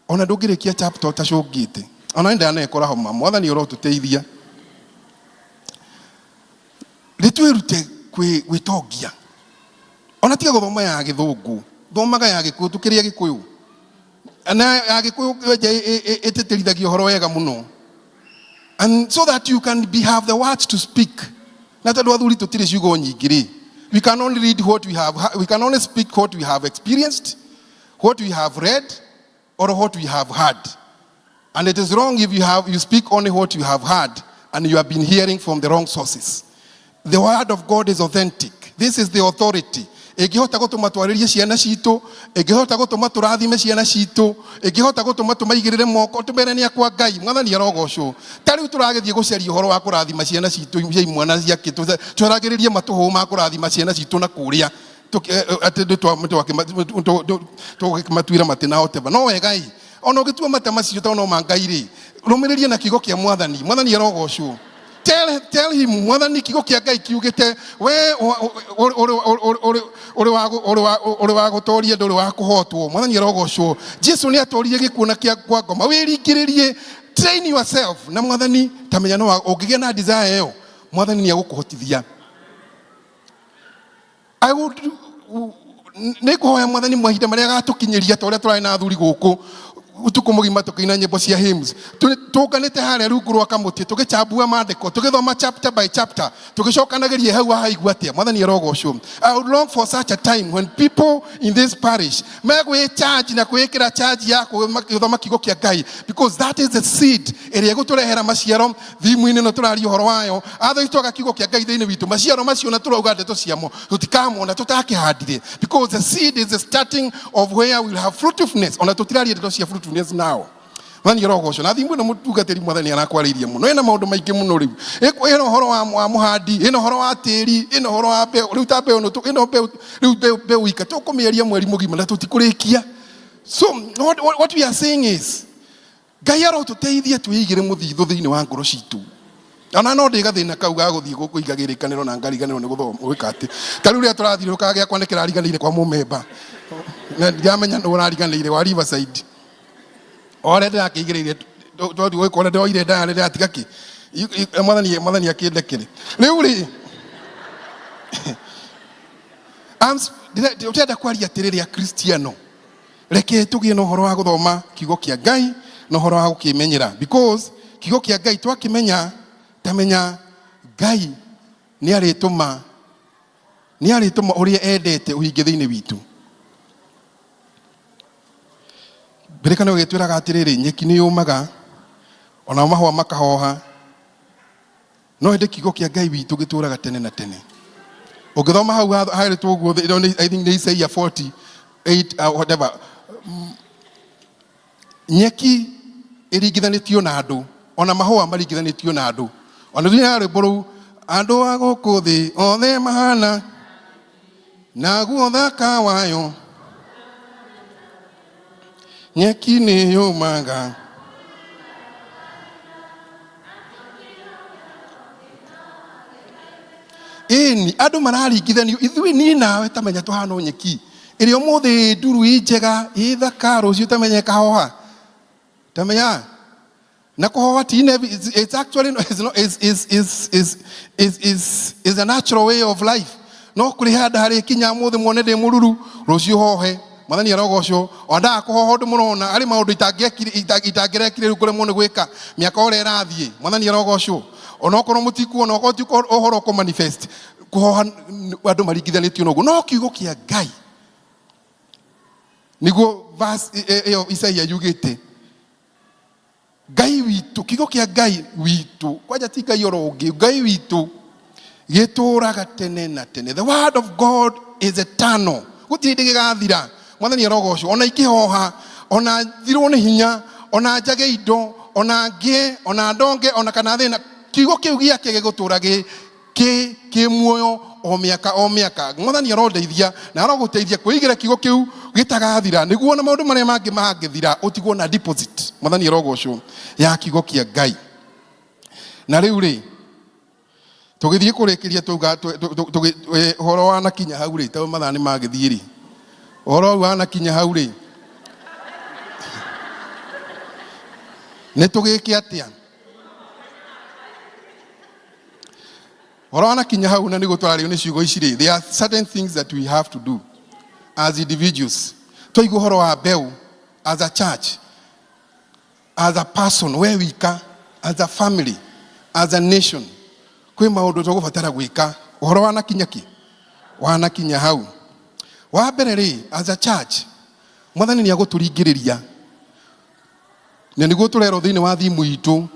ona ndũngĩrĩkia chapter ũtacũngĩte. Ona ndanekora homa. Mwathani arotũteithia. Nĩtwĩrute gwĩtongia. Ona tiga gũthoma ya Gĩthũngũ, thomaga ya Gĩkũyũ, tũkĩrĩa Gĩkũyũ. Na ya Gĩkũyũ ĩtĩtĩrithagia ũhoro wega mũno. And so that you can have the words to speak. Na tondũ athuri tũtirĩ ciugo nyingĩ rĩ, we can only read what we have, we can only speak what we have experienced, what we have read, or what we have heard. And it is wrong if you speak only what you have heard and you have been hearing from the wrong sources. The word of God is authentic. This is the authority. ĩngĩhota gũtũma twarĩrie ciana citũ, ĩngĩhota gũtũma tũrathime ciana citũ, ĩngĩhota gũtũma tũmaigĩrĩre moko tũmere nĩ akwa Ngai. Mwathani arogocwo. Ta rĩu tũragĩthiĩ gũcaria ũhoro wa kũrathima ciana citũ cia imwana ciake, tũragĩrĩrie matũhũ ma kũrathima ciana citũ na kũrĩa tũgĩmatuĩra matina hoteva. No wegai ona ũgĩtua mata macio ta no Ngai rĩ, rũmĩrĩria na kiugo kĩa Mwathani. Mwathani arogocwo. Tell him Mwathani kiugo kĩa Ngai kiugĩte we ũrĩ wa gũtoria ndũrĩ wa kũhotwo. Mwathani arogocwo. Jesu nĩ atorire gĩkuũ na kĩa kwa ngoma. Wĩringĩrĩrie, train yourself na Mwathani. Tamenya no ũngĩgĩa na desire ĩyo, Mwathani nĩ agũkũhotithia. Nĩ kũhoya Mwathani mahinda marĩa agatũkinyĩria ta ũrĩa tũrarĩ na athuri gũkũ utuko mugima tũkĩina nyĩmbo cia hymns, tũnganĩte harĩa rungu rwa kamũtĩ tũgĩchambua maandĩko, tũgĩthoma chapter by chapter, tũgĩcokanagĩria hau haigua atĩa. Mwathani arogocwo. I would long for such a time when people in this parish megwĩcharge na kwĩkĩra charge ya gũthoma kiugo kĩa Ngai, because that is the seed ĩrĩa ĩgũtũrehera maciaro. Thimu-inĩ ĩno tũraria ũhoro wayo, atho itwaga kiugo kĩa Ngai thĩinĩ witũ, maciaro macio na tũrauga ndeto ciamo tũtikamona tũtakĩhandire, because the seed is the starting of where we will have fruitfulness. Ona tũtiraria ndeto cia fruitfulness now. Mwathani arogocwo. Na thimu ĩno mũtungatĩri Mwathani arakwarĩria mũno, ĩna maũndũ maingĩ mũno rĩu. Ĩno ũhoro wa mũhandi, ĩno ũhoro wa tĩri, ĩno ũhoro wa mbeũ, rĩu ta mbeũ ĩno mbeũ ika tũkũmĩaria mweri mũgima na tũtikũrĩkia. So what we are saying is, Ngai arotũteithia twĩigĩre mũthithũ thĩinĩ wa ngoro citũ. Ona no ndĩgathĩna kau ga gũthiĩ gũkũiga gĩrĩkanĩro na ngariganĩrwo nĩ gũthoma gwĩka atĩ. Ta rĩu rĩrĩa tũrathirũkaga gĩakwa nĩ kĩrariganĩire kwa mũmemba, na ndiramenya nĩ ũrariganĩire wa Riverside. Ore ndakĩigĩrĩire twathiĩ gwĩkora ndoire ndaya ndatiga kĩ Mwathani akĩndekere. Rĩu rĩ ũtenda kwaria atĩrĩrĩ Akristiano, reke tũgĩe na ũhoro wa gũthoma kiugo kĩa Ngai na ũhoro wa gũkĩmenyera, because kiugo kĩa Ngai twakĩmenya tamenya Ngai nĩ arĩtũma ũrĩa endete ũhinge thĩinĩ witũ. Ngerekano gĩtwĩraga atĩrĩrĩ, nyeki nĩ yũmaga ona mahũa makahoha, no hĩndĩ kiugo kĩa Ngai witũ gĩtũraga tene na tene. Ũngĩthoma hau harĩtwo ũguo, I think nĩ Isaiah 48 whatever, nyeki ĩringithanĩtio na andũ, ona mahũa maringithanĩtio na andũ. Ona thĩinĩ rwĩmbo rũu, andũ a gũkũ thĩ othe mahana naguo thaka wayo, nyeki nĩ yũmaga. Ĩni andũ mararingithanio, ithuĩ niĩ nawe tamenya tũhana nyeki ĩrĩa ũmũthĩ nduru njega ĩthaka, rũciũ tamenya ĩkahoha. Tamenya na kuhoha ti it's actually is a natural way of life. No kũrĩ handũ harĩ kinya mũthĩ mwone ndĩ mũruru, rũciũ hohe. Mwathani arogocwo. Ondaga kũhoha ũndũ mũrona arĩ maũndũ itangĩrekire rĩu kũremwo nĩ gwĩka mĩaka ũrĩa ĩrathiĩ. Mwathani arogocwo. Ona okorwo mũtikuona ũhoro kũ manifest kũhoha andũ maringithanĩtio noguo, no kiugo kĩa Ngai nĩguo verse ĩyo Isaia yugĩte. Ngai witũ, kiugo kĩa Ngai witũ, kwanja ti Ngai oro ũngĩ, Ngai witũ gĩtũraga tene na tene. The word of God is eternal. Gũtirĩ hĩndĩ gĩgathira. Mwathani arogocwo. Ona ikĩhoha, ona thirwo nĩ hinya, ona njage indo, ona ngĩe, ona ndonge, ona kana thĩna, kiugo kĩu gĩake gĩgũtũra kĩ muoyo o mĩaka. Mwathani arondeithia na arogũteithia kwĩigĩra kiugo kĩu gĩtagathira, nĩguo na maũndũ marĩa mangĩ mangĩthira ũtigwo na deposit. Mwathani arogocwo ya kiugo kĩa Ngai. Na rĩu rĩ tũgĩthiĩ kũrĩkĩria tuga ũhoro wa nakinya hau rĩ, ta mathaa nĩ magĩthiĩ rĩ, ũhoro wa nakinya hau rĩ nĩ tũgĩke atĩa? Ũhoro wa nakinya hau na nĩguo tũrario nĩ ciugo ici rĩ, there are certain things that we have to do as individuals. Twaigua ũhoro wa mbeũ, as a church, as a person, where we can, as a family, as a nation, kwĩ maũndũ tũgũbatara gwĩka. Ũhoro wa nakinya kĩ? Wa nakinya hau. Wa mbere rĩ, as a church, Mwathani nĩ agũtũringĩrĩria na nĩguo tũrerwo thĩinĩ wa thimu itũ.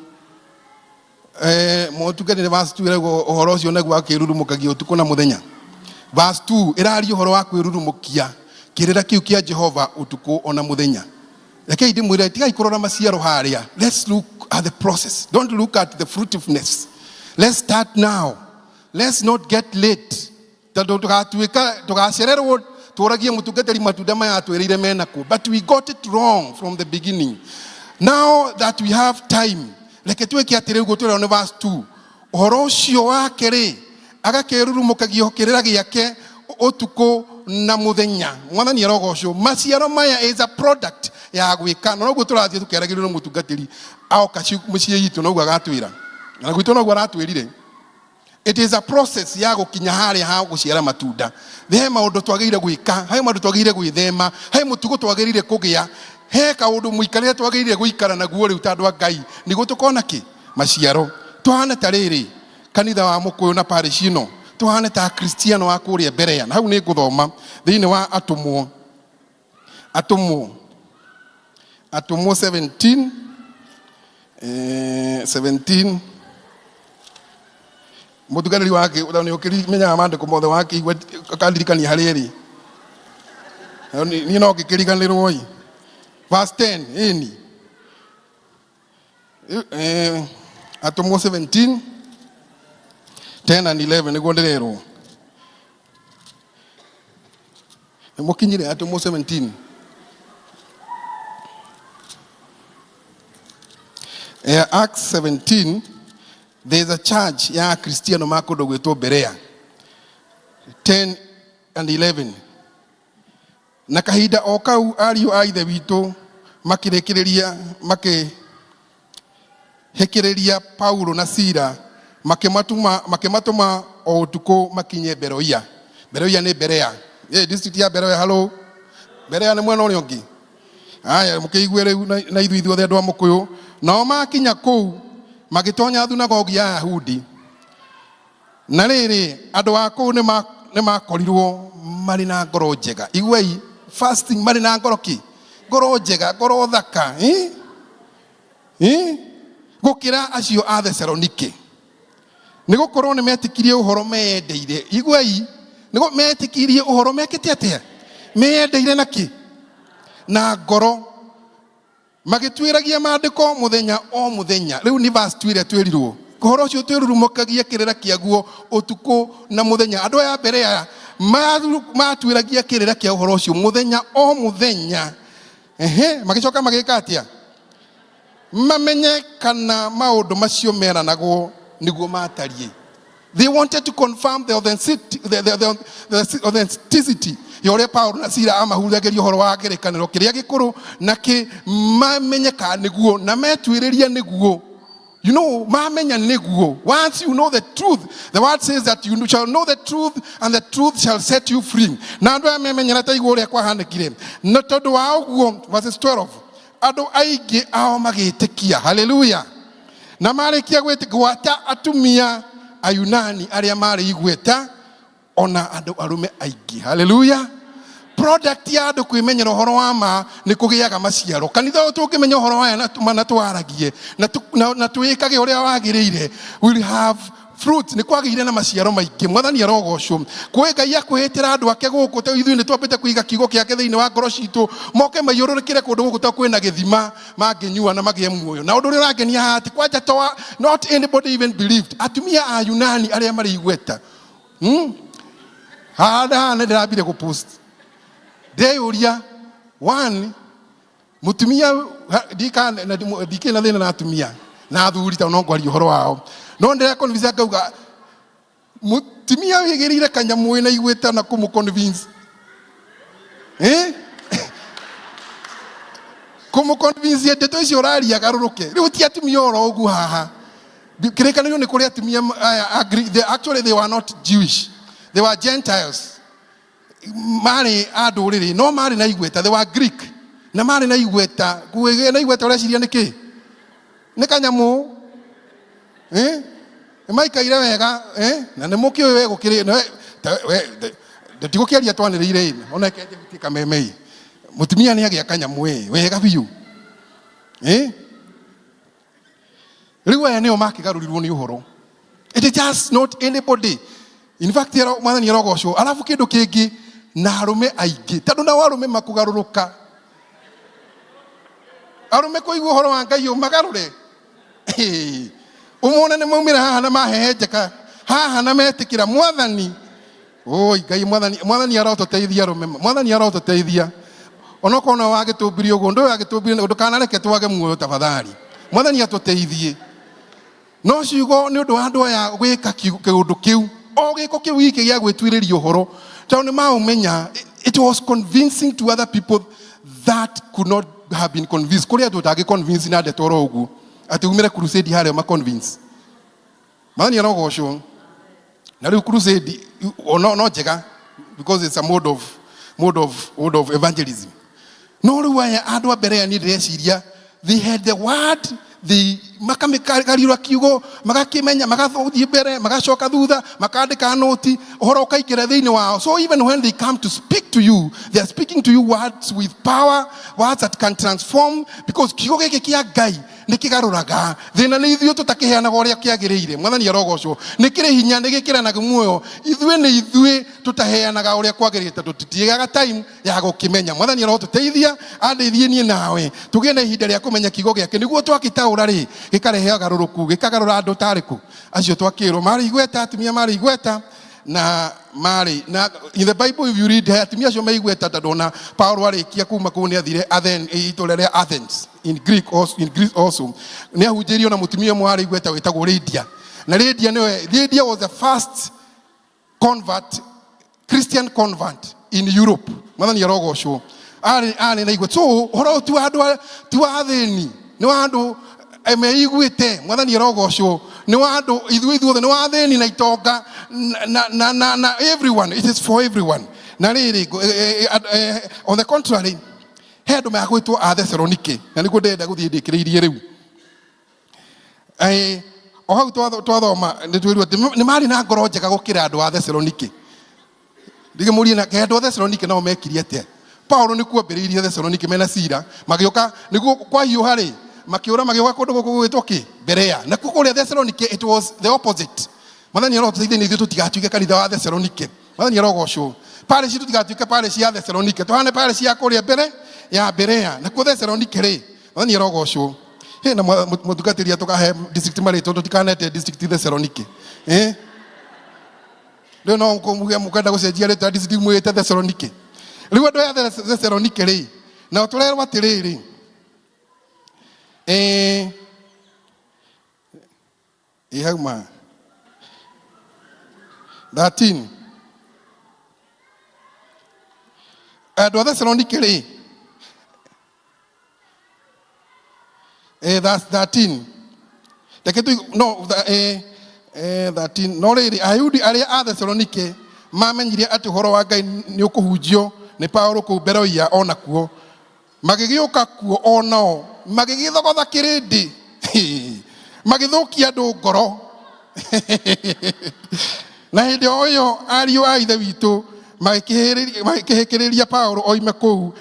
Mũtungatĩri wa citũĩragwo ũhoro ũcio naguo akĩrurumũkagia ũtukũ na mũthenya. Verse 2 iraria uhoro wa kwirurumukia kirira kiu kia Jehova utuku ona muthenya. Rekei ndimwire tigai kurora maciaro haria. Let's look at the process. Don't look at the fruitfulness. Let's start now. Let's not get late. Tugacererwo turagie mutungatiri matunda maya atwirire menako. But we got it wrong from the beginning. Now that we have time, reke tweke atire ugo turi on verse 2. Uhoro ucio wake ri agakerurumukagio kirira giake utuku na muthenya. Mwathani arogocwo. Maciaro maya is a product ya gwika. No guo turathie tukeragirira mutungatiri aoka mucie yitu no guo agatwira. Na gwito no guo aratwirire. It is a process ya gukinya haria ha guciara matunda. He maundu twagirire gwika, he maundu twagirire gwithema, he mutugo twagirire kugia, he kaundu muikarire twagirire guikara naguo riu tandu Ngai. Niguo tukona ki maciaro. Tuhana tariri kanitha wa Mukuyu na parish ino. Tuhana ta Kristiano wa kuria Berea. Hau ni guthoma thiini wa Atumwo 17 mutuganiri wake uthoni ukiri menya mandiko mothe wake akandirikania hariri ni no gikiriganirwo i verse 10 ini Atumwo 17 10 and 11 niguo ndirerwo mukinyire Atumwo 17 Acts 17. There's a church ya Kristiano makondo gwetwo Berea 10 and 11. Na kahinda o kau ariu a ithe witũ makihekereria Paulo na Sila makimatuma o utuku makinye Beroia. Beroia ni Berea. District ya Beroia. Hello. Berea ni mwena ũrĩa ũngĩ. Aya mukiigwe rĩu na ithuĩ andu a Mukuyu. Nao makinya kuu magitonya thunagogi ya Ayahudi. Na rĩrĩ andũ a kũu nĩ makorirwo marĩ na ngoro njega. Igwei fasting marĩ na ngoro ki? Ngoro njega, ngoro thaka. Gũkĩra acio a Thesalonike. Nĩ gũkorwo nĩ metĩkirie ũhoro meyendeire. Igwei nĩ metĩkirie ũhoro mekĩte atĩa? Meyendeire na ki? Na ngoro. Magitwiragia maandiko muthenya o muthenya. Riu ni verse 2 twirirwo. Kuhoro ucio twirurumukagia kirira kiaguo utuku na muthenya. Andu ya Berea matwiragia kirira kia uhoro ucio muthenya o muthenya. Magicoka magika atia? Mamenye kana maundu macio meranagwo niguo matarie. They wanted to confirm the authenticity. Yore Paulo na Sila amahurageria uhoro wa ngerekaniro kiria gikuru na ki mamenyeka niguo na metwiriria niguo. You know, mamenya niguo. Once you know the truth, the word says that you shall know the truth and the truth shall set you free. Na andu amenyera ta igwo ria kwahanekire. Na tondu wa uguo verse 12. Andu aingi ao magitikia. Hallelujah. Na marikia gwata atumia Ayunani aria mari igweta ona andu arume aingi. Hallelujah. Product ya andu kwimenyera uhoro wa ma ni kugiaga maciaro. Kanitha tukimenya uhoro wa na twaragie na twikage uria wagirire, will have fruit. Ni kwagire na maciaro maingi. Mwathani arogocwo. Kwe Ngai akuhitira andu ake guku te ithuĩ ni twambite kuiga kiugo kiake thiini wa ngoro citu moke maiyururikire kundu guku ta kwina githima manginyua na magie muoyo. Na undu uria urangenia hati kwanja toa not anybody even believed. Atumia a Yunani aria mari igweta. Hada ne ndabire ku post. Deyuria one mutumia dikana na thina na atumia na athuri ta no ngwari uhoro wao. No ndira convince ngauga mutumia wigirire kanyamu na igweta na kumu convince. Kumu convince ndeto icio raria garuruke. Riu ti atumia oro ugu haha. Kirekanio ni kuria atumia actually they were not Jewish. They were Gentiles. Mari aduriri no mari na igweta. They were Greek. Na mari na igweta. Kuwe na igweta ureciria niki? Ni kanyamu. Maikaire wega na nä må kä å we gå kä rä tigå kä aria twanä rä ire ona kenje gå tä ka memei må tumia nä agä a kanyamå wega biå rä u aya nä o makä garurirwo nä å horo. It is just not anybody. In fact mwathani arogocwo. Alafu kindu kingi na arume aingi tondu na arume makugaruruka. Arume kuigua horo wa Ngai umagarure. Umone ne maumira haha na mahehenjeka haha na metikira mwathani. Oi Ngai mwathani arotuteithia arume. Mwathani arotuteithia. Onoko na wage tubirio go ndo wage tubirio ndukanareke twage muoyo tafadhali. Mwathani atuteithie. No ciugo ni undu wa andu aya gwika kiundu kiu. O giko kiu iki gia gwitwiririo horo. Tondu maumenya it was convincing to other people that could not have been convinced. Kuria tutagi convince na detoro ugu. Ati umire crusade hare ma convince. Mwathani arogocwo. Na riu crusade no jega because it's a mode of evangelism. No riu andu a Berea ni direciria they had the word, the makamikarirwa kiugo magakimenya magathothie mbere magacoka thutha makandika noti uhoro ukaikira thiini wao. So even when they come to speak to you, they are speaking to you words with power, words that can transform, because kiugo giki kia Ngai nikigaruraga thina ni ithuĩ tutakiheanaga ũrĩa kĩagĩrĩire. Mwathani arogocwo. Nĩ kĩrĩ hinya nĩ gĩkĩranaga muoyo ithuĩ nĩ ithuĩ tutaheanaga ũrĩa kwagĩrĩte tũtitigaga time ya gũkĩmenya. Mwathani arotuteithia andeithie niĩ nawe tũgĩe na ihinda rĩa kũmenya kiugo gĩake nĩguo twakĩtaũra rĩ gĩkarehe ũgarũrũku gĩkagarũra andũ tarĩku acio twakĩrwo marĩ igweta atumia marĩ igweta na mari na in the Bible if you read atumia acio maigweta tondona Paulo arĩkia kuma kũu nĩ athire itũrere Athens in Greece also nĩ ahunjĩrio na mũtumia ũmwe arĩ igweta wĩtagwo Lydia. Na Lydia was the first Christian convert in Europe. Mwathani arogocwo. Arĩ na igweta. So horo tu andũ tu athĩni nĩ andũ emeiguĩte. Mwathani arogocwo. Nĩ andũ ithuothe nĩ athĩni na itonga na everyone. It is for everyone. Na rĩrĩ on the contrary he andũ magwĩtwo a Thessalonike na nĩguo ndenda gũthiĩ ndĩkĩrĩirie rĩu. O hau twathoma nĩtwĩrwo atĩ nĩ marĩ na ngoro njega gũkĩra andũ a Thessalonike. Ndĩgĩmũrie na andũ a Thessalonike nao mekire atĩa. Paulo nĩ kuambĩrĩirie Thessalonike mena Sila magĩũka nĩguo kwa hiũha rĩ makiura magĩũka kũndũ gũkũ gwĩtwo kĩ Berea. Na kũrĩa Thessalonike it was the opposite. Mwathani arotuteithie nĩ ithuĩ tũtigatuĩke kanitha wa Thessalonike. Mwathani arogocwo. Pale ci tũtigatuĩke pale cia Thessalonike tũhane pale cia kũrĩa mbere ya Berea na kuo Thessalonike rĩ Mwathani arogocwo. Na mũtungatĩria tũkahe district marĩtwo tũtikanete district Thessalonike. Rĩu no mũkenda gũcenjia rĩtwa district mwĩte Thessalonike. Rĩu andũ a Thessalonike rĩ na tũrerwo atĩrĩrĩ hauma 13 andũ a Thessalonike rĩ that's 13 no 13 no rĩrĩ Ayahudi arĩa a Thessalonike mamenyire atĩ ũhoro wa Ngai nĩ ũkũhunjio nĩ Paulo kũu Beroia ona kuo magĩgĩũka kuo onao magĩgĩthogotha kĩrĩndĩ magĩthũkia andũ ngoro na hĩndĩ o ĩyo ariũ a ithe witũ magĩkĩhĩkĩrĩria Paulo oime kũu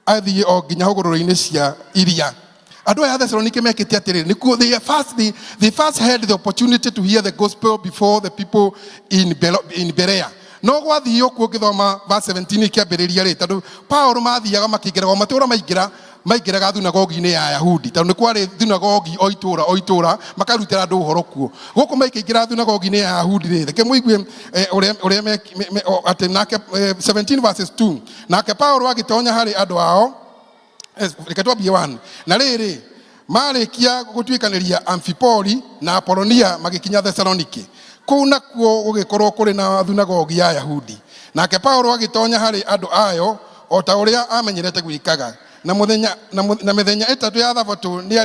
athiĩ o nginya hũgũrũrũ-inĩ cia iria. Andũ aya a Thessalonike mekĩte atĩrĩrĩ nĩkuo they first had the opportunity to hear the gospel before the people in Berea. No gwathiĩ kuo ngĩthoma verse 17 kĩambĩrĩria rĩ tondũ Paulo mathiaga makĩingĩraga matũũra maingĩraga thunagogi-inĩ ya Ayahudi tondũ nĩ kwarĩ thunagogi o itũũra makarutĩra andũ ũhoro kuo. Gũkũ maikĩingĩra thunagogi-inĩ ya Ayahudi rĩ reke mũigue ũrĩa atĩ nake 17 verses 2 nake Paulo agĩtonya harĩ andũ ao reke twambie 1 na rĩrĩ marĩkia gũtuĩkanĩria Amphipoli na Apolonia magĩkinya Thessalonike. Kũu nakuo gũgĩkorwo kũrĩ na thunagogi ya Ayahudi. Nake Paulo agĩtonya harĩ andũ ayo o ta ũrĩa amenyerete gwĩkaga. Na mĩthenya ĩtatũ ya Thabatũ nĩ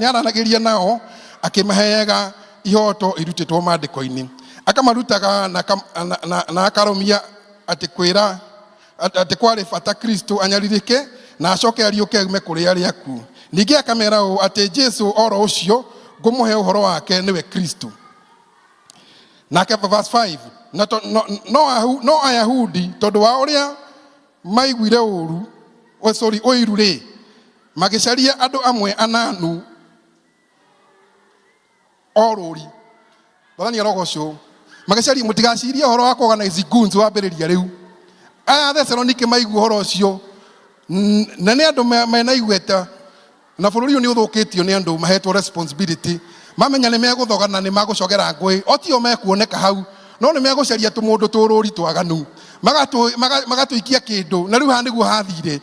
aranagĩria nao akĩmaheaga ihoto irutĩtwo maandĩko-inĩ. Akamarutaga na akarũmia atĩ kwarĩ bata Kristo anyarirĩke na acoke ariũke aume kũrĩ arĩa akuũ. Ningĩ akamera ũũ atĩ Jesũ oro ũcio ngũmũhe ũhoro wake nĩwe Kristo. Nake verse 5 no Ayahudi tondũ wa ũrĩa maiguire ũũru ũiru rĩ magĩcaria andũ amwe ananu orũri. Mwathani arogocwo. magacaria mutigaciria horo wa organize guns wa mberiria riu aya Thessalonike maigu horo ucio na ne andu mena igweta na bururi uyu ni uthukitio ni andu mahetwo responsibility mamenya ni meguthogana ni magucogera ngui otio mekuoneka hau no ni megucaria tumundu tururi twaganu magatuikia kindu na riu ha niguo hathire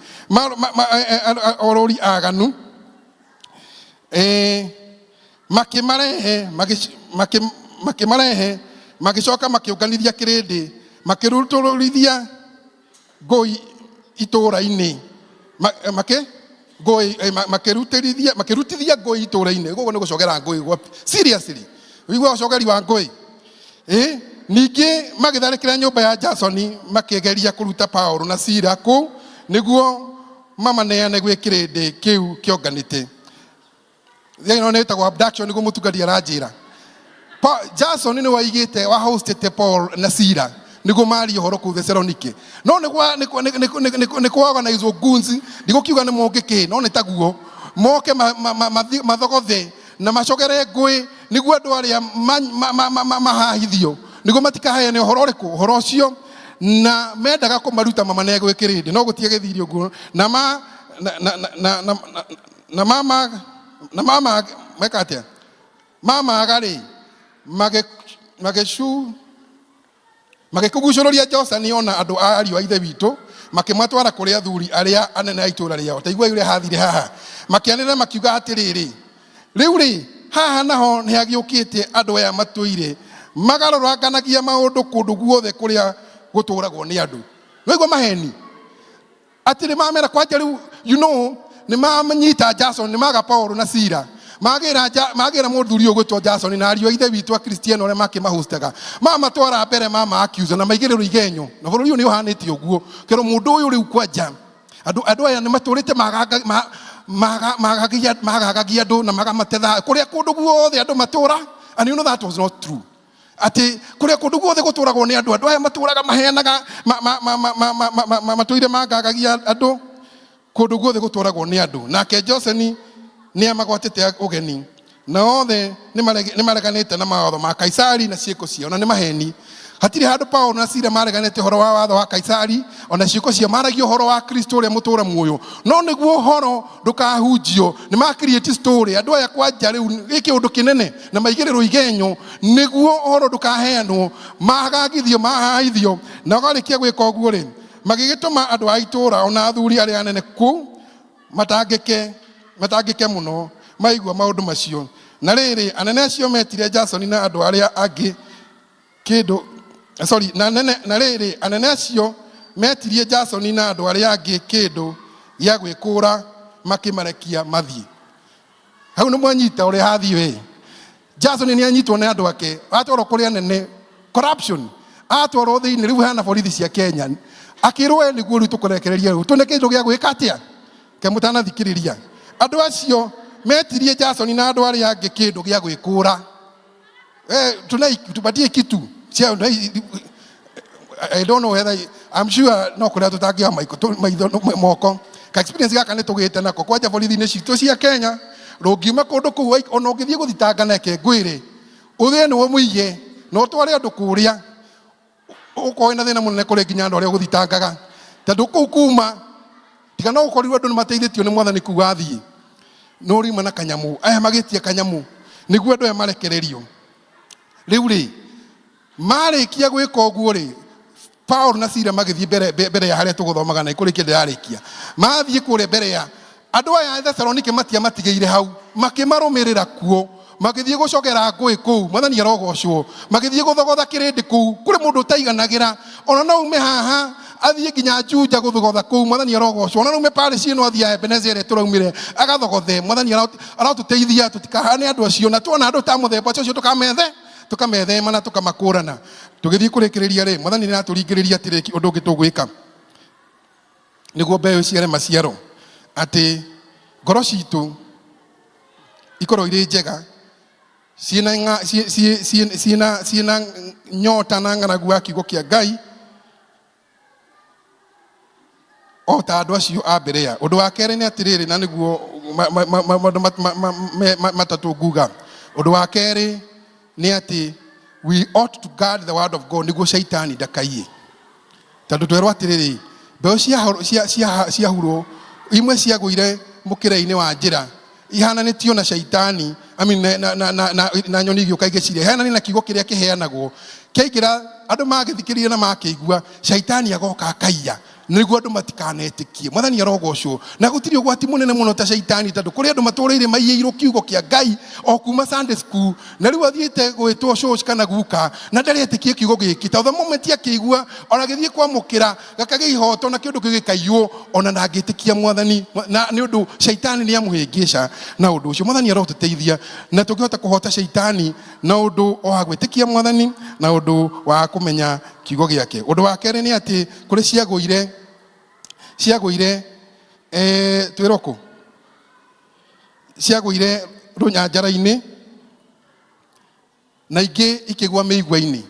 orori aganu makimarehe magicoka makiunganithia kirindi makirutulithia ngui itura-ini makirutithia ngui itura-ini guo ni gucogera ngui seriously wigua ucogeri wa ngui ningi magitharikira nyumba ya Jasoni makigeria kuruta Paulo na Sila ku niguo mamaneane gwi kirindi kiu kionganite thino ni tagwo abduction niguo mutugari aranjira Jason ni waigite wa hostete Paul na Sila niguo mari horo ku Thessalonike no ni kwa organize gunzi ndigo kiuga ni mongeke no ni taguo moke mathogothe na macogere ngui niguo andu aria mahahithio niguo matikaheane horo riku horo ucio na mendaga kumaruta mamane gwikirindi no gutie githiri uguo na mama mekatia mama agari magikugucũrũria Josani ona andu a ariũ a ithe witũ makimatwara kũrĩ athuri arĩa anene a itũũra rĩao ta igua ũrĩa hathire haha makianĩrĩra makiuga atĩrĩrĩ rĩu rĩ haha naho nĩ hagĩũkĩte andũ aya matũire magarũranganagia maũndũ kũndũ guothe kũrĩa gũtũũragwo nĩ andũ wĩgua maheni atĩ nĩ mamera kwanja rĩu nĩ manyita Jason nĩ maga Paulo na Sila magira mũthuri ũyũ gwĩtwo Jason na ariũ a ithe witũ a Kristiano arĩa makĩmahostaga mamatwara mbere accuse na maigĩrĩrwo igenyo na bũrũri ũyũ nĩ ũhanĩte ũguo kero mũndũ ũyũ rĩu kwanja andũ aya nĩ matũrĩte magagagia andũ na magamatetha kũrĩa kũndũ guothe andũ matũra and you know that was not true ati kuria kundu guothe gutũragwo ni andu aya matũraga maheanaga matũire magagagia andu kundu guothe gutũragwo ni andu nake Joseni ni amagwatite ugeni na othe ni mareganite na mawatho ma Kaisari na ciĩko ciao na ni maheni hatiri handu Paulo na Sila mareganite horo wa watho wa Kaisari ona ciĩko ciao maragio horo wa Kristo uria mutura muoyo no niguo horo ndukahunjio ni ma create story andu aya kwanja riu giki undu kinene na maigĩrĩrwo igenyo niguo horo ndukaheanwo magagithio mahahithio na garikia gwika uguo ri magigituma andu a itura ona athuri aria anene ku matangike muno maigua maundu macio na riri anene acio metire Jason na andu aria angi kindu na riri anene acio metirie Jason na andu aria angi kindu ya gwikura makimarekia mathie hau ni mwanyita uri hathi we Jason ni anyitwo na andu ake atwaro kuri anene corruption atwaro thiini riu hana borithi cia Kenya akirwe niguo riu tukurekereria riu tune kindu gia gwika atia ke mutana thikiriria andu acio metirie Jason na andu aria angi kindu gia gwikura tupatie kitu I don't know whether I'm sure no kuria tutagia maitho moko ka experience gaka ni tugite nako kwanja borithi ni citu cia Kenya rungiuma kundu kuu ona ungithie guthitangana eke ngwire uthie ni muige no tware andu kuria uko ina thina munene kuri nginya andu aria guthitangaga tondu kuu kuma tiga no ukorirwo andu ni mateithitio ni mwathani kuga athie no rima na kanyamu aya magitie kanyamu niguo andu aya marekererio riu ri marikia gwika uguo ri Paulo na Sila magithie mbere ya haria tuguthomaga na ikurikia ndirarikia mathie kure mbere ya andu aya Thessalonike matigeire hau makimarumirira kuo magithie gucogera ngui kuu mwathani arogocwo magithie guthogotha kirindi kuu kuri mundu taiganagira ona no ume haha athie nginya Juja guthogotha kuu mwathani arogocwo ona no ume pale cieno athia Ebenezer turaumire agathogothe mwathani aratuteithia tutikahane andu acio na tuona andu ta muthemba acio tukamethema na tukamakurana tugithie kurikiriria ri mwathani ni aturingiriria atiri undu ungi tugwika niguo mbeu ciare maciaro ati ngoro citu ikorwo iri njega ciina nyota na ng'aragu wa kiugo kia Ngai o ta andu acio a mbere ya undu wa kere ni atiriri na niguo matatu nguga undu wa kere ni ati we ought to guard the word of God niguo shaitani ndakaiye tondu twerwo atiriri mbeu cia huro imwe ciagũire mũkĩra-inĩ wa njĩra ihananĩtio na shaitani na nyoni igĩũka igĩciria ihananĩ na kiugo kĩrĩa kĩheanagwo kĩaingĩra andũ magĩthikĩrĩria na makĩigua shaitani agoka akaiya niguo andũ matikanetĩkie. Mwathani arogocwo na gũtirĩ ũgwati mũnene mũno ta shaitani tondũ kũrĩ andũ matũrĩire maiyĩirwo kiugo kĩa Ngai o kuma Sunday school na rĩu athiĩte gwĩtwo church kana guka na ndaretĩkie kiugo gĩkĩ tondũ moment akĩigua ona gĩthiĩ kwamũkĩra gakagĩa ihoto na kĩũndũ gĩgĩkaiywo ona ndangĩtĩkia Mwathani na nĩ ũndũ shaitani nĩ amũhĩngĩca na ũndũ ũcio. Mwathani arotũteithia na tũngĩhota kũhota shaitani na ũndũ wa gwĩtĩkia Mwathani na ũndũ wa kũmenya kiugo gĩake. Ũndũ wa kerĩ nĩ atĩ kũrĩ ciagũire twĩroko ciagũire rũnyanjara-inĩ na ingĩ ikĩgwa mĩigua-inĩ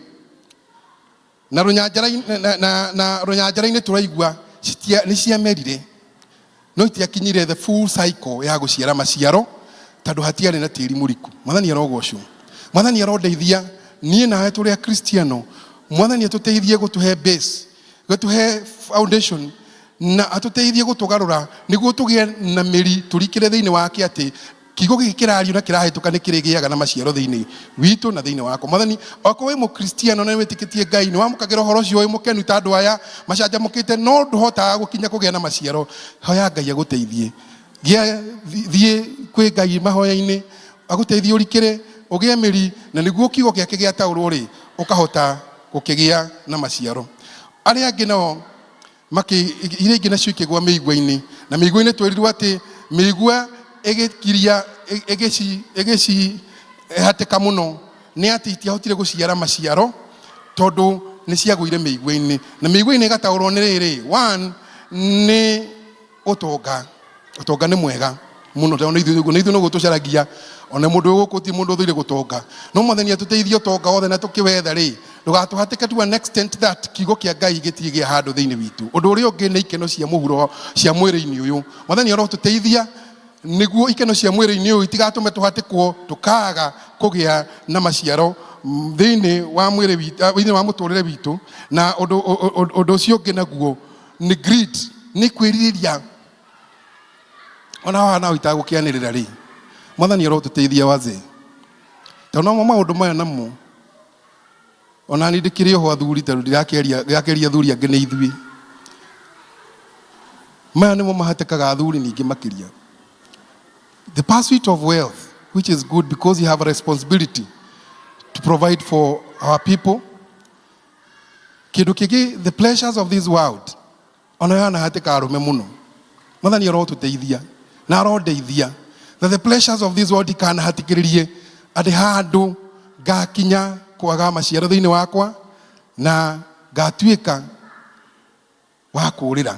na rũnyanjara-inĩ tũraigua nĩ ciamerire no itiakinyire the full cycle ya gũciara maciaro tondũ hatiarĩ na tĩri mũriku. Mwathani arogocwo. Mwathani arondeithia niĩ nawe tũrĩ Akristiano. Mwathani atũteithie gũtũhe base, gũtũhe foundation na atũteithie gũtũgarũra nĩguo tũgĩe na mĩri tũrikĩre thĩinĩ wake atĩ kiugo gĩkĩ kĩrario na kĩrahĩtũka nĩ kĩrĩgĩaga na maciaro thĩinĩ witũ na thĩinĩ wako. Mwathani okorwo wĩ Mũkristiano na wĩtĩkĩtie Ngai nĩ wamũkagĩra ũhoro ũcio wĩ mũkenu ta andũ aya macanjamũkĩte no ndũhotaga gũkinya kũgĩa na maciaro, hoya Ngai agũteithie. Thiĩ kwĩ Ngai mahoya-inĩ agũteithie ũrikĩre ũgĩe mĩri na nĩguo kiugo gĩake gĩataũrwo rĩ ũkahota gũkĩgĩa na maciaro. Arĩa angĩ nao iria ingĩ nacio ikĩgwa mĩigua-inĩ na mĩigua-inĩ twerirwo atĩ mĩigua ĩgĩcihatĩka mũno nĩ atĩ itiahotire gũciara maciaro tondũ nĩ ciagũire mĩigua-inĩ na mĩigua-inĩ ĩgataũrwo nĩ rĩrĩ. One nĩ ũtonga. Ũtonga nĩ mwega mũno tondũ ithuĩ no gũtũcaragia ona mũndũ gũkũ ti mũndũ ũthũire gũtonga no Mwathani atũteithie ũtonga wothe na tũkĩwetha rĩ ndũgatũhatĩke to an extent that kiugo kĩa Ngai gĩtige gĩa handũ thĩinĩ witũ. Ũndũ ũrĩa ũngĩ nĩ ikeno cia mũhuro cia mwĩrĩ-inĩ ũyũ. Mwathani arotũteithia nĩguo ikeno cia mwĩrĩ-inĩ ũyũ itigatũme tũhatĩkwo tũkaga kũgĩa na maciaro thĩinĩ wa mwĩrĩ witũ, thĩinĩ wa mũtũrĩre witũ. Na ũndũ ũcio ũngĩ naguo nĩ greed, nĩ kwĩrirĩria ona wana itagũkĩanĩrĩra rĩ. Mwathani arotũteithia wazee tondũ no maũndũ maya namo ona nĩ ndĩkĩrĩ oho athuri tondũ ndĩrakeria athuri angĩ nĩ ithuĩ. Maya nĩmo mahatĩkaga athuri ningĩ makĩria. The pursuit of wealth, which is good because you have a responsibility to provide for our people. Kĩndũ kĩngĩ, the pleasures of this world ona yanahatĩka arũme mũno. Mwathani arotũteithia na arondeithia that the pleasures of this world ikanahatĩkĩrĩrie atĩ handũ ngakinya kwaga maciaro thĩinĩ wakwa na ngatuĩka wa kũũrĩra.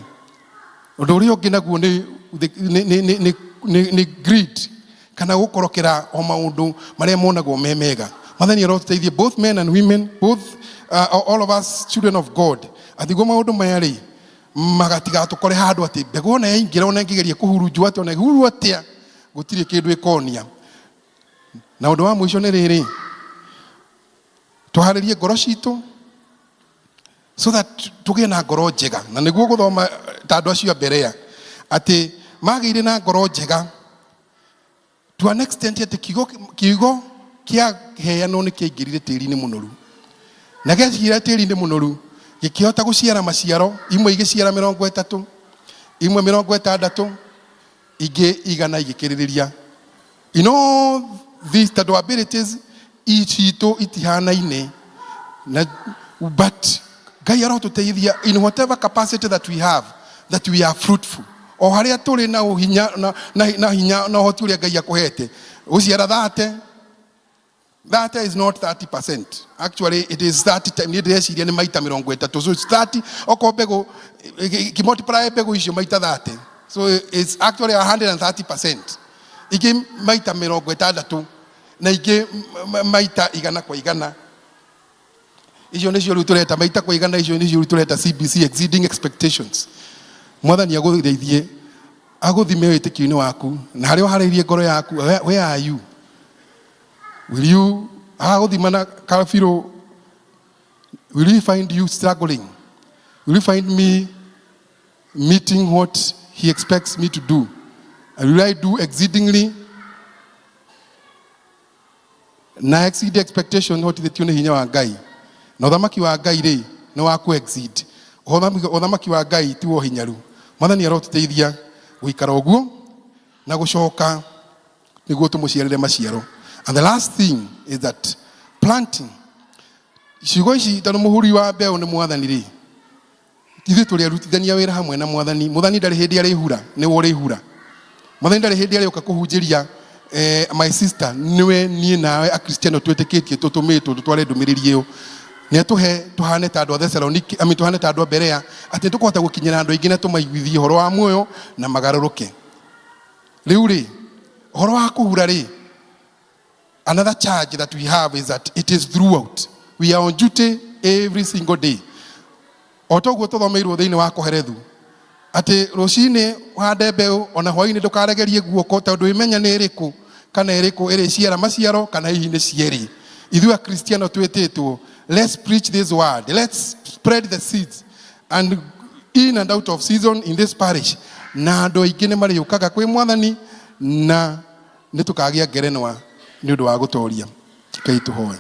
Ũndũ ũrĩa ũngĩ naguo nĩ greed kana gũkorokera o maũndũ marĩa monagwo me mega. Mwathani arotũteithie both men and women, both all of us children of God, athigwo maũndũ maya rĩ magatigatũkore handũ atĩ mbegũ ona yaingĩra ona ĩngĩgeria kũhurunjwo atĩa ona ĩhurwo atĩa gũtirĩ kĩndũ ĩkonia. Na ũndũ wa mũico nĩ rĩrĩ, tũharĩrie ngoro citũ so that tũgĩe na ngoro njega na nĩguo gũthoma ta andũ acio mbere atĩ magĩire na ngoro njega to an extent atĩ kiugo kĩa heanwo nĩ kĩaingĩrire tĩri-inĩ mũnoru na gĩaingĩrire tĩri-inĩ mũnoru gĩkĩhota gũciara maciaro, imwe igĩciara 30, imwe 60, ingĩ 100 igĩkĩrĩrĩria. In all these abilities citũ itihanaine but Ngai arotũteithia in whatever capacity that we have that we are fruitful. O harĩa tũrĩ na hinya na hinya na ũhoti ũrĩa Ngai akũhete gũciara 30 is not 30%. Actually, it is 30 times. Ni ndĩreciria nĩ maita 30. So it's 30. Oko mbegũ multiply mbegũ icio maita 30. So it's actually 130%. Ingĩ maita 60 na ingĩ maita 100 kwa 100. Icio nĩcio rĩu tũreta maita kwa 100, icio nĩcio rĩu tũreta CBC, exceeding expectations. Mwathani agũteithie agũthime wĩtĩkio-inĩ waku na harĩa ũharĩirie ngoro yaku. Where are you? Will you Agothimana Kalfiro, will you find you struggling? Will you find me meeting what he expects me to do? And will I do exceedingly? Na exceed the expectation what the tune hinya wa Ngai. Na uthamaki wa Ngai ri no wa ku exceed. Uthamaki wa Ngai ti wo hinyaru. Mwathani arotuteithia guikara uguo na gucoka niguo tumuciarire maciaro. And the last thing is that planting. Ciugo ici tano muhuri wa mbeu ni Mwathani ri. Ithuĩ tũrĩ arutithania wĩra hamwe na Mwathani. Mwathani ndarĩ hĩndĩ arĩ hura, nĩ ũrĩ hura. Mwathani ndarĩ hĩndĩ arĩ ũka kũhunjĩria my sister niwe niĩ nawe akristiano twĩtĩkĩtie tũtũmĩtwo tũtware ndũmĩrĩri ĩyo. Nĩ atũhe tũhane ta andũ a Thessaloniki, tũhane ta andũ a Berea, atĩ tũkũhota gũkinyĩra andũ aingĩ na tũmaiguithie ũhoro wa muoyo na magarũrũke. Rĩu rĩ, ũhoro wa kũhura rĩ, another charge that we have is that it is throughout. We are on duty every single day. Otoguo tũthomeirwo thĩinĩ wa Koherethu atĩ rũcinĩ wahande mbeũ ona hwaĩ-inĩ ndũkaregerie guoko tondũ imenya nĩ ĩrĩkũ kana ĩrĩkũ ĩrĩciara maciaro kana hihi nĩ cierĩ. Ithuĩ akristiano twĩtĩtwo, let's preach this word, let's spread the seeds and in and out of season in this parish. Na andũ aingĩ nĩ marĩũkaga kwĩ Mwathani na nĩ tũkagĩa ngerenwa nĩ ũndũ wa gũtooria. Kai tũhoe.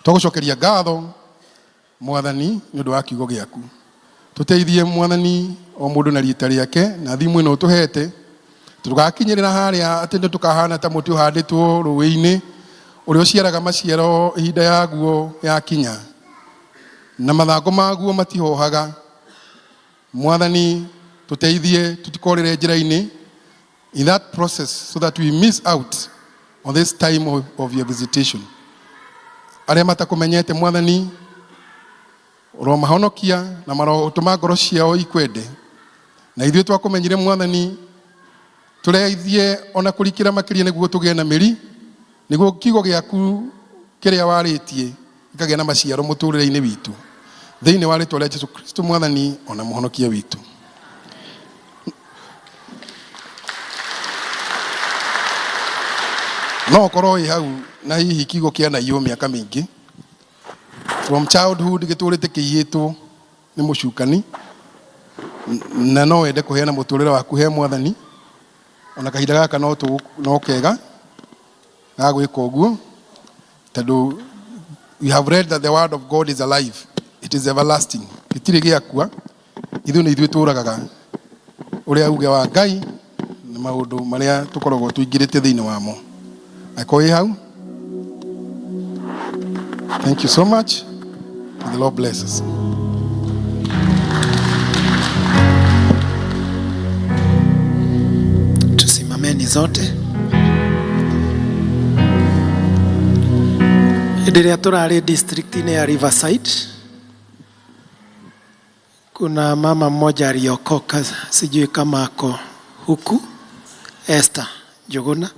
Tũgũcokeria ngatho Mwathani nĩ ũndũ wa kiugo gĩaku. Tũteithie Mwathani o mũndũ na riita rĩake na thimũ ĩno tũhete. Tũgakinyĩrĩra harĩa atĩ nĩ tũkahana ta mũtĩ ũhandĩtwo rũĩ-inĩ ũrĩa ũciaraga maciaro ihinda yaguo yakinya. Na mathangũ maguo matihohaga. Mwathani tũteithie tũtikorere njĩra-inĩ in that process so that we miss out on this time of your visitation. Arĩa matakũmenyete Mwathani mahonokia na marotũma ngoro ciao ikwende. Na ithuĩ twakũmenyire Mwathani tũreithie ona kũrikĩra makĩria nĩguo tũgĩe na mĩri nĩguo kiugo gĩaku kĩrĩa warĩtie gĩkagĩa na maciaro mũtũrĩre-inĩ witũ thĩinĩ wa rĩĩtwa rĩa Jesũ Kristo Mwathani ona mũhonokia witũ. No ũkorwo ĩ hau na hihi kiugo kĩanaiywo mĩaka mĩingĩ. From childhood gĩtũrĩte kĩiyĩtwo nĩ mũcukani na no wende kũheana mũtũrĩre waku he Mwathani ona kahinda gaka no kega ga gwĩka ũguo tondũ we have read that the word of God is alive, it is everlasting, gĩtirĩ gĩakua. Ithuĩ nĩ ithuĩ tũragaga ũrĩa uge wa Ngai na maũndũ marĩa tũkoragwo tũingĩrĩte thĩinĩ wamo. Akoi hau. Thank you so much. May the Lord bless us. Tusimameni zote. Hĩndĩ ĩrĩa tũrarĩ district-inĩ ya Riverside, kuna mama mmoja aliokoka, sijui kama ako huku, Esther Njuguna.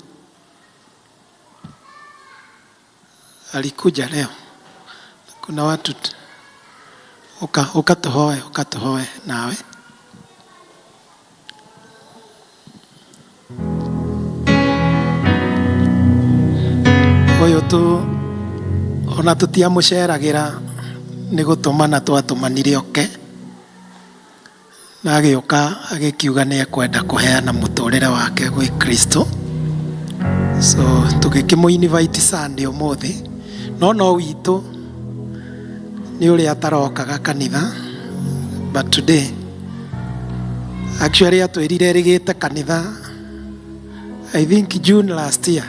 Alikuja leo. Kuna watu ukatuhoe nawe. Oyo tu ona tutiamuceragĩra nĩ gũtũmana twatũmanire oke na agĩũka agĩkiuga nĩ ekwenda kũheana mũtũrĩre wake gwĩ Kristo. So tũgĩkĩmũ-invite Sunday ũmũthĩ no witũ nĩ ũrĩa atarokaga kanitha, but today actually atwĩrire rĩgĩte kanitha I think June last year.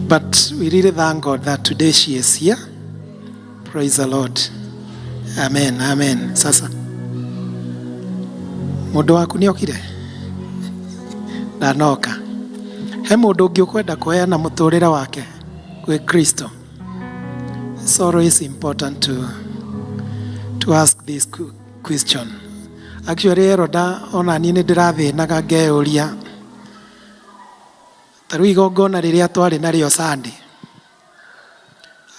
But we really thank God that today she is here. Praise the Lord. Amen, amen. Sasa mũndũ waku nĩ okire ndanoka. He mũndũ ũngĩ ũkwenda kũheana mũtũrĩre wake gwĩ Kristo. It's always important to ask this question. Actually, Eroda ona niĩ nĩ ndĩrathĩnaga ngeyũria ta rĩu igongona rĩrĩa twarĩ narĩo Sunday,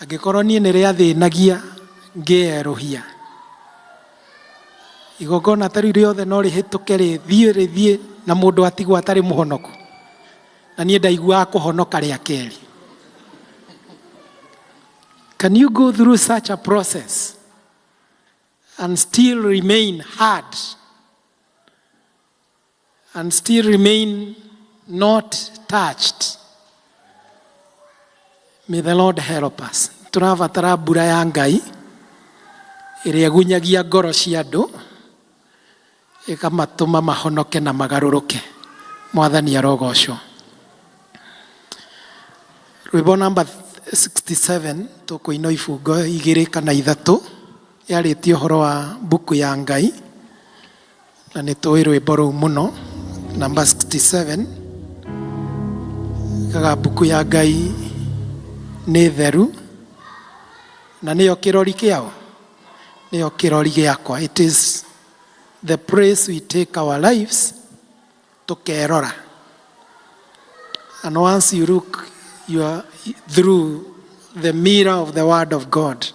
angĩkorwo niĩ nĩ rĩathĩnagia ngĩerũhia, igongona ta rĩu rĩothe no rĩhĩtũke rĩthiĩ na mũndũ atigwo atarĩ mũhonoku, na niĩ ndaiguaga kũhonoka rĩa kerĩ. Can you go through such a process and still remain hard and still remain not touched? May the Lord help us. Turabatara mbura ya Ngai ĩrĩa ĩgunyagia ngoro cia andũ ĩkamatũma mahonoke na magarũrũke. Mwathani arogocwo. Rwĩmbo namba 67 tũkũina ibungo 2 kana 3 yarĩtie ũhoro wa mbuku ya Ngai na nĩ tũĩ rwĩmbo rũu mũno. Namba 67 kaga mbuku ya Ngai nĩ theru na nĩyo kĩrori kĩao, nĩyo kĩrori gĩakwa. It is the place we take our lives tukerora. And once you look through the mirror of the word of God,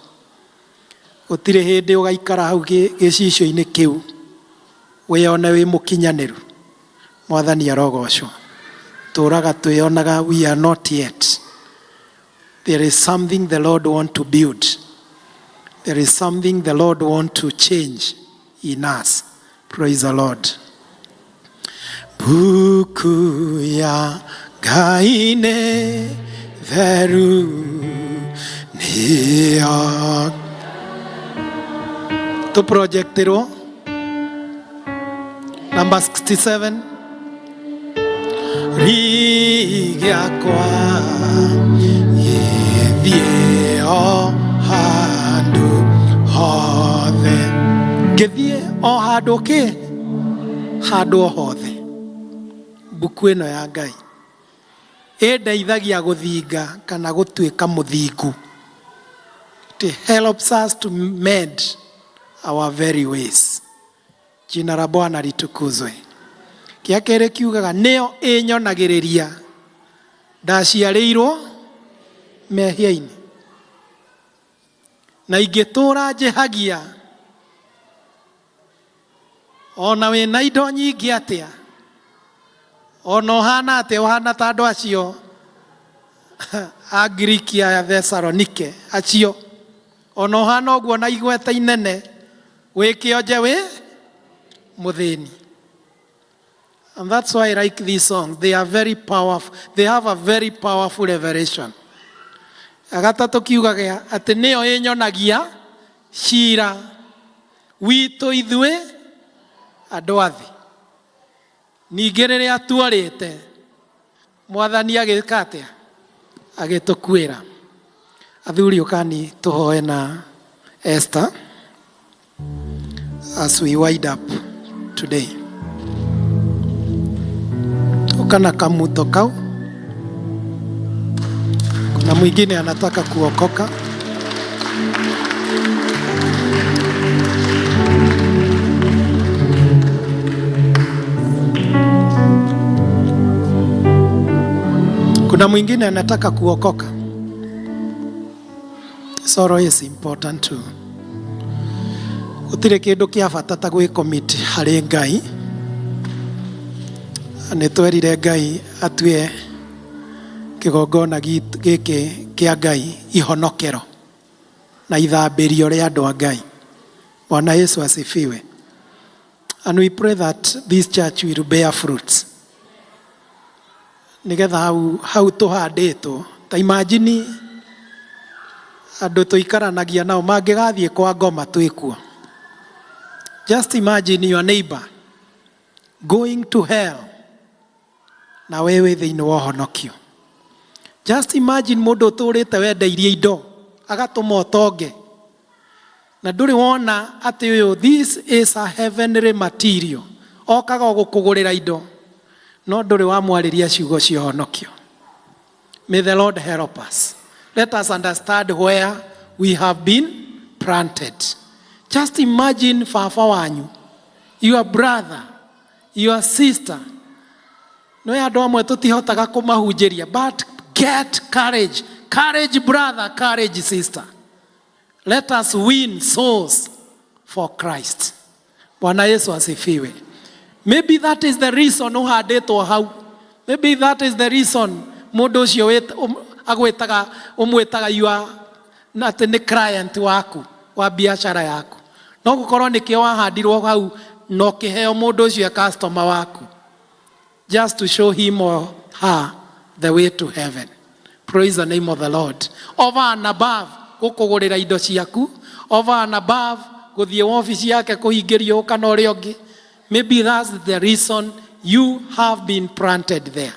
gũtirĩ hĩndĩ ũgaikara hau gĩcicio-inĩ kĩu wĩone wĩ mũkinyanĩru. Mwathani arogocwo. Tũraga twĩonaga we are not yet. There is something the Lord want to build. There is something the Lord want to change in us. Praise the Lord. Buku ya Ngai nĩ theru nĩyo tũprojectĩrwo. Number 67. Rigĩakwa gĩthiĩ o handũ hothe. Gĩthiĩ o handũ kĩ? Handũ o hothe. Mbuku ĩno ya Ngai ĩndeithagia gũthinga kana gũtuĩka mũthingu. It helps us to mend our very ways. Jina la Bwana litukuzwe. Kĩa kerĩ kiugaga nĩyo ĩnyonagĩrĩria ndaciarĩirwo mehia-inĩ na ingĩtũra njĩhagia ona wĩna indo nyingĩ atĩa, ona ũhana atĩa, ũhana ta andũ acio a Ngiriki a Thesalonike acio, ona ũhana ũguo na igweta inene wĩkĩonje wĩ mũthĩni. And that's why I like these songs. They are very powerful. They have a very powerful revelation. Agatatũ kiugaga atĩ nĩyo ĩnyonagia cira witũ ithuĩ andũ a thĩ. Ningĩ rĩrĩa tuorĩte Mwathani agĩka atĩa? Agĩtũkuĩra. Athuri ũkani tũhoe na Esther as we wind up today. Ukana kamuto kau. Kuna mwingine anataka kuokoka. Kuna mwingine anataka kuokoka. Sorrow is important too. Gũtirĩ kĩndũ kĩa bata ta gwĩcommit harĩ Ngai. Nĩ twerire Ngai atue kĩgongona gĩkĩ kĩa Ngai ihonokero na ithambĩrio rĩa andũ a Ngai. Bwana Yesu asifiwe. And we pray that this church will bear fruits. Nigetha hau tũhandĩtwo. Ta imagine andũ tũikaranagia nao mangĩgathiĩ kwa ngoma twĩkuo. Just imagine your neighbor going to hell na wewe thĩinĩ wa ũhonokio. Just imagine mũndũ ũtũrĩte wendeirie indo agatũma ũtonge na ndũrĩ wona atĩ ũyũ this is a heavenly material, okaga gũkũgũrĩra indo no ndũrĩ wamwarĩria ciugo cia ũhonokio. May the Lord help us. Let us understand where we have been planted. Just imagine baba wanyu, your brother, your sister. No andũ amwe tũtihotaga kũmahunjĩria, but get courage. Courage brother, courage sister. Let us win souls for Christ. Bwana Yesu asifiwe. Maybe that is the reason ũhandĩtwo hau. Maybe that is the reason mũndũ ũcio agwĩtaga ũmwĩtaga na atĩ nĩ client waku wa biacara yaku, no gũkorwo nĩkĩo wahandirwo hau no kĩheo mũndũ ũcio customer waku, just to show him or her the way to heaven. Praise the name of the Lord. Over and above gũkũgũrĩra indo ciaku, over and above gũthiĩ wabici yake kũhingĩrio kana ũrĩa ũngĩ. Maybe that's the reason you have been planted there.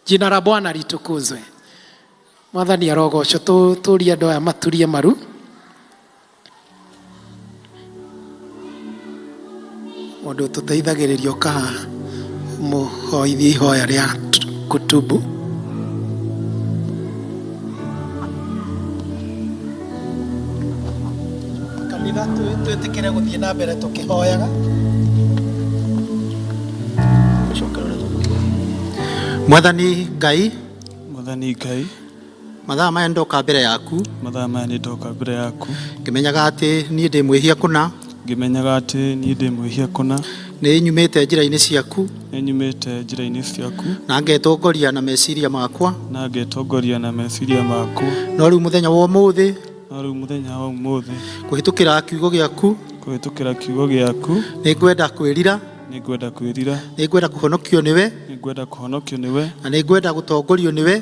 Jina la Bwana litukuzwe. Mwathani arogocwo. Tũrie andũ aya maturie maru. Mũndũ tũteithagĩrĩrio kaha mũhoithie ihoya rĩa kutubu. Kanitha twĩtĩkĩre gũthiĩ na mbere tũkĩhoyaga. Mwathani Ngai, mathaa maya ndoka mbere yaku, ngimenyaga atĩ niĩ ndĩ mwĩhia kũna, nĩ nyumĩte njĩra-inĩ ciaku, na ngetongoria na meciria makwa, no rĩu mũthenya wa ũmũthĩ kũhĩtũkĩra kiugo gĩaku nĩngwenda kwĩrira, nĩngwenda kũhonokio nĩwe, na nĩngwenda gũtongorio nĩwe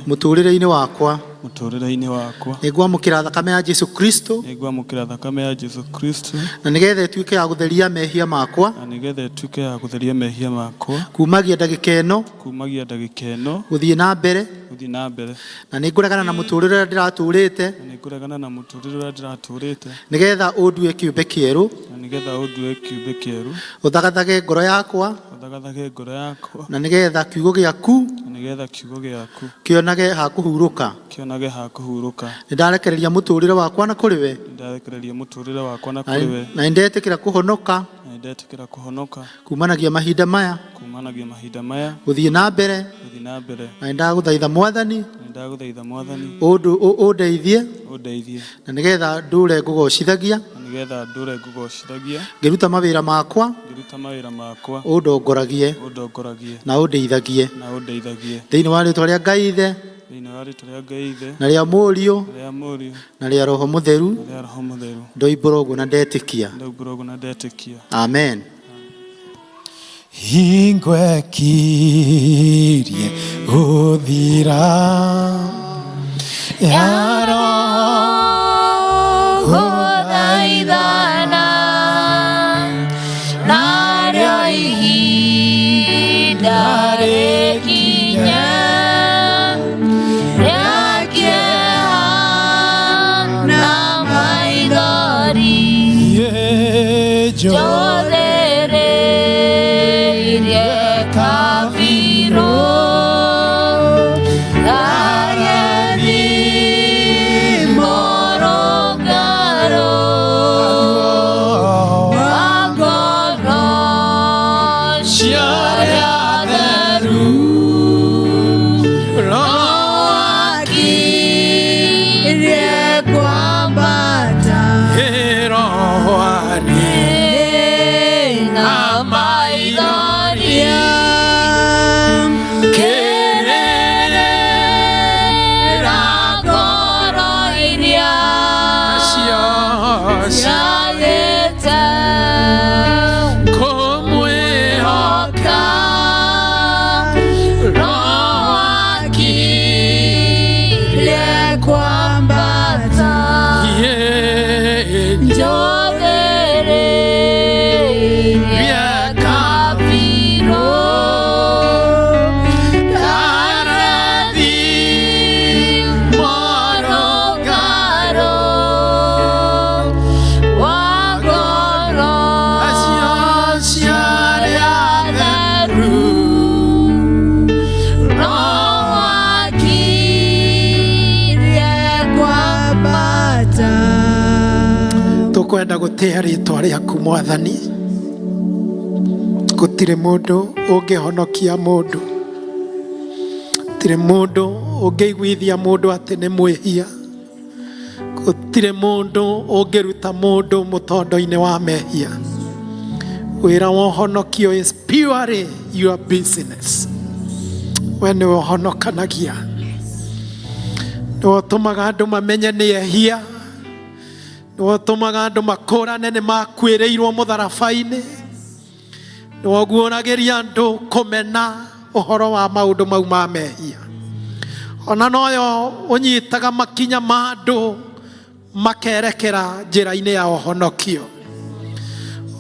mũtũrĩre-inĩ wakwa. Nĩngwamũkĩra thakame ya Jesu Kristo, na nĩgetha ĩtuĩke ya gũtheria mehia makwa kumagia ndagĩka ĩno gũthiĩ na mbere, na nĩngũregana na mũtũrĩre ũrĩa ndĩratũrĩte, nĩgetha ũndue kĩũmbe kĩerũ, ũthagathage ngoro yakwa, na nĩgetha kiugo gĩaku kĩonage ha kũhurũka. Nĩndarekereria mũtũrĩre wakwa na kũrĩ we, na nĩndetĩkĩra kũhonoka kumanagia mahinda maya gũthiĩ na mbere, na nĩndagũthaitha Mwathani ũndeithie, na nĩgetha ndũre ngũgocithagia, ngĩruta mawĩra makwa ũndongoragie na ũndeithagie, thĩinĩ wa rĩĩtwa rĩa Ngai Ithe na rĩa Mũriũ na rĩa Roho Mũtheru, ndoimbũra ũguo na ndetĩkia. Amen. Hingwekirie gũthira ya Roho gũthaithana narĩo ihinda rĩkinya rĩa kĩeha na maithori njũthĩrĩirie kabirũ agethi morongaro magono ciarĩa theru roakirie kwambata na maithoria kĩrĩra ngoro iria ciagĩte kũmwĩhoka roakirie kwambata njũthĩrĩirie kabirũ karathi morongaro wa ngoro ciarĩa theru roakirie kwambata. Tũkwenda gũtĩa rĩĩtwa rĩaku Mwathani. Gũtirĩ mũndũ ũngĩhonokia mũndũ, gũtirĩ mũndũ ũngĩiguithia mũndũ atĩ nĩ mwĩhia, gũtirĩ mũndũ ũngĩruta mũndũ mũtondo-inĩ wa mehia. Wĩra wa ũhonokio is purely your business. We nĩwe ũhonokanagia, Nĩwatũmaga andũ mamenye nĩ ehia. Nĩwatũmaga andũ makũrane nĩ makuĩrĩirwo mũtharaba-inĩ. Nĩwaguũragĩria andũ kũmena ũhoro wa maũndũ mau ma mehia. Ona noyo ũnyitaga makinya ma andũ makerekera njĩra-inĩ ya ũhonokio.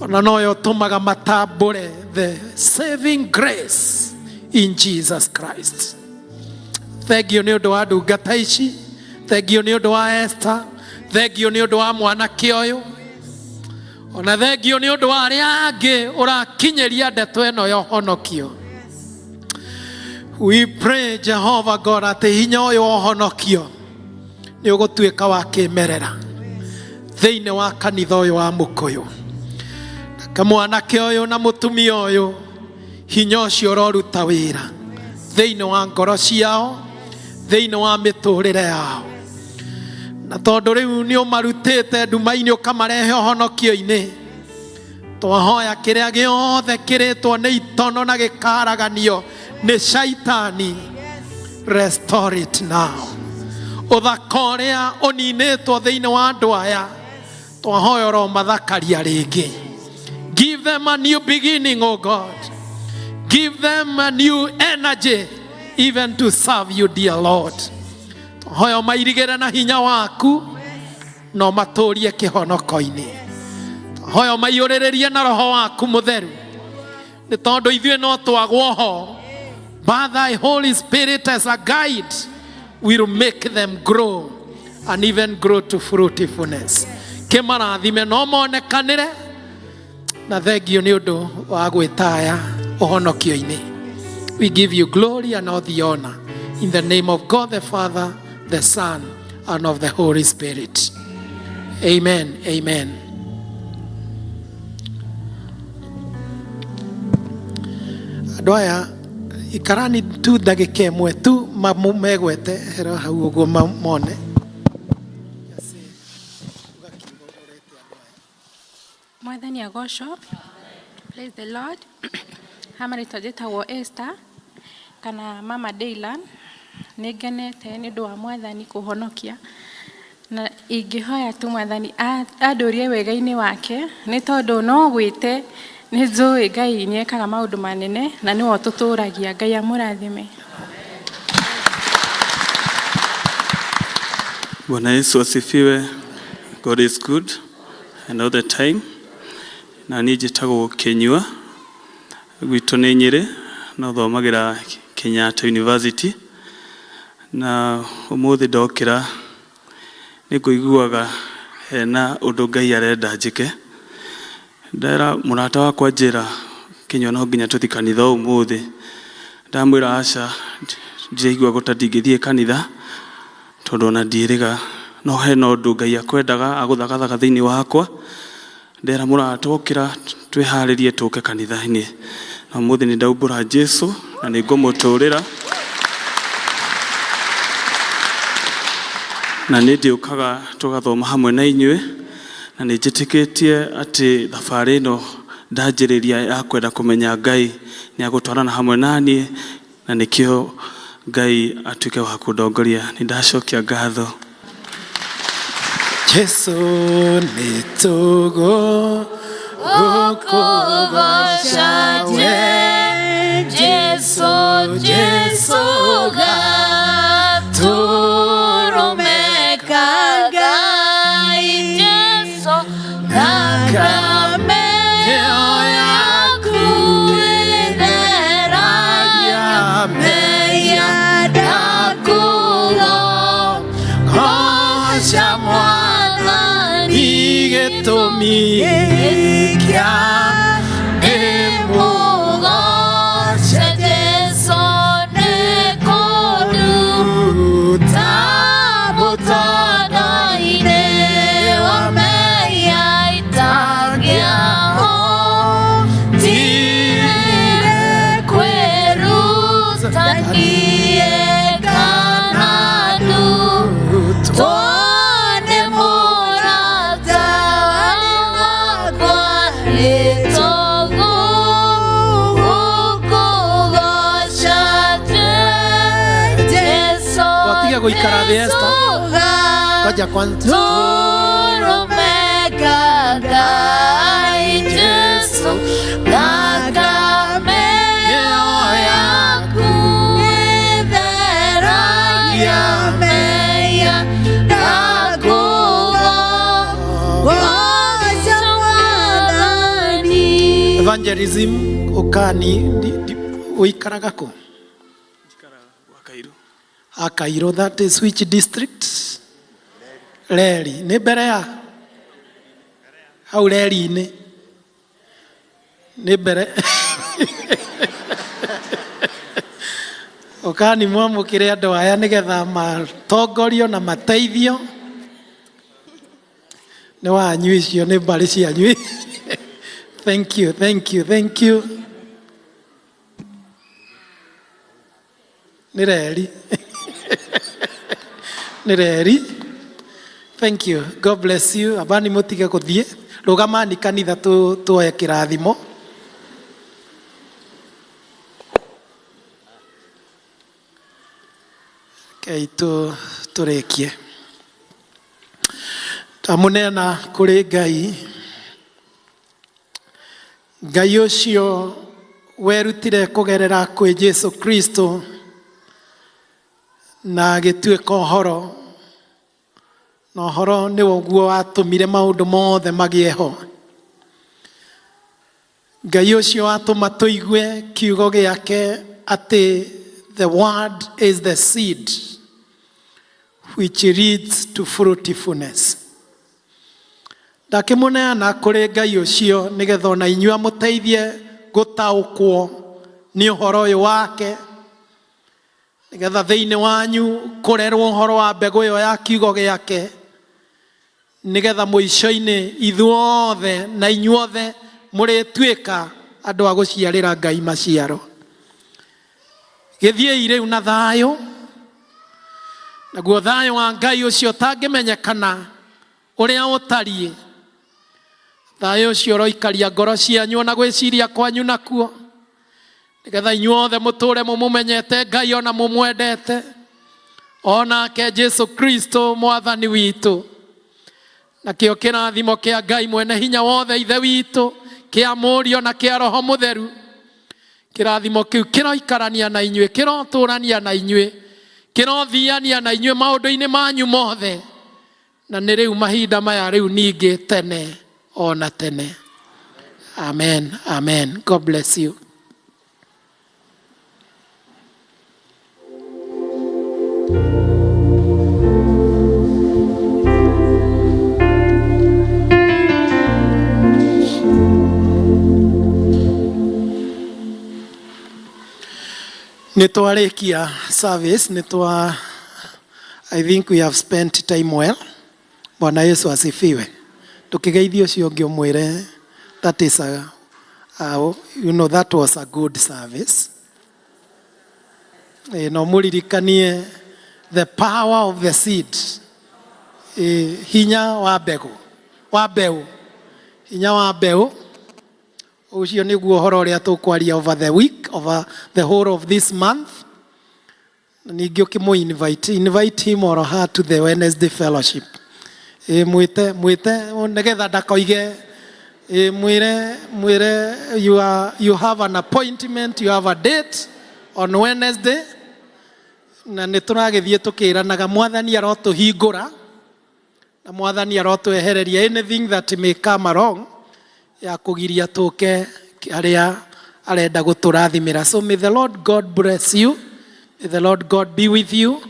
Ona noyo ũtũmaga matambũre the saving grace in Jesus Christ. Thengio nĩ ũndũ wa ndungata ici. Thengio nĩ ũndũ wa Esther. Thengio nĩ ũndũ wa mwanake ũyũ. Ona thengio nĩ ũndũ wa arĩa angĩ ũrakinyĩria ndeto ĩno ya ũhonokio. We pray Jehovah God atĩ hinya ũyũ wa ũhonokio nĩ ũgũtuĩka wa kĩmerera thĩinĩ wa kanitha ũyũ wa Mũkũyũ. Kamwanake ũyũ na mũtumia ũyũ hinya ũcio ũroruta wĩra thĩinĩ wa ngoro ciao, thĩinĩ wa mĩtũrĩre yao. Na tondũ rĩu nĩ ũmarutĩte nduma-inĩ ũkamarehe ũhonokio-inĩ, twahoya kĩrĩa gĩothe kĩrĩtwo nĩ itono na gĩkaraganio nĩ shaitani, restore it now. Ũthaka ũrĩa ũninĩtwo thĩinĩ wa andũ aya, twahoya ũromathakaria rĩngĩ. Give them a new beginning, oh God. Give them a new energy even to serve you, dear Lord. Twahoya ũmairigĩre na hinya waku na ũmatũrie kĩhonoko-inĩ. Twahoya ũmaiyũrĩrĩrie na roho waku mũtheru, nĩ tondũ ithuĩ no twagwo ho, but thy Holy Spirit as a guide will make them grow and even grow to fruitfulness. Kĩmarathime no monekanĩre, na thengio nĩ ũndũ wa gwĩtaya ũhonokio-inĩ. We give you glory and all the honor in the name of God the Father, the Son, and of the Holy Spirit. Amen. Amen. Andũ aya ikarani tu ndagĩka ĩmwe tu megwete hera hau ũguo mone. Mwathani agocwo. Praise the Lord. Hamarĩtwa njĩtagwo Esther kana Mama Daylan. Nĩngenete nĩ ũndũ wa Mwathani kũhonokia, na ingĩhoya tu Mwathani andũrie wega-inĩ wake, nĩ tondũ no gwĩte nĩ njũĩ Ngai nĩ ekaga maũndũ manene na nĩwe ũtũtũragia. Ngai amũrathime. Bwana Yesu asifiwe. God is good and all the time. Na niĩ njĩtagwo Kĩnyua, gwitũ nĩ Nyĩrĩ, no thomagĩra Kenyatta University. Na ũmũthĩ ndokĩra nĩ kũiguaga hena ũndũ Ngai arenda njĩke. Ndera mũrata wakwa njĩra Kĩnyua no nginya tũthi kanitha ũmũthĩ. Ndamwĩra aca, ndĩraigua gũta ndingĩthiĩ kanitha tondũ ona ndiĩrĩga no hena ũndũ Ngai akwendaga agũthagathaga thĩinĩ wakwa. Ndera mũrata ũkĩra twĩharĩrie tũke kanitha-inĩ. Na ũmũthĩ nĩ ndaumbũra Jesũ na nĩ ngũmũtũrĩra. Na nĩ ndĩũkaga tũgathoma hamwe na inyuĩ, na nĩ njĩtĩkĩtie atĩ thabarĩ ĩno ndanjĩrĩria ya kwenda kũmenya Ngai nĩ agũtwarana hamwe naniĩ, na nĩkĩo Ngai atuĩke wa kũndongoria. Nĩ ndacokia ngatho. Jesũ nĩ tũgũkũgoca we, Jesũ, Jesũ gatũrũmeka Ngai, Jesũ thakame yaku ĩtheragia meya ndakũgoca Mwathani gĩtũmi kĩa ndĩmũgoce Jesũ nĩkũnduta mũtano-inĩ wa meya itangĩaho, ndirĩ kwĩruta niĩ kana ndutwo nĩ mũrata wakwa, nĩtũgũkũgoca Jesũ. utige guikara thĩ Esther. Ngoja kwanza. Turumeka Ngai Jesu Thakame yaku itheragia meya nakugo goca Mwathani. Evangelism ukani uikaraga ku? Akairo, that is which district? Leri. Ni mbere ya? Hau Leri-inĩ. Ni mbere. Ukani mwamũkĩre andũ aya nĩgetha matongorio na mateithio. Nĩ wanyu icio nĩ mbarĩ cianyu. Thank you, thank you, thank you. Ni Leri. Ni Leri. Thank you. God bless you. Abani mutige kuthie. Rugamani kanitha tuoye kirathimo. Okay, turekie. Tamunena kuri Ngai. Ngai ucio werutire kugerera kwi Jesu Kristo na gĩtuĩka ũhoro. Na ũhoro nĩ guo watũmire maũndũ mothe magĩe ho. Ngai ũcio atũma tũigue kiugo gĩake atĩ the word is the seed which leads to fruitfulness. Ndakĩmũneana kũrĩ Ngai ũcio nĩgetha ona inyuĩ amũteithie gũtaũkwo nĩ ũhoro ũyũ wake. Nĩgetha thĩinĩ wanyu kũrerwo ũhoro wa mbegũ ĩyo ya kiugo gĩake. Nĩgetha mũico-inĩ ithuothe na inyuothe mũrĩtuĩka andũ a gũciarĩra Ngai maciaro. Gĩthiĩi rĩu na thayũ. Naguo thayũ wa Ngai ũcio ũtangĩmenyekana ũrĩa ũtariĩ. Thayũ ũcio ũroikaria ngoro cianyu na gwĩciria kwanyu nakuo. Nĩgetha inyuothe mũtũre mũmũmenyete Ngai ona mũmwendete. Onake Jesu Kristo Mwathani witũ. Nakĩo kĩrathimo kĩa Ngai mwene hinya wothe ithe witũ, kĩa Mũriũ na kĩa Roho Mũtheru. Kĩrathimo kĩu kĩroikarania na inyuĩ, kĩrotũrania na inyuĩ, kĩrothiania na inyuĩ maũndũ-inĩ manyu mothe. Na nĩ rĩu mahinda maya rĩu ningĩ tene ona tene. Amen. Amen. God bless you. Nitwarekia service, I think we have spent time well. Bwana Yesu asifiwe. Tukigeithio cio ngĩ ũmwĩre that is that was a good service. No mũririkanie the power of the seed. Hinya wa mbegũ, hinya wa mbeũ. Ucio nĩguo ũhoro ũrĩa tũkwaria over the week, over the whole of this month. Ningĩ invite him or her to the Wednesday fellowship. Mwĩte nĩgetha ndakoige mwĩre you have an appointment, you have a date on Wednesday. Na nĩtũragĩthiĩ tũkĩranaga Mwathani arotũhingũra na Mwathani arotwehereria anything that may come along ya kugiria toke aria arenda gũtũrathimĩra. So may the Lord God bless you. May the Lord God be with you.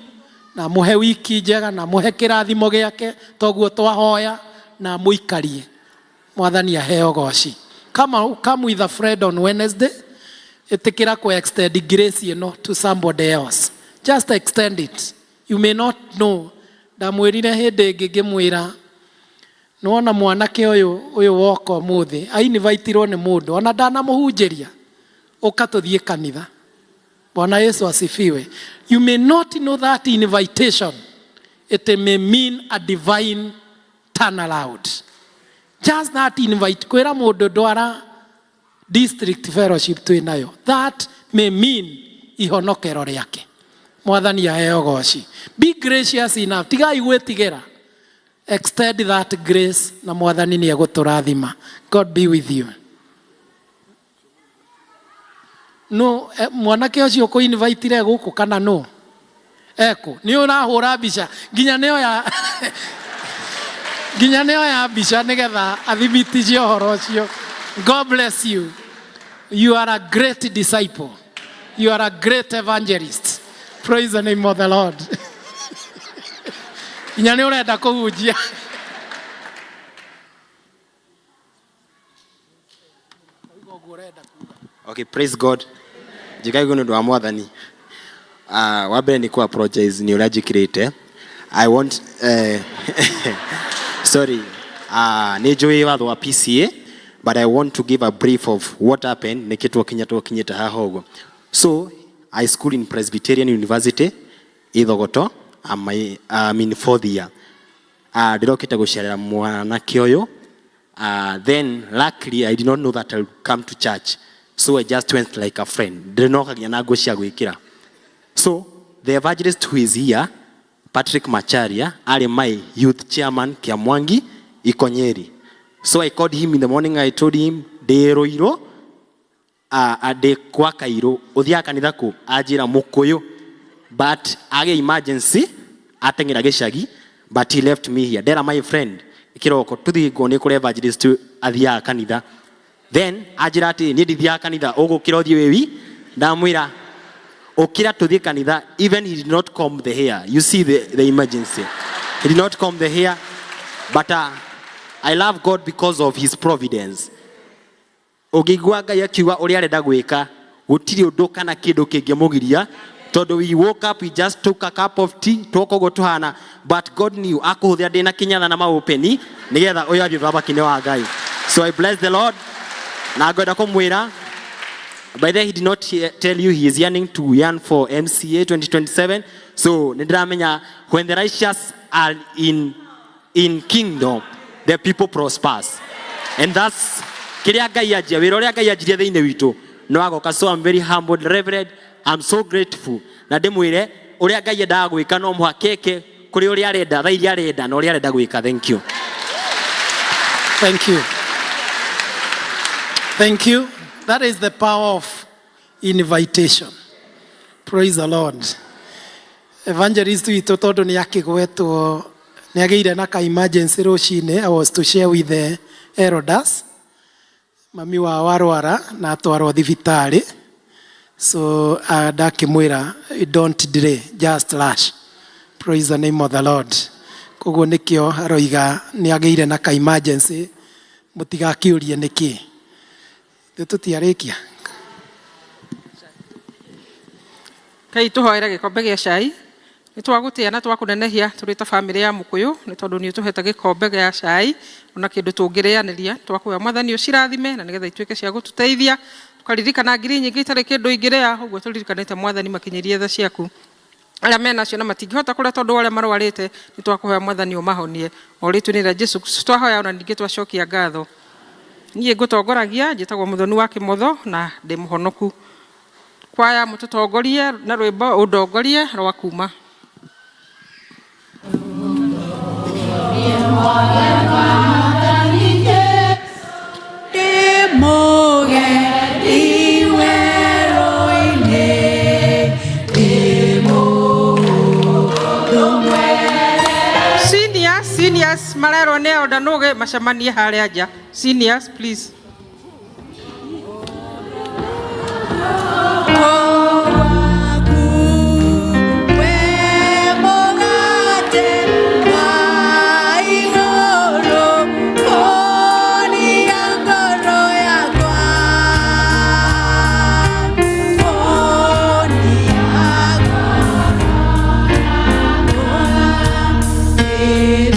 Na muhe wiki njega na muhe kĩrathimo gĩake toguo twahoya na mũikarie. Mwathani aheo goci. Come with a friend on Wednesday. Ĩtĩkĩra ku extend grace to somebody else. Just extend it. You may not know. Ndamwĩrire hĩndĩ ĩngĩ ngĩmwĩra nona mwanake ũyũ woka ũmũthĩ ainvaitirwo nĩ mũndũ ona ndanamũhunjĩria ũkatũthiĩ kanitha. Bwana Yesu asifiwe. You may not know that invitation. It may mean a divine turnaround. Just that invite kwĩra mũndũ ndwara district fellowship twĩnayo, that may mean ihonokero rĩake. Mwathani aheo goci. Be gracious enough. Tigai gwetigera. Extend that grace na Mwathani ni egũtũrathima. God be with you. No, mwanake ũcio kũ invite re gũkũ kana no? Eko, ni ũrahũra mbica. Nginya nĩyo ya mbica nĩgetha athimiticie ũhoro ũcio. God bless you. You are a great disciple. You are a great evangelist. Praise the name of the Lord. Nginya nĩ ũrenda kũhunjia. Okay, praise God. Jikai gono ndo Mwathani. Wabere ni ku apologize ni uraji create. I want sorry. Ni joy watho wa PCA, but I want to give a brief of what happened nekitu kinyata hahogo. So, I school in Presbyterian University Ithogoto. I'm in 4th year. Dirokita gusherera mwanake oyo. Then luckily I did not know that I would come to church. So I just went like a friend. So the evangelist who is here, Patrick Macharia, are my youth chairman Kiamwangi Ikonyeri. So I called him in the morning. I told him deroiro ade kwakairo othia kanitha ku ajira mukoyo, but age emergency atengera geshagi, but he left me here. There my friend kiroko tuthi gone kure evangelist athia kanitha. Then ajira ati ni dithia kanitha ugukira thie wewi ndamwira okira tuthie kanitha. Even he did not comb the hair. You see the emergency. He did not comb the hair, but I love God because of his providence. Ogigwa Ngai akiuga uria arenda gwika gutiri undu kana kindu kingimugiria tondu we woke up, we just took a cup of tea tokogo tuhana, but God knew akuhuthia ndina kinyatha na maupeni nigetha uyu athi rabakine wa Ngai. So I bless the Lord. Na ngoda kumwira, by the way, he did not tell you he is yearning for MCA 2027. So ndramenya when the righteous are in kingdom, the people prospers, and that's kiria Ngai ajia wira uria Ngai ajirie thiine witu no agoka. So I'm very humbled, Reverend. I'm so grateful. Na ndimwire uria Ngai endaga gwika no muhakeke kuri uria arenda tha iria arenda na uria arenda gwika. Thank you. Thank you. Thank you. That is the power of invitation. Praise the Lord. Evangelist witũ tondu ni akigwetwo ni ageire na ka emergency rucine. I was to share with the elders. Mami wa warwara na atwarwo thibitari. So ndakimwira don't delay, just rush. Praise the name of the Lord. Koguo nikio aroiga ni ageire na ka emergency, mutigakiurie niki. Tutiarikia. Kai tuhoera gikombe gia cai. Ni twagutia na twakunenehia turi ta family ya Mukuyu ni tondu ni tuheta gikombe gia cai ona kindu tungirianiria twakuya Mwathani ucirathime na nigetha ituike cia gututeithia tukaririkana ngiri nyingi itari kindu ingiria uguo turirikanite Mwathani makinyirie tha ciaku aria menacio na matingihota kuria tondu aria marwarite ni twakuhoya Mwathani umahonie oritu ni Jesu twahoya ona ningi twacokia ngatho. Niĩ ngũtongoragia njĩtagwo Mũthoni wa Kĩmotho na ndĩ mũhonoku. Kwaya mũtũtongorie na rwĩmbo ũndongorie rwa kuma. Seniors marero ne odanoge macamanie harĩa nja. Seniors please. It